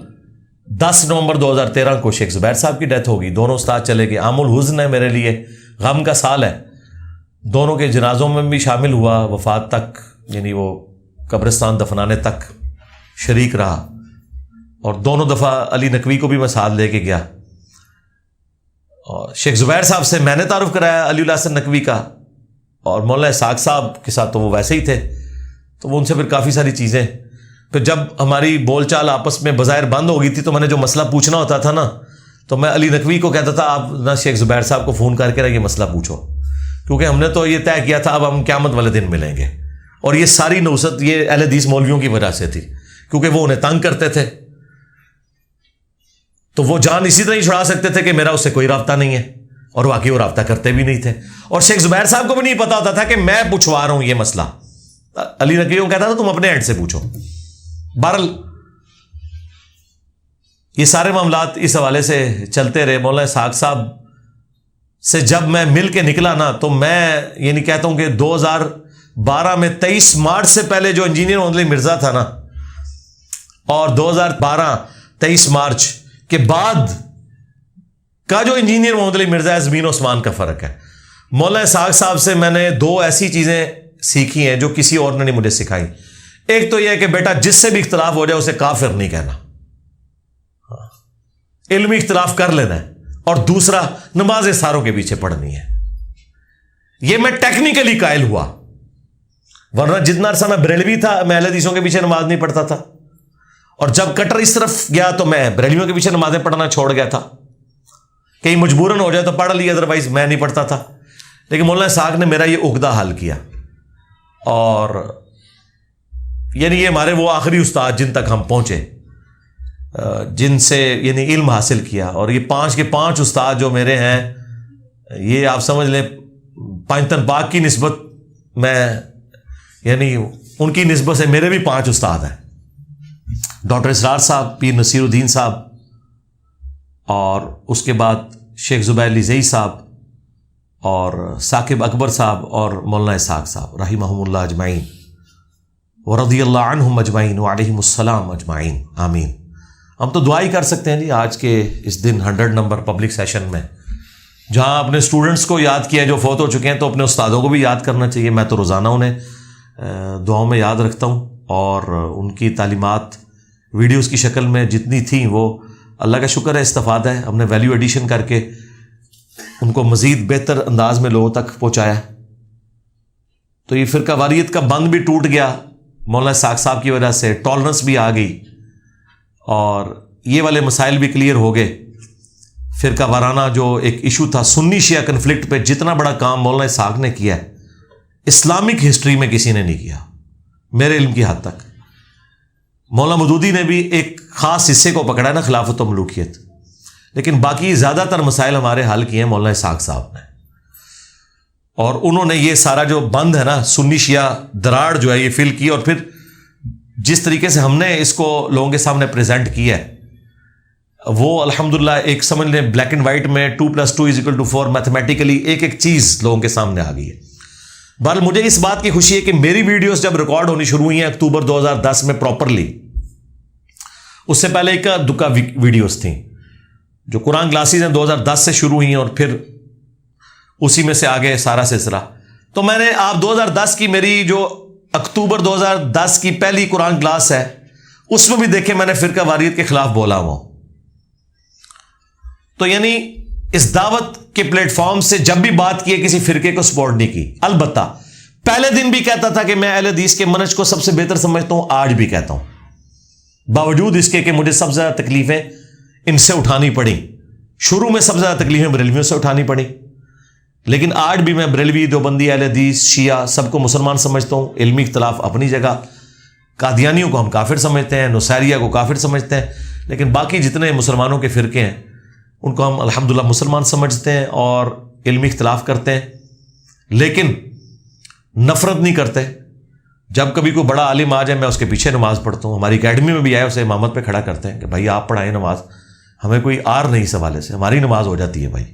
10 نومبر 2013 کو شیخ زبیر صاحب کی ڈیتھ ہو گئی. دونوں استاد چلے گئے. عام الحزن ہے میرے لیے, غم کا سال ہے. دونوں کے جنازوں میں بھی شامل ہوا, وفات تک یعنی وہ قبرستان دفنانے تک شریک رہا, اور دونوں دفعہ علی نقوی کو بھی میں ساتھ لے کے گیا. اور شیخ زبیر صاحب سے میں نے تعارف کرایا علی اللہ حسن نقوی کا, اور مولانا اسحاق صاحب کے ساتھ تو وہ ویسے ہی تھے, تو وہ ان سے پھر کافی ساری چیزیں. پھر جب ہماری بول چال آپس میں بظاہر بند ہو گئی تھی تو میں نے جو مسئلہ پوچھنا ہوتا تھا نا, تو میں علی نقوی کو کہتا تھا آپ نہ شیخ زبیر صاحب کو فون کر کے یہ مسئلہ پوچھو, کیونکہ ہم نے تو یہ طے کیا تھا اب ہم قیامت والے دن ملیں گے. اور یہ ساری نوست یہ اہل حدیث مولویوں کی وجہ سے تھی, کیونکہ وہ انہیں تنگ کرتے تھے. تو وہ جان اسی طرح ہی چھڑا سکتے تھے کہ میرا اس سے کوئی رابطہ نہیں ہے, اور واقعی وہ رابطہ کرتے بھی نہیں تھے. اور شیخ زبیر صاحب کو بھی نہیں پتا ہوتا تھا کہ میں پوچھوا رہا ہوں یہ مسئلہ. علی نقوی کو کہتا تھا تم اپنے اینڈ سے پوچھو. بہرحال یہ سارے معاملات اس حوالے سے چلتے رہے. مولانا اسحاق صاحب سے جب میں مل کے نکلا نا, تو میں یہ نہیں کہتا ہوں کہ 2012 میں 23 مارچ سے پہلے جو انجینئر محمد علی مرزا تھا نا, اور 2012 23 مارچ کے بعد کا جو انجینئر محمد علی مرزا ہے, زمین و آسمان کا فرق ہے. مولانا اسحاق صاحب سے میں نے 2 ایسی چیزیں سیکھی ہیں جو کسی اور نے نہیں مجھے سکھائی. ایک تو یہ ہے کہ بیٹا جس سے بھی اختلاف ہو جائے اسے کافر نہیں کہنا, علمی اختلاف کر لینا ہے. اور دوسرا نماز ساروں کے پیچھے پڑھنی ہے. یہ میں ٹیکنیکلی قائل ہوا, ورنہ جتنا عرصہ میں بریلوی تھا میں اہل حدیثوں کے پیچھے نماز نہیں پڑھتا تھا, اور جب کٹر اس طرف گیا تو میں بریلویوں کے پیچھے نمازیں پڑھنا چھوڑ گیا تھا. کہیں مجبوراً ہو جائے تو پڑھ لی, ادروائز میں نہیں پڑھتا تھا. لیکن مولانا اسحاق نے میرا یہ عقدہ حل کیا, اور یعنی یہ ہمارے وہ آخری استاد جن تک ہم پہنچے, جن سے یعنی علم حاصل کیا. اور یہ 5 کے 5 استاد جو میرے ہیں, یہ آپ سمجھ لیں پانچتن پاک کی نسبت میں یعنی ان کی نسبت سے میرے بھی 5 استاد ہیں. ڈاکٹر اسرار صاحب, پیر نصیر الدین صاحب, اور اس کے بعد شیخ زبیر علی زئی صاحب, اور ثاقب اکبر صاحب, اور مولانا اسحاق صاحب رحمہم اللہ اجمعین ورضی اللہ عنہم اجمعین وعلیہم السلام اجمعین آمین. ہم تو دعا ہی کر سکتے ہیں جی آج کے اس دن 100 نمبر پبلک سیشن میں, جہاں اپنے اسٹوڈنٹس کو یاد کیا جو فوت ہو چکے ہیں, تو اپنے استادوں کو بھی یاد کرنا چاہیے. میں تو روزانہ انہیں دعاؤں میں یاد رکھتا ہوں, اور ان کی تعلیمات ویڈیوز کی شکل میں جتنی تھیں وہ اللہ کا شکر ہے استفادہ ہے. ہم نے ویلیو ایڈیشن کر کے ان کو مزید بہتر انداز میں لوگوں تک پہنچایا. تو یہ فرقہ واریت کا بند بھی ٹوٹ گیا مولانا اسحاق صاحب کی وجہ سے, ٹالرنس بھی آ گئی, اور یہ والے مسائل بھی کلیئر ہو گئے. فرقہ وارانہ جو ایک ایشو تھا سنی شیعہ کنفلکٹ پہ, جتنا بڑا کام مولانا اسحاق نے کیا ہے اسلامک ہسٹری میں کسی نے نہیں کیا میرے علم کی حد تک. مولانا مودودی نے بھی ایک خاص حصے کو پکڑا ہے نا, خلافت و ملوکیت, لیکن باقی زیادہ تر مسائل ہمارے حل کیے ہیں مولانا اسحاق صاحب نے. اور انہوں نے یہ سارا جو بند ہے نا سنی شیعہ دراڑ جو ہے یہ فل کی, اور پھر جس طریقے سے ہم نے اس کو لوگوں کے سامنے پریزنٹ کیا ہے وہ الحمدللہ ایک سمجھ لیں بلیک اینڈ وائٹ میں 2+2=4 میتھمیٹیکلی ایک ایک چیز لوگوں کے سامنے آ گئی ہے. بہرحال مجھے اس بات کی خوشی ہے کہ میری ویڈیوز جب ریکارڈ ہونی شروع ہوئی ہیں اکتوبر 2010 میں پراپرلی, اس سے پہلے ایک دکا ویڈیوز تھیں جو قرآن کلاسز ہیں 2010 سے شروع ہوئی ہیں, اور پھر اسی میں سے آگے سارا سلسلہ. تو میں نے آپ 2010 کی میری جو اکتوبر 2010 کی پہلی قرآن کلاس ہے اس میں بھی دیکھیں میں نے فرقہ واریت کے خلاف بولا ہوا. تو یعنی اس دعوت کے پلیٹ فارم سے جب بھی بات کی ہے کسی فرقے کو سپورٹ نہیں کی. البتہ پہلے دن بھی کہتا تھا کہ میں اہل حدیث کے منہج کو سب سے بہتر سمجھتا ہوں, آج بھی کہتا ہوں, باوجود اس کے کہ مجھے سب سے زیادہ تکلیفیں ان سے اٹھانی پڑی. شروع میں سب سے زیادہ تکلیفیں بریلویوں سے اٹھانی پڑی, لیکن آج بھی میں بریلوی, دیوبندی, اہل حدیث, شیعہ سب کو مسلمان سمجھتا ہوں. علمی اختلاف اپنی جگہ, قادیانیوں کو ہم کافر سمجھتے ہیں, نصیریہ کو کافر سمجھتے ہیں, لیکن باقی جتنے مسلمانوں کے فرقے ہیں ان کو ہم الحمدللہ مسلمان سمجھتے ہیں اور علمی اختلاف کرتے ہیں, لیکن نفرت نہیں کرتے. جب کبھی کوئی بڑا عالم آ جائے میں اس کے پیچھے نماز پڑھتا ہوں. ہماری اکیڈمی میں بھی آئے اسے امامت پہ کھڑا کرتے ہیں کہ بھائی آپ پڑھائیں نماز, ہمیں کوئی آر نہیں اس حوالے سے, ہماری نماز ہو جاتی ہے. بھائی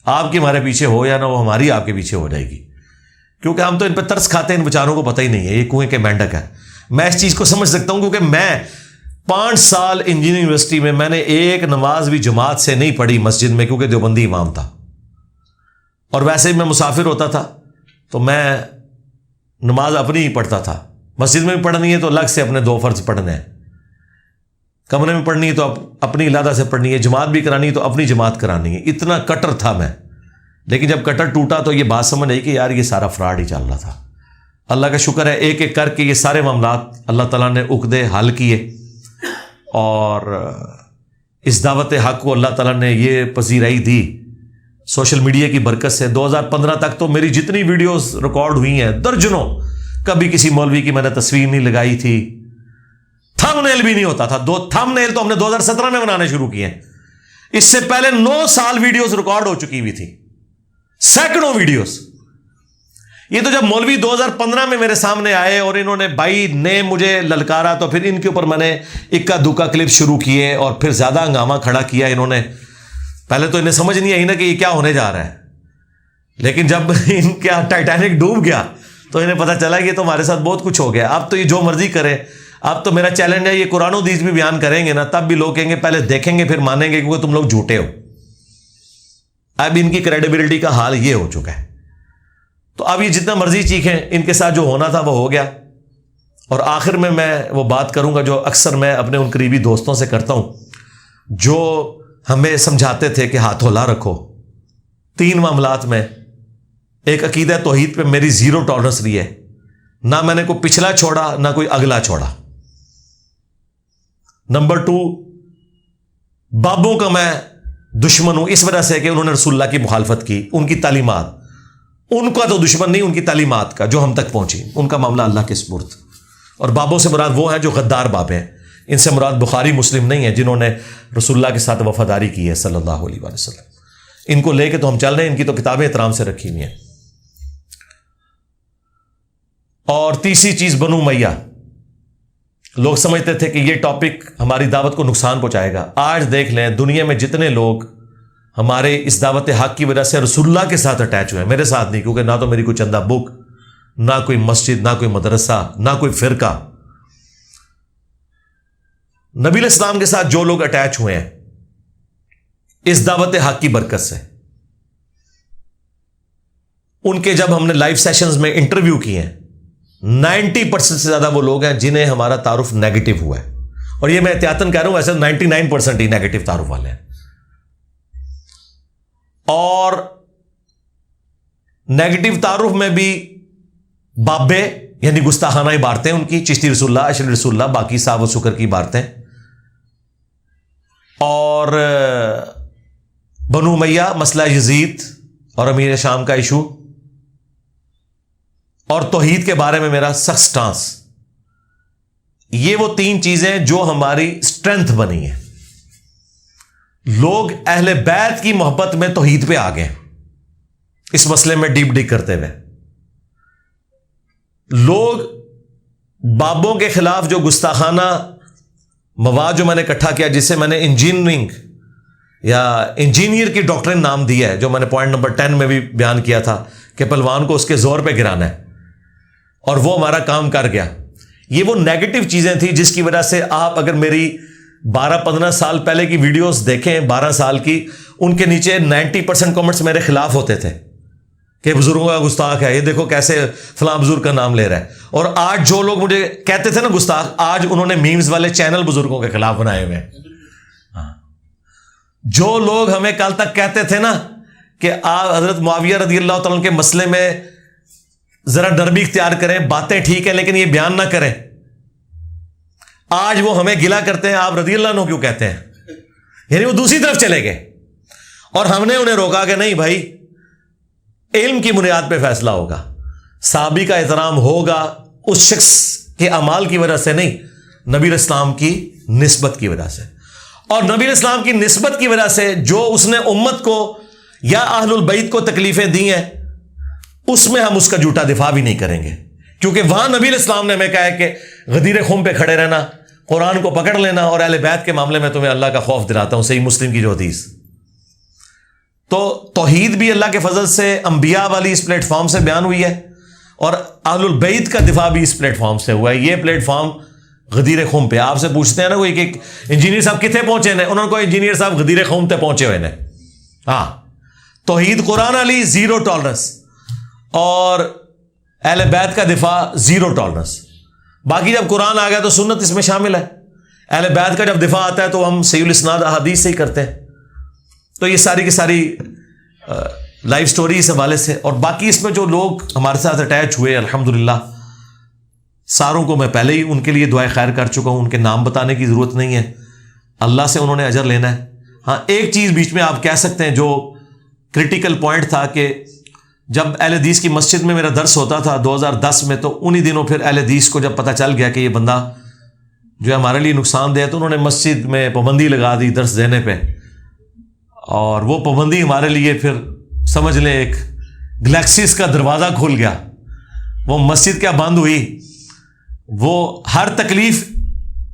آپ کی ہمارے پیچھے ہو یا نہ ہو, ہماری آپ کے پیچھے ہو جائے گی, کیونکہ ہم تو ان پہ ترس کھاتے ہیں. ان بیچاروں کو پتہ ہی نہیں ہے یہ کنویں کے مینڈک ہے. میں اس چیز کو سمجھ سکتا ہوں کیونکہ میں 5 سال انجینئرنگ یونیورسٹی میں نے ایک نماز بھی جماعت سے نہیں پڑھی مسجد میں, کیونکہ دیوبندی امام تھا. اور ویسے بھی میں مسافر ہوتا تھا تو میں نماز اپنی ہی پڑھتا تھا. مسجد میں بھی پڑھنی ہے تو الگ سے اپنے 2 فرض پڑھنے ہیں, کمرے میں پڑھنی ہے تو اپنی علادہ سے پڑھنی ہے, جماعت بھی کرانی ہے تو اپنی جماعت کرانی ہے. اتنا کٹر تھا میں, لیکن جب کٹر ٹوٹا تو یہ بات سمجھ آئی کہ یار یہ سارا فراڈ ہی چل رہا تھا. اللہ کا شکر ہے ایک ایک کر کے یہ سارے معاملات اللہ تعالیٰ نے عقدے حل کیے, اور اس دعوت حق کو اللہ تعالیٰ نے یہ پذیرائی دی سوشل میڈیا کی برکت سے. 2015 تک تو میری جتنی ویڈیوز ریکارڈ ہوئی ہیں درجنوں, کبھی کسی مولوی کی میں نے تصویر نہیں لگائی تھی, تھم نیل بھی نہیں ہوتا تھا. 2 تھم نیل تو ہم نے 2017 میں بنانے شروع کیے ہیں. اس سے پہلے 9 سال ویڈیوز ریکارڈ ہو چکی ہوئی تھی, سینکڑوں ویڈیوز. یہ تو جب مولوی 2015 میں میرے سامنے آئے اور انہوں نے بھائی نے مجھے للکارا تو پھر ان کے اوپر میں نے اکا دکا کلپ شروع کیے اور پھر زیادہ ہنگامہ کھڑا کیا انہوں نے. پہلے تو انہیں سمجھ نہیں آئی نا کہ یہ کیا ہونے جا رہا ہے, لیکن جب ان کا ٹائٹینک ڈوب گیا تو انہیں پتہ چلا کہ یہ تو ہمارے ساتھ بہت کچھ ہو گیا. اب تو یہ جو مرضی کرے, اب تو میرا چیلنج ہے یہ قرآن و حدیث بھی بیان کریں گے نا تب بھی لوگ کہیں گے پہلے دیکھیں گے پھر مانیں گے کیونکہ تم لوگ جھوٹے ہو. اب ان کی کریڈیبلٹی کا حال یہ ہو چکا ہے. تو اب یہ جتنا مرضی چیخیں, ان کے ساتھ جو ہونا تھا وہ ہو گیا. اور آخر میں وہ بات کروں گا جو اکثر میں اپنے ان قریبی دوستوں سے کرتا ہوں جو ہمیں سمجھاتے تھے کہ ہاتھ ہلا رکھو 3 معاملات میں. ایک عقیدہ توحید پہ میری 0 ٹالرنس رہی ہے, نہ میں نے کوئی پچھلا چھوڑا نہ کوئی اگلا چھوڑا. نمبر 2, بابوں کا میں دشمن ہوں اس وجہ سے کہ انہوں نے رسول اللہ کی مخالفت کی, ان کی تعلیمات, ان کا تو دشمن نہیں, ان کی تعلیمات کا جو ہم تک پہنچی, ان کا معاملہ اللہ کے سپرد. اور بابوں سے مراد وہ ہیں جو غدار بابے ہیں, ان سے مراد بخاری مسلم نہیں ہے جنہوں نے رسول اللہ کے ساتھ وفاداری کی ہے صلی اللہ علیہ وسلم. ان کو لے کے تو ہم چل رہے ہیں, ان کی تو کتابیں احترام سے رکھی ہوئی ہیں. اور تیسری چیز بنو امیہ. لوگ سمجھتے تھے کہ یہ ٹاپک ہماری دعوت کو نقصان پہنچائے گا. آج دیکھ لیں دنیا میں جتنے لوگ ہمارے اس دعوت حق کی وجہ سے رسول اللہ کے ساتھ اٹیچ ہوئے ہیں, میرے ساتھ نہیں, کیونکہ نہ تو میری کوئی چندہ بک, نہ کوئی مسجد, نہ کوئی مدرسہ, نہ کوئی فرقہ. نبی علیہ السلام کے ساتھ جو لوگ اٹیچ ہوئے ہیں اس دعوت حق کی برکت سے, ان کے جب ہم نے لائیو سیشنز میں انٹرویو کیے ہیں 90% سے زیادہ وہ لوگ ہیں جنہیں ہمارا تعارف نیگیٹو ہوا ہے. اور یہ میں احتیاطاً کہہ رہا ہوں, ویسے 99% ہی نیگیٹو تعارف والے ہیں. اور نیگیٹو تعارف میں بھی بابے یعنی گستاخانہ عبارتیں ان کی, چشتی رسول اللہ, اشری رسول اللہ, باقی صاحب و سکر کی عبارتیں, اور بنو امیہ, مسئلہ یزید اور امیر شام کا ایشو, اور توحید کے بارے میں میرا سخت سٹانس. یہ وہ 3 چیزیں جو ہماری اسٹرینتھ بنی ہیں. لوگ اہل بیت کی محبت میں توحید پہ آ گئے اس مسئلے میں ڈیپ ڈگ کرتے ہوئے. لوگ بابوں کے خلاف جو گستاخانہ مواد جو میں نے اکٹھا کیا, جس سے میں نے انجینئرنگ یا انجینئر کی ڈاکٹرن نام دیا ہے, جو میں نے پوائنٹ نمبر 10 میں بھی بیان کیا تھا کہ پلوان کو اس کے زور پہ گرانا ہے, اور وہ ہمارا کام کر گیا. یہ وہ نیگیٹو چیزیں تھیں جس کی وجہ سے آپ اگر میری 12-15 سال پہلے کی ویڈیوز دیکھیں, 12 سال کی, ان کے نیچے 90% کامنٹس میرے خلاف ہوتے تھے کہ بزرگوں کا گستاخ ہے, یہ دیکھو کیسے فلاں بزرگ کا نام لے رہا ہے. اور آج جو لوگ مجھے کہتے تھے نا گستاخ, آج انہوں نے میمز والے چینل بزرگوں کے خلاف بنائے ہوئے ہیں. جو لوگ ہمیں کل تک کہتے تھے نا کہ آپ حضرت معاویہ رضی اللہ تعالیٰ کے مسئلے میں ذرا نرمی اختیار کریں، باتیں ٹھیک ہے لیکن یہ بیان نہ کریں، آج وہ ہمیں گلا کرتے ہیں آپ رضی اللہ عنہ کیوں کہتے ہیں، یعنی وہ دوسری طرف چلے گئے، اور ہم نے انہیں روکا کہ نہیں بھائی، علم کی بنیاد پہ فیصلہ ہوگا، صحابی کا احترام ہوگا اس شخص کے اعمال کی وجہ سے نہیں، نبی اسلام کی نسبت کی وجہ سے، اور نبی اسلام کی نسبت کی وجہ سے جو اس نے امت کو یا اہل البیت کو تکلیفیں دی ہیں، اس میں ہم اس کا جھوٹا دفاع بھی نہیں کریں گے، کیونکہ وہاں نبی اسلام نے ہمیں کہا ہے کہ غدیر خم پہ کھڑے رہنا، قرآن کو پکڑ لینا، اور اہل بیت کے معاملے میں تمہیں اللہ کا خوف دلاتا ہوں، صحیح مسلم کی جو حدیث۔ تو توحید بھی اللہ کے فضل سے انبیاء والی اس پلیٹ فارم سے بیان ہوئی ہے، اور اہل البیت کا دفاع بھی اس پلیٹ فارم سے ہوا ہے۔ یہ پلیٹ فارم غدیر خم پہ، آپ سے پوچھتے ہیں نا کوئی کہ انجینئر صاحب کتنے پہنچے ہیں، انہوں نے کوئی انجینئر صاحب غدیر خم تے پہنچے ہوئے ہیں۔ ہاں، توحید قرآن علی زیرو ٹالرنس، اور اہل بیت کا دفاع زیرو ٹالرنس۔ باقی جب قرآن آ گیا تو سنت اس میں شامل ہے، اہل بیت کا جب دفاع آتا ہے تو ہم صحیح الاسناد احادیث سے ہی کرتے ہیں۔ تو یہ ساری کی ساری لائف سٹوری اس حوالے سے، اور باقی اس میں جو لوگ ہمارے ساتھ اٹیچ ہوئے الحمدللہ ساروں کو میں پہلے ہی ان کے لیے دعائے خیر کر چکا ہوں، ان کے نام بتانے کی ضرورت نہیں ہے، اللہ سے انہوں نے اجر لینا ہے۔ ہاں، ایک چیز بیچ میں آپ کہہ سکتے ہیں جو کریٹیکل پوائنٹ تھا کہ جب اہل حدیث کی مسجد میں میرا درس ہوتا تھا 2010 میں، تو انہی دنوں پھر اہل حدیث کو جب پتہ چل گیا کہ یہ بندہ جو ہے ہمارے لیے نقصان دہ ہے، تو انہوں نے مسجد میں پابندی لگا دی درس دینے پہ، اور وہ پابندی ہمارے لیے پھر سمجھ لیں ایک گلیکسیز کا دروازہ کھل گیا۔ وہ مسجد کیا بند ہوئی، وہ ہر تکلیف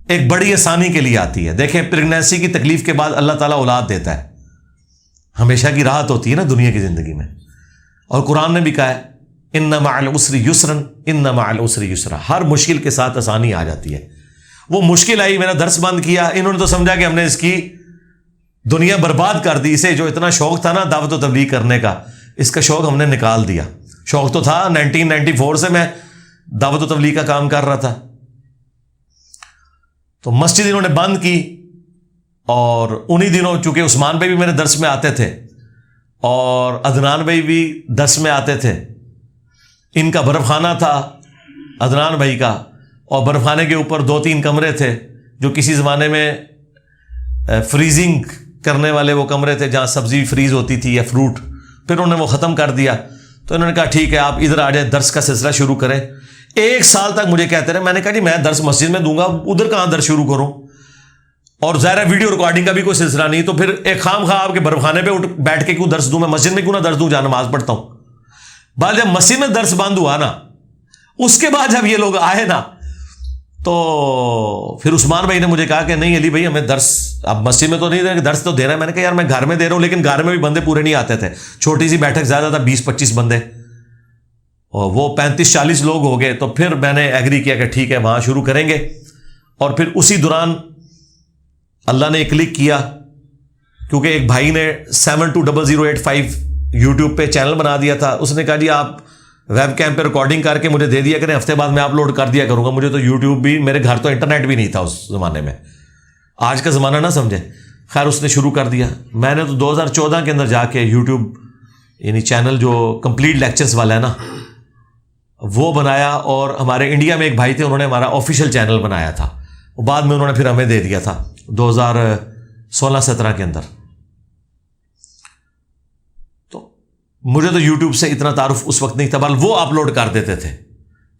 ایک بڑی آسانی کے لیے آتی ہے۔ دیکھیں، پریگنینسی کی تکلیف کے بعد اللہ تعالیٰ اولاد دیتا ہے، ہمیشہ کی راحت ہوتی ہے نا دنیا کی زندگی میں، اور قرآن نے بھی کہا ہے ان مع العسر یسرا ان مع العسر یسرا، ہر مشکل کے ساتھ آسانی آ جاتی ہے۔ وہ مشکل آئی، میرا درس بند کیا، انہوں نے تو سمجھا کہ ہم نے اس کی دنیا برباد کر دی، اسے جو اتنا شوق تھا نا دعوت و تبلیغ کرنے کا، اس کا شوق ہم نے نکال دیا۔ شوق تو تھا، 1994 سے میں دعوت و تبلیغ کا کام کر رہا تھا۔ تو مسجد انہوں نے بند کی، اور انہی دنوں چونکہ عثمان بھائی بھی میرے درس میں آتے تھے اور عدنان بھائی بھی درس میں آتے تھے، ان کا برف خانہ تھا عدنان بھائی کا، اور برف خانے کے اوپر 2-3 کمرے تھے جو کسی زمانے میں فریزنگ کرنے والے وہ کمرے تھے جہاں سبزی فریز ہوتی تھی یا فروٹ، پھر انہوں نے وہ ختم کر دیا۔ تو انہوں نے کہا ٹھیک ہے آپ ادھر آ جائیں، درس کا سلسلہ شروع کریں۔ 1 سال تک مجھے کہتے رہے، میں نے کہا جی میں درس مسجد میں دوں گا، ادھر کہاں درس شروع کروں، اور ظاہر ہے ویڈیو ریکارڈنگ کا بھی کوئی سلسلہ نہیں، تو پھر ایک خام خواہ آپ کے برف خانے پہ بیٹھ کے کیوں درس دوں، میں مسجد میں کیوں نہ درس دوں جہاں نماز پڑھتا ہوں۔ بعد جب مسجد میں درس بند ہوا نا، اس کے بعد جب یہ لوگ آئے نا، تو پھر عثمان بھائی نے مجھے کہا کہ نہیں علی بھائی ہمیں درس اب مسجد میں تو نہیں دیں گے، درس تو دینا ہے۔ میں نے کہا یار میں گھر میں دے رہا ہوں، لیکن گھر میں بھی بندے پورے نہیں آتے تھے، چھوٹی سی بیٹھک، زیادہ تھا 20-25 بندے، اور وہ 35-40 لوگ ہو گئے۔ تو پھر میں نے ایگری کیا کہ ٹھیک ہے وہاں شروع کریں گے، اور پھر اسی دوران اللہ نے ایک کلک کیا، کیونکہ ایک بھائی نے 720085 یوٹیوب پہ چینل بنا دیا تھا، اس نے کہا جی آپ ویب کیم پہ ریکارڈنگ کر کے مجھے دے دیا کریں، ہفتے بعد میں اپلوڈ کر دیا کروں گا۔ مجھے تو یوٹیوب بھی، میرے گھر تو انٹرنیٹ بھی نہیں تھا اس زمانے میں، آج کا زمانہ نہ سمجھے۔ خیر اس نے شروع کر دیا، میں نے تو 2014 کے اندر جا کے یوٹیوب یعنی چینل جو کمپلیٹ لیکچرز والا ہے نا وہ بنایا، اور ہمارے انڈیا میں ایک بھائی تھے، انہوں نے ہمارا آفیشیل چینل بنایا تھا، بعد میں انہوں نے پھر ہمیں دے دیا تھا 2016-17 کے اندر۔ تو مجھے تو یوٹیوب سے اتنا تعارف اس وقت نہیں تھا، بل وہ اپلوڈ کر دیتے تھے،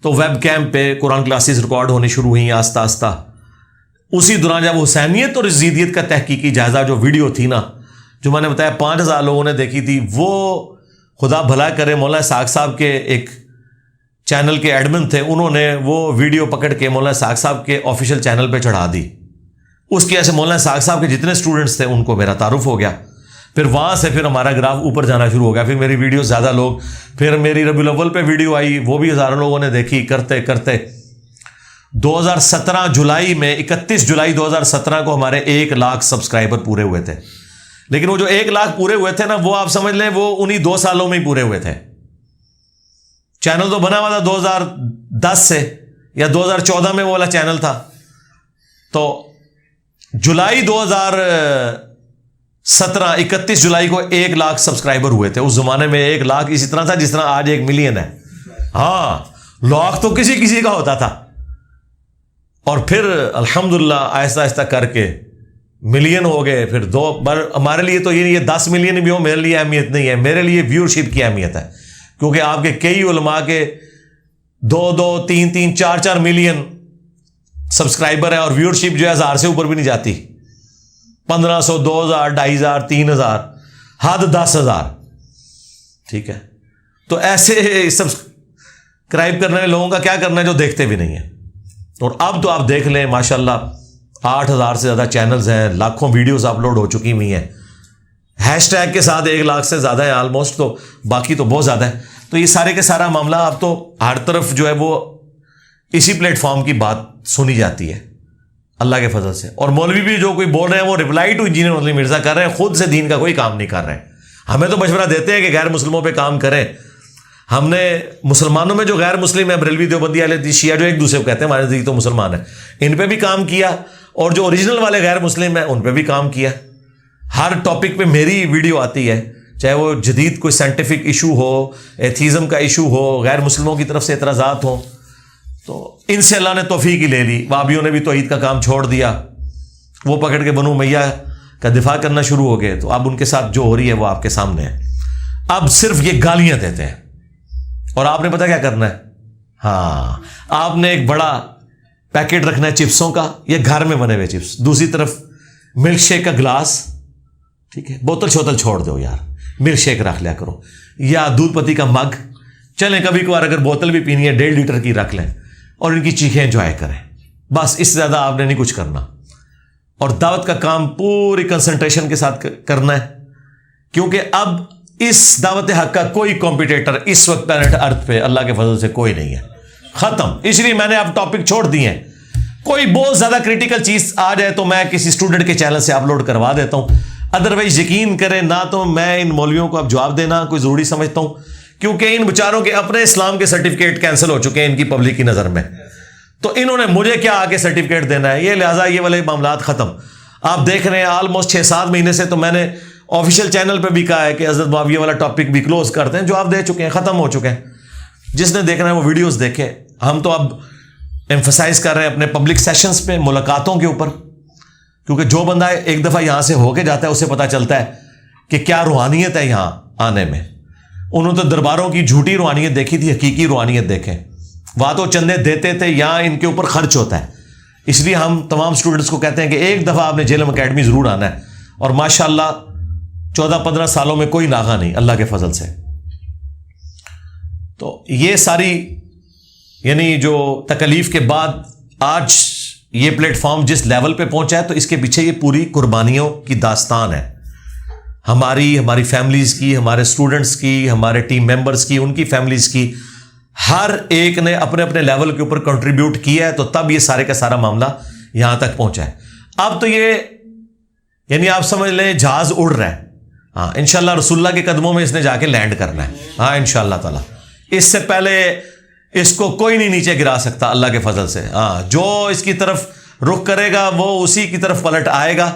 تو ویب کیم پہ قرآن کلاسز ریکارڈ ہونی شروع ہوئی آہستہ آہستہ۔ اسی دوران جب حسینیت اور یزیدیت کا تحقیقی جائزہ جو ویڈیو تھی نا، جو میں نے بتایا 5000 لوگوں نے دیکھی تھی، وہ خدا بھلا کرے مولانا اسحاق صاحب کے ایک چینل کے ایڈمن تھے، انہوں نے وہ ویڈیو پکڑ کے مولانا اسحاق صاحب کے آفیشیل چینل پہ چڑھا دی۔ اس کی وجہ سے مولانا اسحاق صاحب کے جتنے اسٹوڈنٹس تھے ان کو میرا تعارف ہو گیا، پھر وہاں سے پھر ہمارا گراف اوپر جانا شروع ہو گیا، پھر میری ویڈیو زیادہ لوگ، پھر میری ربیع الاول پہ ویڈیو آئی، وہ بھی ہزاروں لوگوں نے دیکھی، کرتے کرتے 2017 جولائی میں 31 جولائی 2017 کو ہمارے 1 لاکھ سبسکرائبر پورے ہوئے تھے۔ لیکن وہ جو 1 لاکھ پورے ہوئے تھے نا، وہ آپ سمجھ لیں وہ انہی 2 سالوں میں ہی پورے ہوئے تھے۔ چینل تو بنا ہوا تھا 2010 سے یا 2014 میں وہ والا چینل تھا، تو جولائی 31 جولائی کو 1 لاکھ سبسکرائبر ہوئے تھے. اس زمانے میں 1 لاکھ اسی طرح تھا جس طرح آج 1 ملین ہے. ہاں لاکھ تو کسی کا ہوتا تھا, اور پھر الحمدللہ آہستہ آہستہ کر کے ملین ہو گئے. پھر 2 بار. ہمارے لیے تو یہ 10 ملین بھی ہو میرے لیے اہمیت نہیں ہے, میرے لیے ویورشپ کی اہمیت ہے, کیونکہ آپ کے کئی علماء کے 2 3 4 ملین سبسکرائبر ہے, اور ویورشپ جو ہے 1000 سے اوپر بھی نہیں جاتی. 1500 2000 2500 3000 حد 10,000. ٹھیک ہے, تو ایسے سبسکرائب کرنے والے لوگوں کا کیا کرنا ہے جو دیکھتے بھی نہیں ہیں. اور اب تو آپ دیکھ لیں ماشاءاللہ 8,000 سے زیادہ چینلز ہیں, لاکھوں ویڈیوز اپلوڈ ہو چکی ہوئی ہیں, ہیش ٹیگ کے ساتھ 1 لاکھ سے زیادہ ہے آلموسٹ, تو باقی تو بہت زیادہ ہے. تو یہ سارے کے سارا معاملہ اب تو ہر طرف جو ہے وہ اسی پلیٹ فارم کی بات سنی جاتی ہے اللہ کے فضل سے. اور مولوی بھی جو کوئی بول رہے ہیں وہ رپلائی ٹو انجینئر مسلم مرزا کر رہے ہیں, خود سے دین کا کوئی کام نہیں کر رہے ہیں. ہمیں تو مشورہ دیتے ہیں کہ غیر مسلموں پہ کام کریں. ہم نے مسلمانوں میں جو غیر مسلم ہیں, بریلوی دیوبندی اہل شیعہ جو ایک دوسرے کو کہتے ہیں ہمارے نزدیک تو مسلمان ہیں, ان پہ بھی کام کیا, اور جو اوریجنل والے غیر مسلم ہیں ان پہ بھی کام کیا. ہر ٹاپک پہ میری ویڈیو آتی ہے, چاہے وہ جدید کوئی سائنٹیفک ایشو ہو, ایتھیزم کا ایشو ہو, غیر مسلموں کی طرف سے اعتراضات ہوں, تو ان سے اللہ نے توفیق ہی لے لی. وہابیوں نے بھی توحید کا کام چھوڑ دیا, وہ پکڑ کے بنو امیہ کا دفاع کرنا شروع ہو گئے. تو اب ان کے ساتھ جو ہو رہی ہے وہ آپ کے سامنے ہے. اب صرف یہ گالیاں دیتے ہیں, اور آپ نے پتا کیا کرنا ہے, ہاں آپ نے ایک بڑا پیکٹ رکھنا ہے چپسوں کا, یہ گھر میں بنے ہوئے چپس, دوسری طرف ملک شیک کا گلاس, ٹھیک ہے, بوتل شوتل چھوڑ دو یار, ملک شیک رکھ لیا کرو, یا دودھ پتی کا مگ, چلیں کبھی کبھار اگر بوتل بھی پینی ہے 1.5 لیٹر کی رکھ لیں, اور ان کی چیخیں انجوائے کریں. بس اس سے زیادہ آپ نے نہیں کچھ کرنا. اور دعوت کا کام پوری کنسنٹریشن کے ساتھ کرنا ہے, کیونکہ اب اس دعوت حق کا کوئی کمپیٹیٹر اس وقت پلانٹ ارتھ پہ اللہ کے فضل سے کوئی نہیں ہے. ختم. اس لیے میں نے اب ٹاپک چھوڑ دیے ہیں. کوئی بہت زیادہ کریٹیکل چیز آ جائے تو میں کسی اسٹوڈنٹ کے چینل سے اپلوڈ کروا دیتا ہوں, ادروائز یقین کریں نہ تو میں ان مولویوں کو اب جواب دینا کوئی ضروری سمجھتا ہوں, کیونکہ ان بیچاروں کے اپنے اسلام کے سرٹیفکیٹ کینسل ہو چکے ہیں ان کی پبلک کی نظر میں, تو انہوں نے مجھے کیا آ کے سرٹیفکیٹ دینا ہے, یہ لہٰذا یہ والے معاملات ختم. آپ دیکھ رہے ہیں آلموسٹ 6-7 مہینے سے تو میں نے آفیشیل چینل پہ بھی کہا ہے کہ حضرت معاویہ والا ٹاپک بھی کلوز کرتے ہیں, جو آپ دے چکے ہیں, ختم ہو چکے ہیں. جس نے دیکھنا ہے وہ ویڈیوز دیکھے. ہم تو اب ایمفسائز کر رہے ہیں اپنے پبلک سیشنز پہ, ملاقاتوں کے اوپر, کیونکہ جو بندہ ایک دفعہ یہاں سے ہو کے جاتا ہے اسے پتہ چلتا ہے کہ کیا روحانیت ہے یہاں آنے میں. انہوں نے تو درباروں کی جھوٹی روحانیت دیکھی تھی, حقیقی روحانیت دیکھیں. وہاں تو چندے دیتے تھے, یہاں ان کے اوپر خرچ ہوتا ہے. اس لیے ہم تمام اسٹوڈنٹس کو کہتے ہیں کہ ایک دفعہ آپ نے جیلم اکیڈمی ضرور آنا ہے, اور ماشاءاللہ 14-15 سالوں میں کوئی ناغہ نہیں اللہ کے فضل سے. تو یہ ساری یعنی جو تکلیف کے بعد آج یہ پلیٹ فارم جس لیول پہ پہنچا ہے, تو اس کے پیچھے یہ پوری قربانیوں کی داستان ہے, ہماری فیملیز کی, ہمارے اسٹوڈنٹس کی, ہمارے ٹیم ممبرس کی, ان کی فیملیز کی. ہر ایک نے اپنے اپنے لیول کے اوپر کنٹریبیوٹ کیا ہے, تو تب یہ سارے کا سارا معاملہ یہاں تک پہنچا ہے. اب تو یہ یعنی آپ سمجھ لیں جہاز اڑ رہا ہے. ہاں انشاءاللہ رسول اللہ کے قدموں میں اس نے جا کے لینڈ کرنا ہے. ہاں انشاءاللہ تعالی اس سے پہلے اس کو کوئی نہیں نیچے گرا سکتا اللہ کے فضل سے. ہاں جو اس کی طرف رخ کرے گا وہ اسی کی طرف پلٹ آئے گا.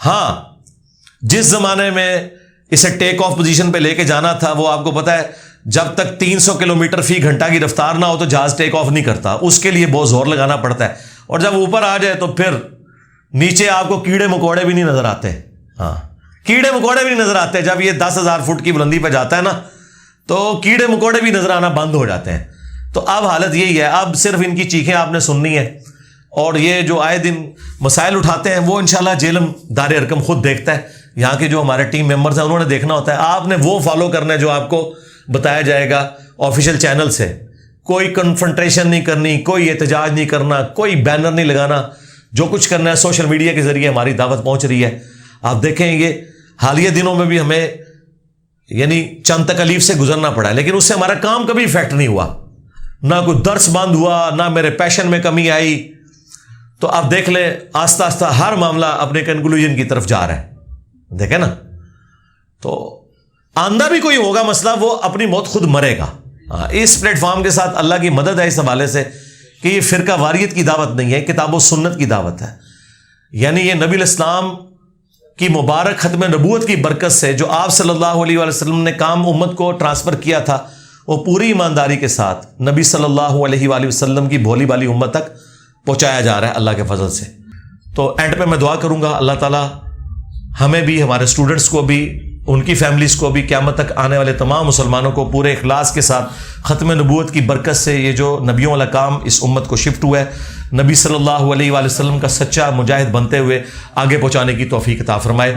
ہاں جس زمانے میں اسے ٹیک آف پوزیشن پہ لے کے جانا تھا, وہ آپ کو پتا ہے جب تک 300 کلومیٹر فی گھنٹہ کی رفتار نہ ہو تو جہاز ٹیک آف نہیں کرتا, اس کے لیے بہت زور لگانا پڑتا ہے. اور جب اوپر آ جائے تو پھر نیچے آپ کو کیڑے مکوڑے بھی نہیں نظر آتے. ہاں کیڑے مکوڑے بھی نہیں نظر آتے. جب یہ 10,000 فٹ کی بلندی پہ جاتا ہے نا, تو کیڑے مکوڑے بھی نظر آنا بند ہو جاتے ہیں. تو اب حالت یہی ہے, اب صرف ان کی چیخیں آپ نے سننی ہے, اور یہ جو آئے دن مسائل اٹھاتے ہیں وہ انشاءاللہ جیلم دار ارکم خود دیکھتا ہے. یہاں کے جو ہمارے ٹیم ممبرز ہیں انہوں نے دیکھنا ہوتا ہے. آپ نے وہ فالو کرنا ہے جو آپ کو بتایا جائے گا آفیشیل چینل سے. کوئی کنفرنٹریشن نہیں کرنی, کوئی احتجاج نہیں کرنا, کوئی بینر نہیں لگانا. جو کچھ کرنا ہے سوشل میڈیا کے ذریعے ہماری دعوت پہنچ رہی ہے. آپ دیکھیں یہ حالیہ دنوں میں بھی ہمیں یعنی چند تکلیف سے گزرنا پڑا ہے, لیکن اس سے ہمارا کام کبھی افیکٹ نہیں ہوا, نہ کوئی درس بند ہوا, نہ میرے پیشن میں کمی آئی. تو آپ دیکھ لیں آہستہ آہستہ ہر معاملہ اپنے کنکلوژن کی طرف جا رہا ہے. دیکھیں نا, تو آندہ بھی کوئی ہوگا مسئلہ وہ اپنی موت خود مرے گا. اس پلیٹ فارم کے ساتھ اللہ کی مدد ہے اس حوالے سے کہ یہ فرقہ واریت کی دعوت نہیں ہے, کتاب و سنت کی دعوت ہے. یعنی یہ نبی الاسلام کی مبارک ختم نبوت کی برکت سے جو آپ صلی اللہ علیہ وآلہ وسلم نے کام امت کو ٹرانسفر کیا تھا وہ پوری ایمانداری کے ساتھ نبی صلی اللہ علیہ وآلہ وسلم کی بھولی بالی امت تک پہنچایا جا رہا ہے اللہ کے فضل سے. تو اینڈ پہ میں دعا کروں گا اللہ تعالیٰ ہمیں بھی, ہمارے اسٹوڈنٹس کو بھی, ان کی فیملیز کو بھی, قیامت تک آنے والے تمام مسلمانوں کو پورے اخلاص کے ساتھ ختم نبوت کی برکت سے یہ جو نبیوں والا کام اس امت کو شفٹ ہوا ہے, نبی صلی اللہ علیہ وآلہ وسلم کا سچا مجاہد بنتے ہوئے آگے پہنچانے کی توفیق عطا فرمائے.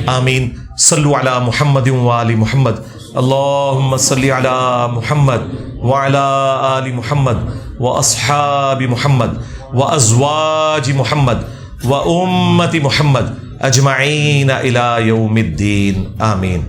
آمین. صلو علی محمد وآل محمد. اللہم صلی علی محمد وعلی آل محمد واصحاب محمد وازواج محمد وامت محمد اجمعین الی یوم الدین. آمین.